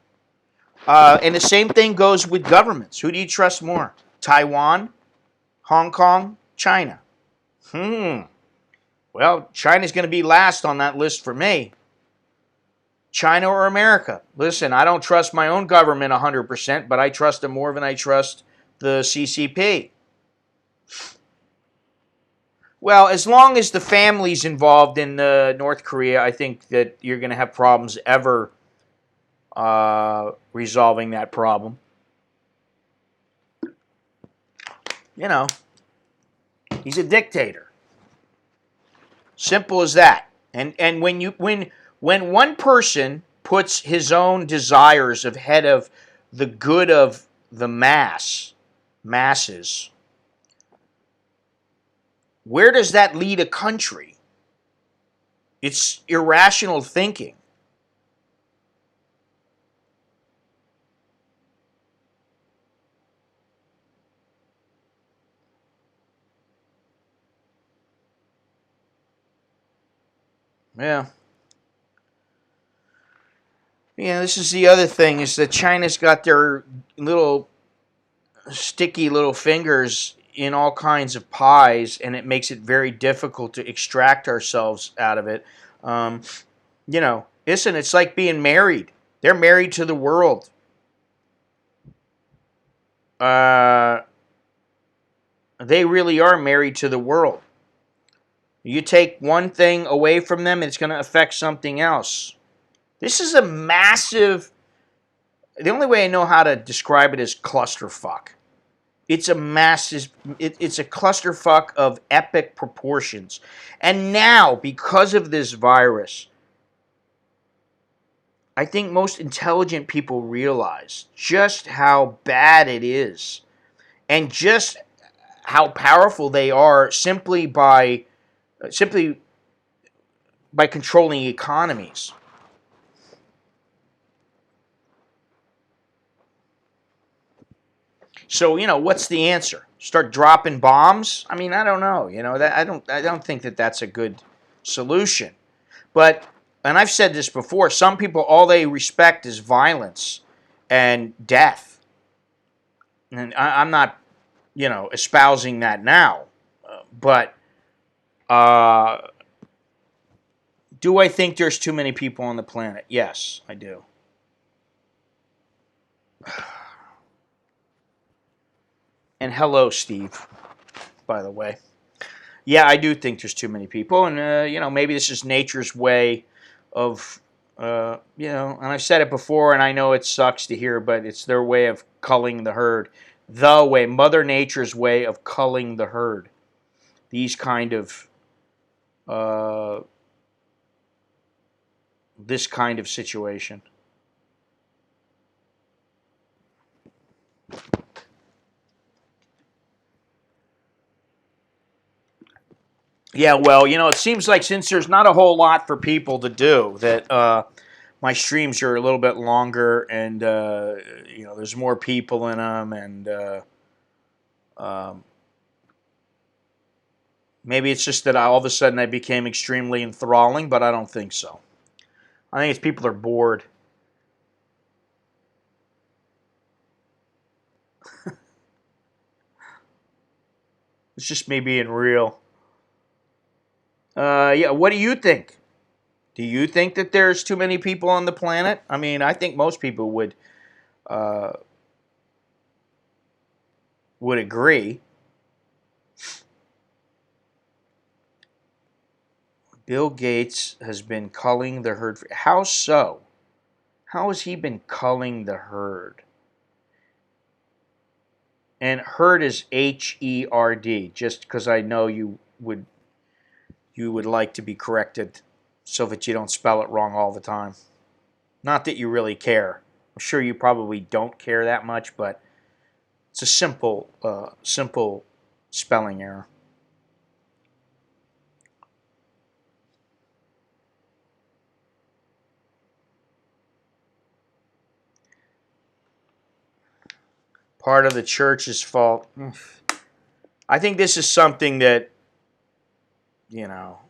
Speaker 1: And the same thing goes with governments. Who do you trust more? Taiwan, Hong Kong, China? Well, China's going to be last on that list for me. China or America? Listen, I don't trust my own government 100%, but I trust them more than I trust the CCP. Well, as long as the family's involved in North Korea, I think that you're going to have problems ever resolving that problem. He's a dictator. Simple as that. And when one person puts his own desires ahead of the good of the masses, where does that lead a country? It's irrational thinking. Yeah. Yeah, this is the other thing, is that China's got their little sticky little fingers in all kinds of pies, and it makes it very difficult to extract ourselves out of it. Listen, it's like being married. They're married to the world. They really are married to the world. You take one thing away from them, it's going to affect something else. This is a massive, the only way I know how to describe it is clusterfuck. It's a massive, it's a clusterfuck of epic proportions. And now, because of this virus, I think most intelligent people realize just how bad it is and just how powerful they are simply by controlling economies. So, what's the answer? Start dropping bombs? I mean, I don't know. I don't think that that's a good solution. But, and I've said this before, some people, all they respect is violence and death. And I'm not, espousing that now. But do I think there's too many people on the planet? Yes, I do. And hello, Steve, by the way. Yeah, I do think there's too many people. And, maybe this is nature's way of, and I've said it before, and I know it sucks to hear, but it's their way of culling the herd. The way, Mother Nature's way of culling the herd. These kind of this kind of situation. Yeah, well, it seems like since there's not a whole lot for people to do, that my streams are a little bit longer, and there's more people in them, and um, maybe it's just that all of a sudden I became extremely enthralling, but I don't think so. I think it's people are bored. It's just me being real. Yeah, what do you think? Do you think that there's too many people on the planet? I mean, I think most people uh, would agree. Bill Gates has been culling the herd. How so? How has he been culling the herd? And herd is Herd. Just because I know you would like to be corrected, so that you don't spell it wrong all the time. Not that you really care. I'm sure you probably don't care that much, but it's a simple spelling error. Part of the church's fault. I think this is something that, you know,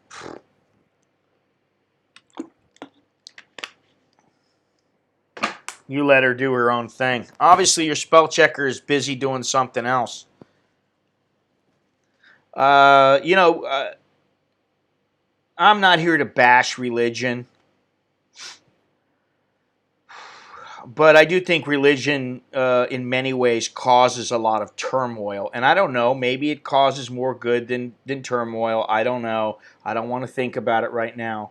Speaker 1: you let her do her own thing. Obviously, your spell checker is busy doing something else. Uh, you know, uh, I'm not here to bash religion, but I do think religion, in many ways, causes a lot of turmoil. And I don't know, maybe it causes more good than turmoil. I don't know. I don't want to think about it right now.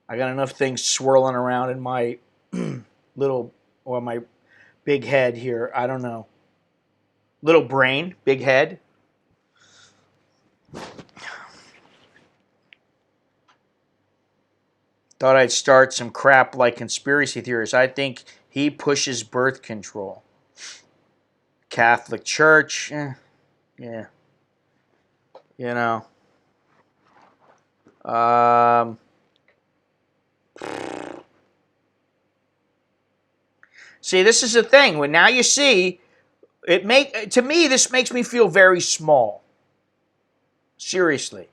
Speaker 1: I got enough things swirling around in my little, or my big head here. I don't know. Little brain, big head. Thought I'd start some crap like conspiracy theories. I think he pushes birth control. Catholic Church, yeah, you know. Um, See, this is the thing. When now you see to me this makes me feel very small. Seriously,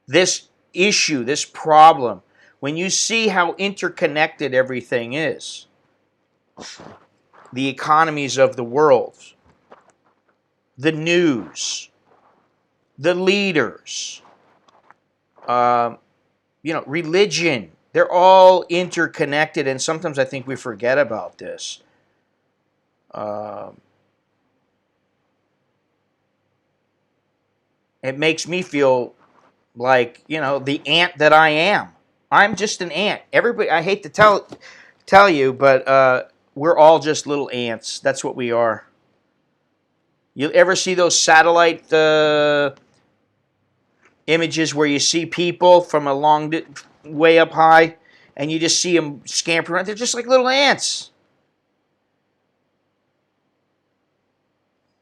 Speaker 1: this issue, this problem, when you see how interconnected everything is, the economies of the world, the news, the leaders, um, religion, they're all interconnected, and sometimes I think we forget about this. Um, it makes me feel like, the ant that I am. I'm just an ant. Everybody, I hate to tell you, but we're all just little ants. That's what we are. You ever see those satellite images where you see people from a long way up high, and you just see them scamper around? They're just like little ants.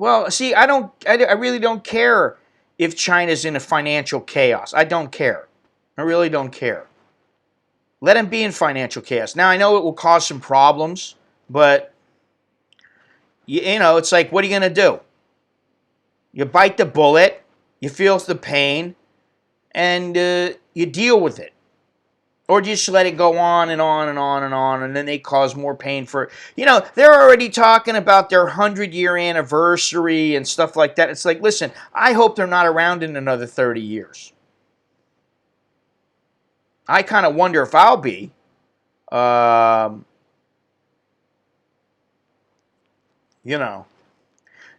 Speaker 1: Well, see, I really don't care if China's in a financial chaos. I don't care. I really don't care. Let them be in financial chaos. Now, I know it will cause some problems, but, it's like, what are you going to do? You bite the bullet, you feel the pain, and you deal with it. Or just let it go on and on and on and on, and then they cause more pain for, they're already talking about their 100-year anniversary and stuff like that. It's like, listen, I hope they're not around in another 30 years. I kind of wonder if I'll be. You know.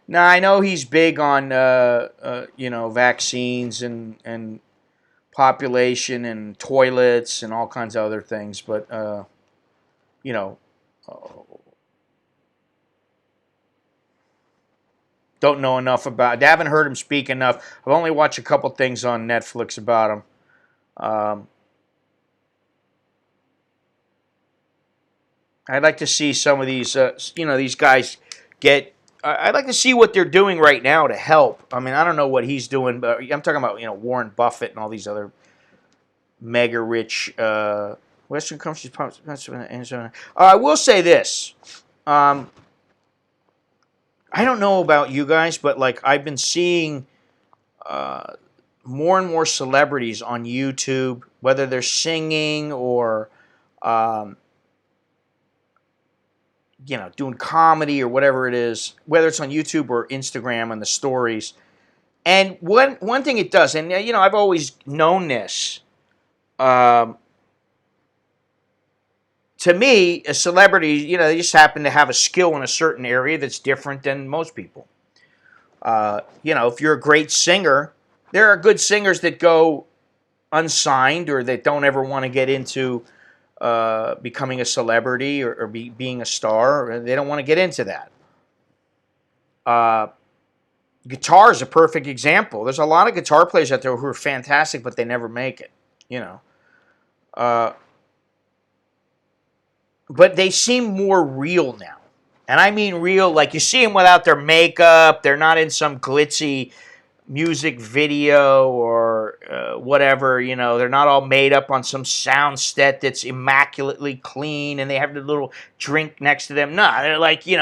Speaker 1: Now, I know he's big on, vaccines and population and toilets and all kinds of other things, but, you know, uh, don't know enough about. I haven't heard him speak enough. I've only watched a couple things on Netflix about him. Um, I'd like to see some of these, these guys get. I'd like to see what they're doing right now to help. I mean, I don't know what he's doing, but I'm talking about Warren Buffett and all these other mega rich Western countries. I will say this. I don't know about you guys, but like I've been seeing more and more celebrities on YouTube, whether they're singing or um, doing comedy or whatever it is, whether it's on YouTube or Instagram and the stories. And one thing it does, and I've always known this. Um, to me, a celebrity, they just happen to have a skill in a certain area that's different than most people. If you're a great singer, there are good singers that go unsigned or that don't ever want to get into becoming a celebrity or being a star. They don't want to get into that. Guitar is a perfect example. There's a lot of guitar players out there who are fantastic, but they never make it. Uh, but they seem more real now. And I mean real, like you see them without their makeup. They're not in some glitzy music video or whatever. They're not all made up on some sound set that's immaculately clean and they have the little drink next to them. No, they're like, in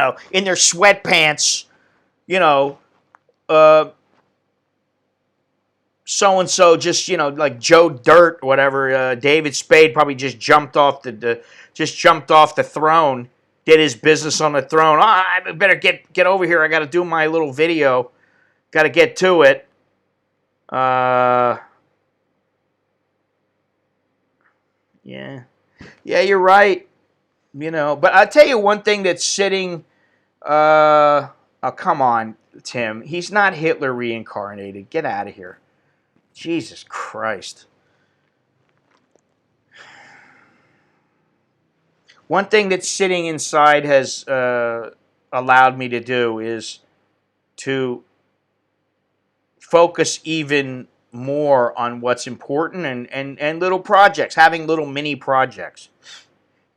Speaker 1: their sweatpants, uh, so-and-so just, like Joe Dirt, whatever, David Spade probably just jumped off the throne, did his business on the throne. Oh, I better get over here. I got to do my little video. Got to get to it. Yeah. Yeah, you're right. But I'll tell you one thing that's sitting, oh, come on, Tim. He's not Hitler reincarnated. Get out of here. Jesus Christ. One thing that sitting inside has allowed me to do is to focus even more on what's important and little projects, having little mini projects.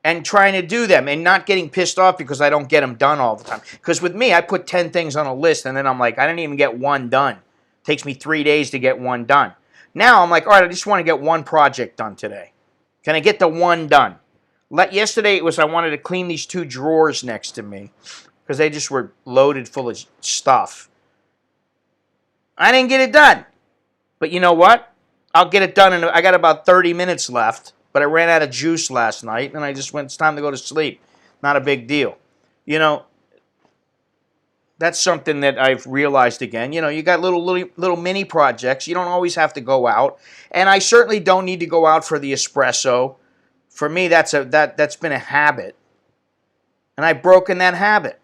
Speaker 1: And trying to do them and not getting pissed off because I don't get them done all the time. Because with me, I put 10 things on a list and then I'm like, I didn't even get one done. It takes me 3 days to get one done. Now I'm like, all right, I just want to get one project done today. Can I get the one done? Yesterday it was I wanted to clean these 2 drawers next to me because they just were loaded full of stuff. I didn't get it done. But you know what? I'll get it done I got about 30 minutes left. But I ran out of juice last night, and I just went, it's time to go to sleep. Not a big deal. That's something that I've realized again. You got little mini projects. You don't always have to go out. And I certainly don't need to go out for the espresso. For me, that's been a habit. And I've broken that habit.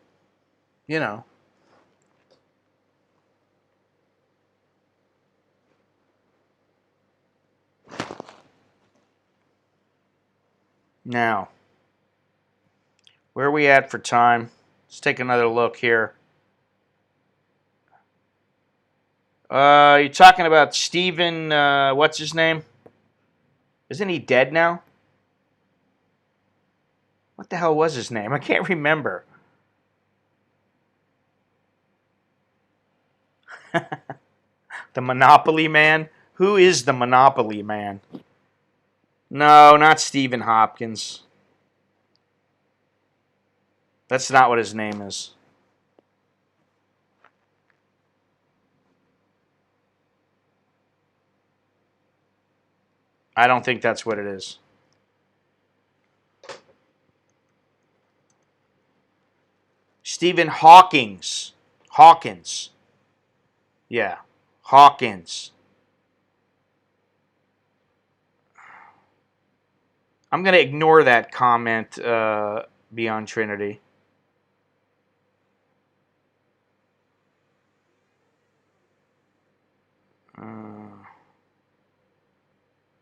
Speaker 1: Now, where are we at for time? Let's take another look here. You're talking about Stephen, what's his name? Isn't he dead now? What the hell was his name? I can't remember. The Monopoly Man? Who is the Monopoly Man? No, not Stephen Hopkins. That's not what his name is. I don't think that's what it is. Stephen Hawkins. Hawkins. Yeah. Hawkins. I'm going to ignore that comment, Beyond Trinity.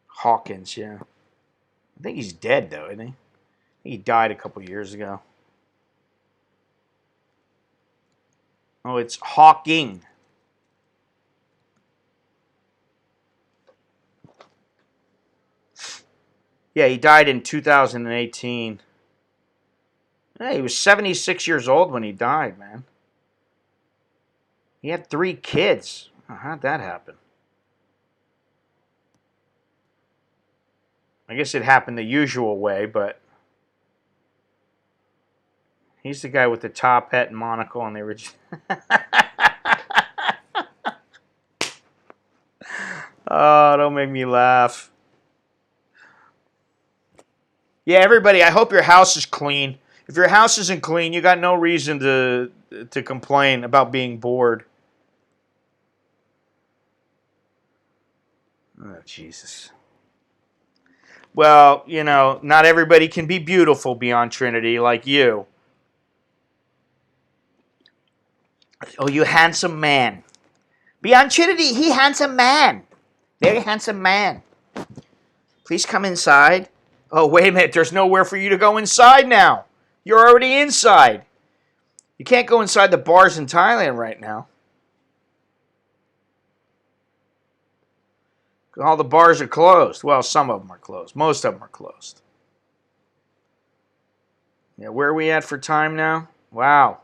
Speaker 1: Hawkins, yeah. I think he's dead, though, isn't he? I think he died a couple years ago. Oh, it's Hawking. Yeah, he died in 2018. Hey, he was 76 years old when he died, man. He had 3 kids. How'd that happen? I guess it happened the usual way, but he's the guy with the top hat and monocle on the original. Oh, don't make me laugh. Yeah, everybody, I hope your house is clean. If your house isn't clean, you got no reason to complain about being bored. Oh, Jesus. Well, not everybody can be beautiful beyond Trinity like you. Oh, you handsome man. Beyond Trinity, he handsome man. Very handsome man. Please come inside. Oh, wait a minute. There's nowhere for you to go inside now. You're already inside. You can't go inside the bars in Thailand right now. All the bars are closed. Well, some of them are closed. Most of them are closed. Yeah, where are we at for time now? Wow.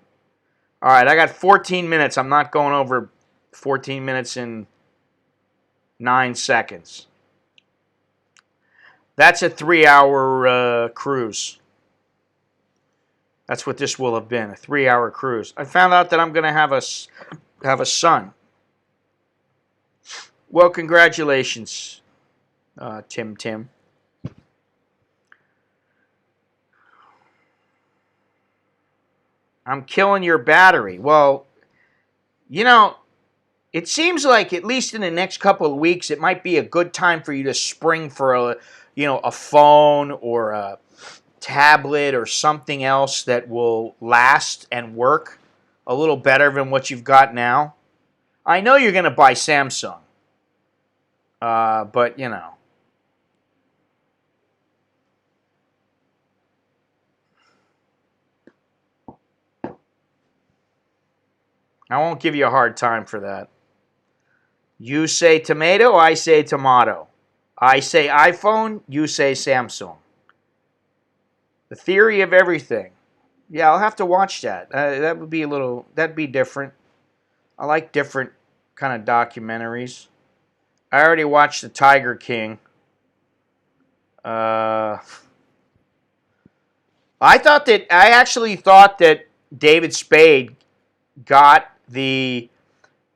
Speaker 1: All right, I got 14 minutes. I'm not going over 14 minutes in 9 seconds. That's a 3-hour cruise. That's what this will have been, a 3-hour cruise. I found out that I'm going to have a son. Well, congratulations, Tim. I'm killing your battery. Well, it seems like at least in the next couple of weeks, it might be a good time for you to spring for a phone or a tablet or something else that will last and work a little better than what you've got now. I know you're going to buy Samsung, but I won't give you a hard time for that. You say tomato, I say tomato. I say iPhone, you say Samsung. The theory of everything. Yeah, I'll have to watch that. That'd be different. I like different kind of documentaries. I already watched The Tiger King. I actually thought that David Spade got the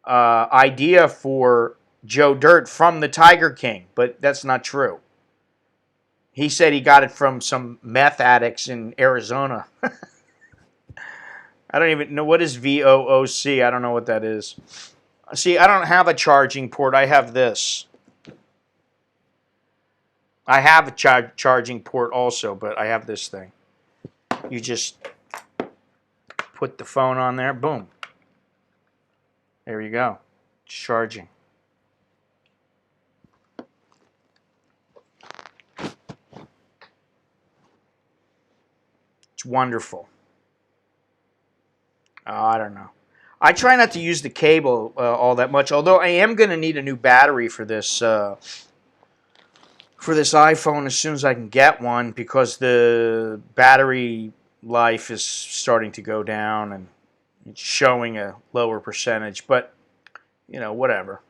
Speaker 1: idea for Joe Dirt from The Tiger King, but that's not true. He said he got it from some meth addicts in Arizona. I don't even know what is VOOC. I don't know what that is. See, I don't have a charging port. I have this. I have a charging port also, but I have this thing. You just put the phone on there. Boom. There you go. It's charging. It's wonderful. Oh, I don't know. I try not to use the cable all that much, although I am going to need a new battery for this iPhone as soon as I can get one, because the battery life is starting to go down and it's showing a lower percentage. But, whatever.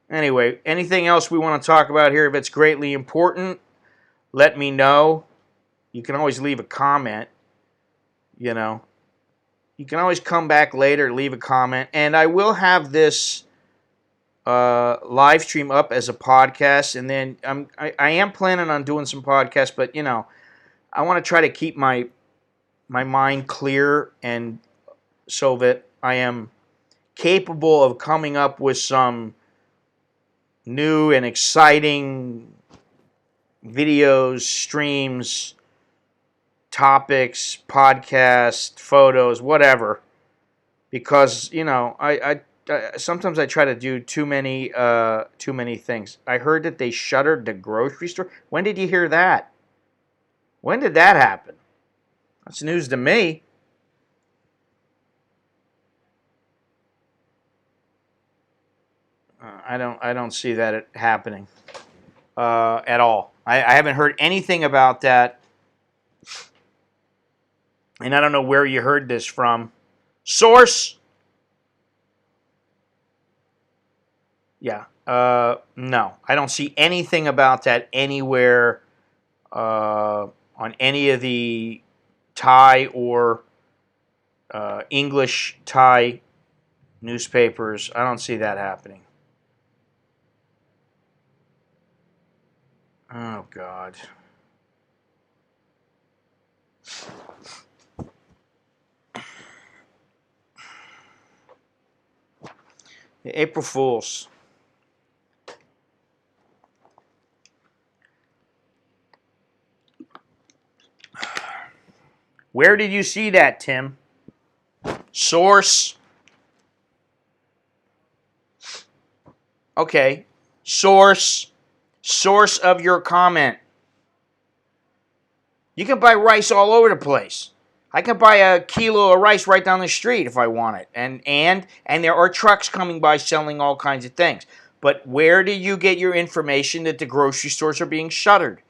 Speaker 1: Anyway, anything else we want to talk about here? If it's greatly important, let me know. You can always leave a comment. You can always come back later, leave a comment, and I will have this live stream up as a podcast, and then I am planning on doing some podcasts, but I want to try to keep my mind clear, and so that I am capable of coming up with some new and exciting videos, streams, topics, podcasts, photos, whatever. Because I sometimes I try to do too many things. I heard that they shuttered the grocery store. When did you hear that? When did that happen? That's news to me. I don't see that happening. at all. I haven't heard anything about that. And I don't know where you heard this from. Source? Yeah. No, I don't see anything about that anywhere on any of the Thai or English Thai newspapers. I don't see that happening. Oh, God. April Fools. Where did you see that, Tim? Source? Okay. Source. Source of your comment. You can buy rice all over the place. I can buy a kilo of rice right down the street if I want it. And there are trucks coming by selling all kinds of things. But where do you get your information that the grocery stores are being shuttered?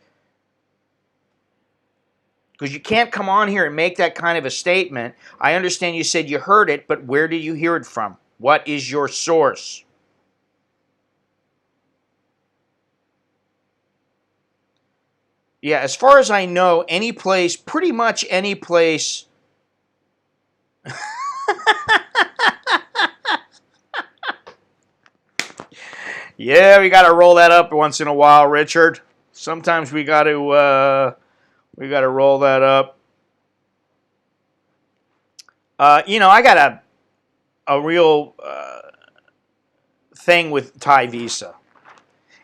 Speaker 1: Because you can't come on here and make that kind of a statement. I understand you said you heard it, but where did you hear it from? What is your source? Yeah, as far as I know, any place, pretty much any place. Yeah, we got to roll that up once in a while, Richard. Sometimes we got to roll that up. I got a real thing with Thai Visa.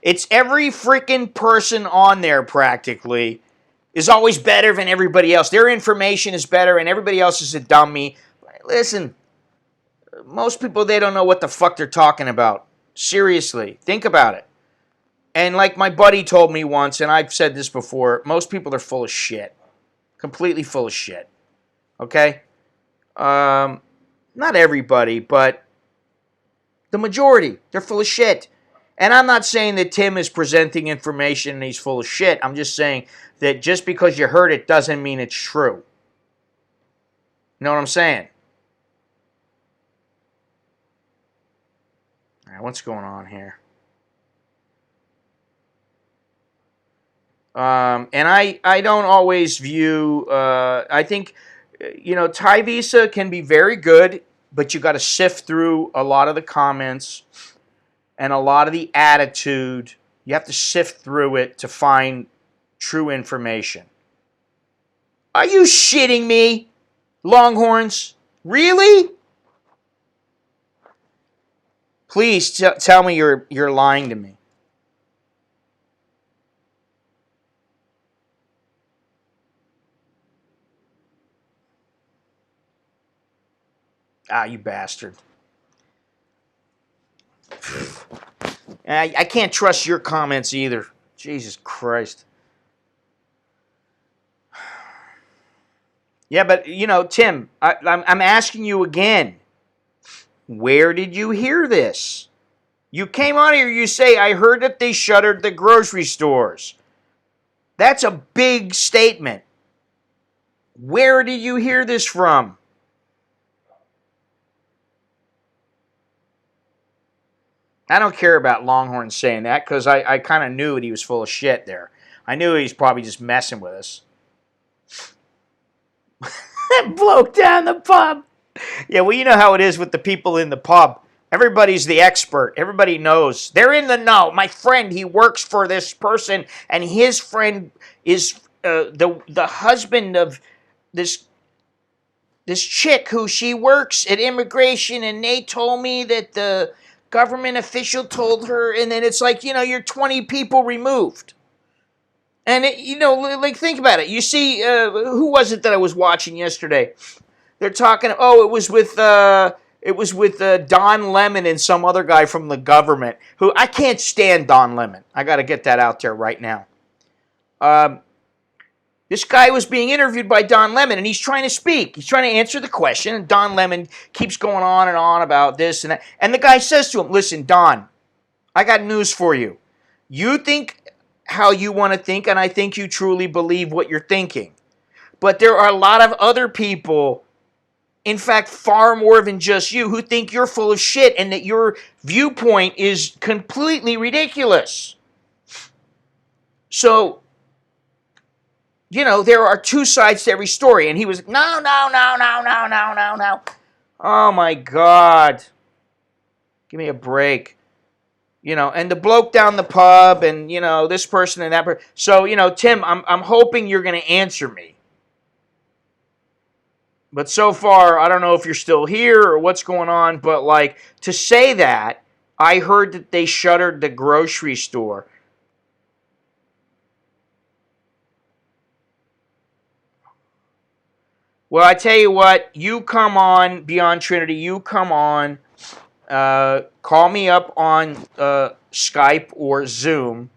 Speaker 1: It's every freaking person on there practically is always better than everybody else. Their information is better and everybody else is a dummy. Listen, most people, they don't know what the fuck they're talking about. Seriously, think about it. And like my buddy told me once, and I've said this before, most people are full of shit. Completely full of shit. Okay? Not everybody, but the majority. They're full of shit. And I'm not saying that Tim is presenting information and he's full of shit. I'm just saying that just because you heard it doesn't mean it's true. You know what I'm saying? All right, what's going on here? And I don't always view, I think, Thai Visa can be very good, but you got to sift through a lot of the comments and a lot of the attitude. You have to sift through it to find true information. Are you shitting me, Longhorns? Really? Please tell me you're lying to me. Ah, you bastard. I can't trust your comments either. Jesus Christ. Yeah, but, Tim, I'm asking you again. Where did you hear this? You came on here, you say, I heard that they shuttered the grocery stores. That's a big statement. Where did you hear this from? I don't care about Longhorn saying that because I kind of knew that he was full of shit there. I knew he was probably just messing with us. Broke down the pub. Yeah, well, you know how it is with the people in the pub. Everybody's the expert. Everybody knows. They're in the know. My friend, he works for this person, and his friend is the husband of this chick who she works at immigration, and they told me that the government official told her, and then it's like, you're 20 people removed. And, think about it. You see, who was it that I was watching yesterday? They're talking, it was with Don Lemon and some other guy from the government, who I can't stand Don Lemon. I got to get that out there right now. This guy was being interviewed by Don Lemon, and he's trying to speak. He's trying to answer the question, and Don Lemon keeps going on and on about this and that. And the guy says to him, listen, Don, I got news for you. You think how you want to think, and I think you truly believe what you're thinking. But there are a lot of other people, in fact, far more than just you, who think you're full of shit and that your viewpoint is completely ridiculous. So, there are two sides to every story. And he was, no, no, no, no, no, no, no, no. Oh, my God. Give me a break. And the bloke down the pub and, this person and that person. So, Tim, I'm hoping you're going to answer me. But so far, I don't know if you're still here or what's going on. But, to say that, I heard that they shuttered the grocery store. Well, I tell you what, you come on, Beyond Trinity, you come on, call me up on Skype or Zoom.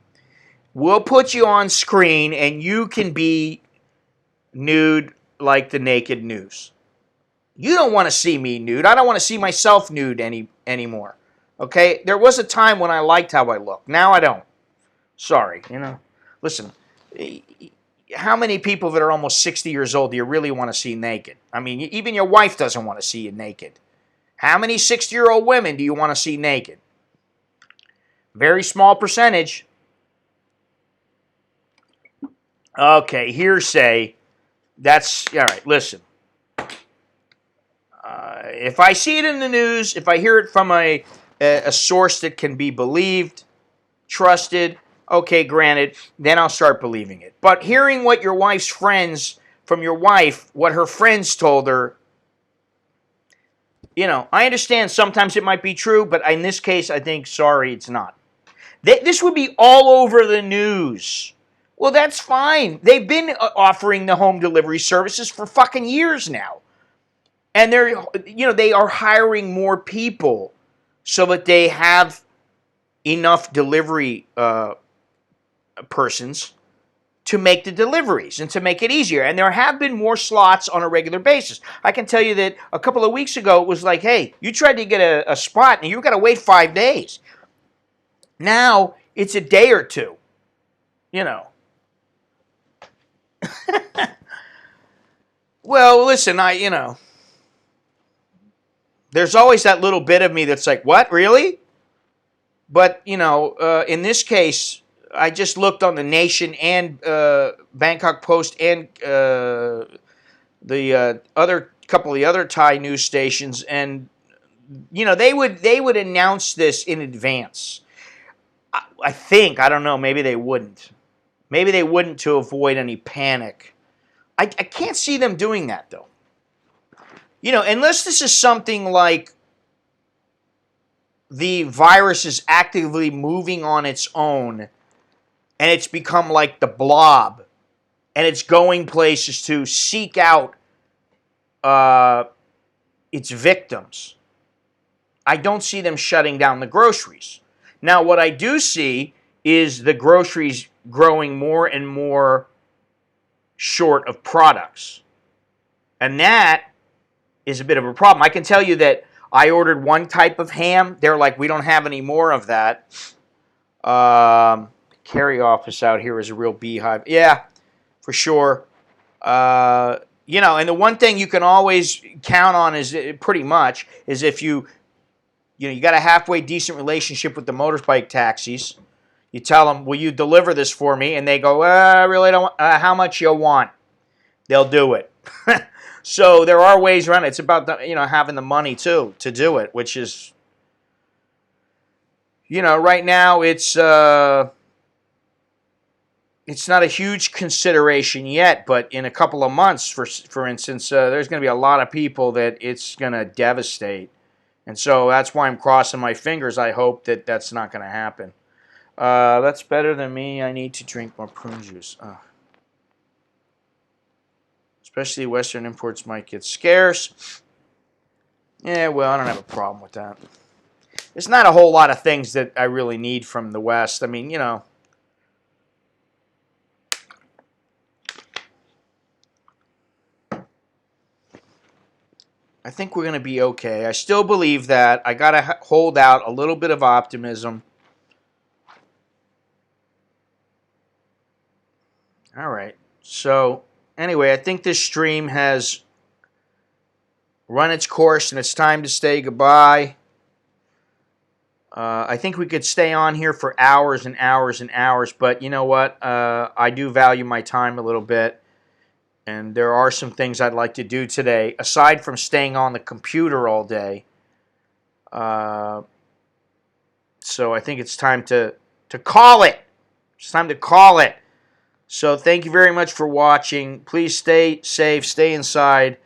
Speaker 1: We'll put you on screen, and you can be nude like the naked news. You don't want to see me nude. I don't want to see myself nude anymore. Okay? There was a time when I liked how I looked. Now I don't. Sorry, Listen, how many people that are almost 60 years old do you really want to see naked? I mean, even your wife doesn't want to see you naked. How many 60-year-old women do you want to see naked? Very small percentage. Okay, hearsay. That's, all right, listen. If I see it in the news, if I hear it from a source that can be believed, trusted, okay, granted, then I'll start believing it. But hearing what your wife's friends, from your wife, what her friends told her, I understand sometimes it might be true, but in this case, I think, sorry, it's not. This would be all over the news. Well, that's fine. They've been offering the home delivery services for fucking years now. And they are hiring more people so that they have enough delivery persons to make the deliveries and to make it easier. And there have been more slots on a regular basis. I can tell you that a couple of weeks ago, it was like, hey, you tried to get a spot and you've got to wait 5 days. Now, it's a day or two. Well, listen, there's always that little bit of me that's like, what, really? But, in this case, I just looked on the Nation and Bangkok Post and the other couple of the other Thai news stations, and they would announce this in advance. I think, I don't know, maybe they wouldn't. Maybe they wouldn't to avoid any panic. I can't see them doing that though. Unless this is something like the virus is actively moving on its own and it's become like the blob and it's going places to seek out its victims. I don't see them shutting down the groceries. Now, what I do see is the groceries growing more and more short of products. And that is a bit of a problem. I can tell you that I ordered one type of ham. They're like, we don't have any more of that. Carry office out here is a real beehive. Yeah, for sure. And the one thing you can always count on is pretty much is if you got a halfway decent relationship with the motorbike taxis. You tell them, will you deliver this for me? And they go, I really don't, how much you want? They'll do it. So there are ways around it. It's about having the money too to do it, which is, right now it's not a huge consideration yet, but in a couple of months, for instance, there's going to be a lot of people that it's going to devastate. And so that's why I'm crossing my fingers. I hope that that's not going to happen. That's better than me. I need to drink more prune juice. Especially Western imports might get scarce. Yeah, well, I don't have a problem with that. There's not a whole lot of things that I really need from the West. I mean, I think we're going to be okay. I still believe that. I got to hold out a little bit of optimism. So anyway, I think this stream has run its course and it's time to say goodbye. I think we could stay on here for hours and hours and hours, but you know what? I do value my time a little bit, and there are some things I'd like to do today, aside from staying on the computer all day. So I think it's time to call it. It's time to call it. So thank you very much for watching. Please stay safe, stay inside.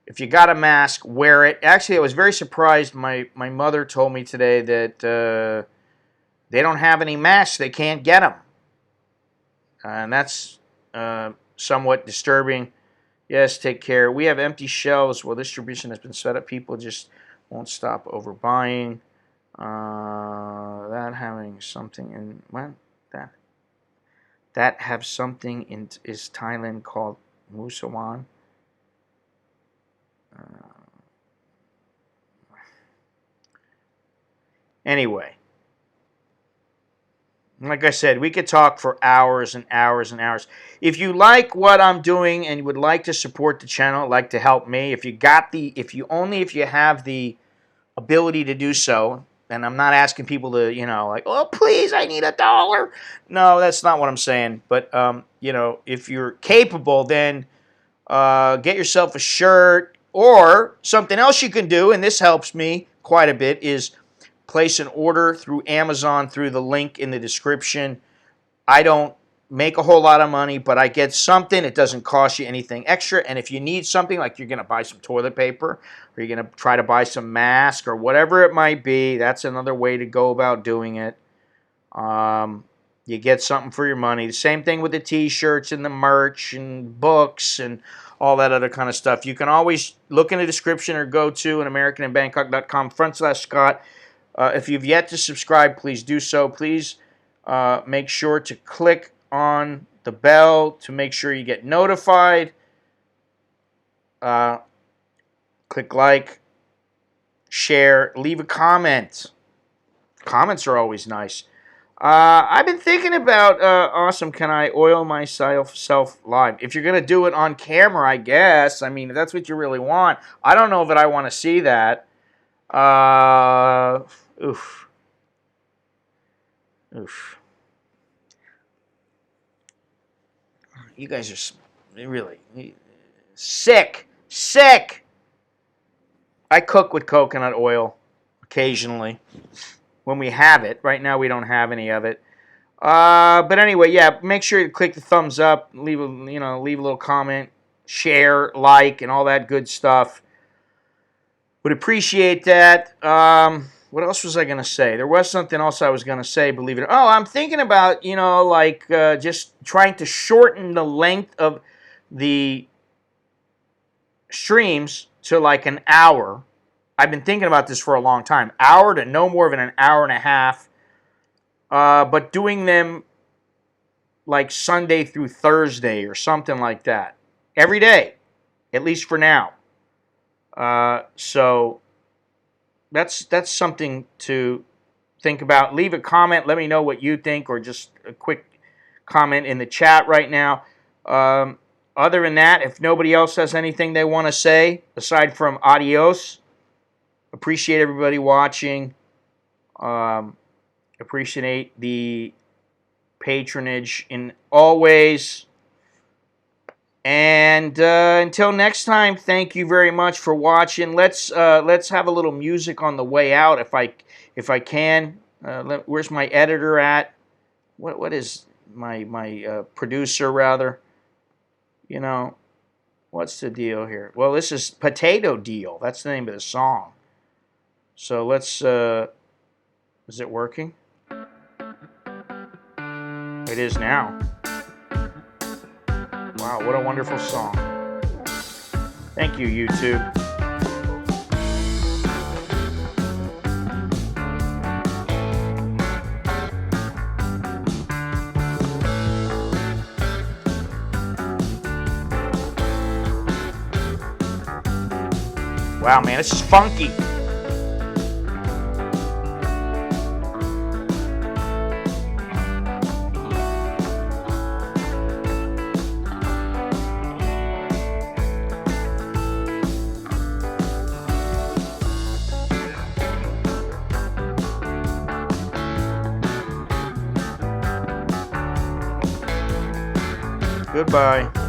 Speaker 1: If you got a mask, wear it. Actually, I was very surprised. My mother told me today that they don't have any masks. They can't get them. And that's somewhat disturbing. Yes, take care. We have empty shelves. Well, distribution has been set up. People just won't stop overbuying. That having something in... What? That have something in... Is Thailand called Musawan? Anyway, like I said, we could talk for hours and hours and hours. If you like what I'm doing and you would like to support the channel, like to help me, if you have the ability to do so, and I'm not asking people to, like, oh, please, I need $1. No, that's not what I'm saying. But, if you're capable, then get yourself a shirt. Or something else you can do, and this helps me quite a bit, is place an order through Amazon through the link in the description. I don't make a whole lot of money, but I get something. It doesn't cost you anything extra. And if you need something, like you're going to buy some toilet paper, or you're going to try to buy some mask, or whatever it might be, that's another way to go about doing it. You get something for your money. The same thing with the t-shirts and the merch and books and all that other kind of stuff. You can always look in the description or go to AmericanInBangkok.com/Scott. If you've yet to subscribe, please do so. Please make sure to click on the bell to make sure you get notified. Click like, share, leave a comment. Comments are always nice. I've been thinking about, awesome, can I oil myself live? If you're going to do it on camera, I guess. I mean, if that's what you really want. I don't know that I want to see that. Oof. You guys are really sick. I cook with coconut oil occasionally. When we have it. Right now we don't have any of it. But anyway, yeah, make sure to click the thumbs up, leave a little comment, share, like, and all that good stuff. Would appreciate that. What else was I going to say? There was something else I was going to say, believe it or not. Oh, I'm thinking about, just trying to shorten the length of the streams to like an hour. I've been thinking about this for a long time. Hour to no more than an hour and a half. But doing them like Sunday through Thursday or something like that. Every day. At least for now. So that's something to think about. Leave a comment. Let me know what you think, or just a quick comment in the chat right now. Other than that, if nobody else has anything they want to say, aside from adios, appreciate everybody watching. Appreciate the patronage in always. And until next time, thank you very much for watching. Let's have a little music on the way out, if I can. Where's my editor at? What is my producer rather? What's the deal here? Well, this is Potato Deal. That's the name of the song. So let's. Is it working? It is now. Wow, what a wonderful song. Thank you, YouTube. Wow, man, this is funky. Goodbye.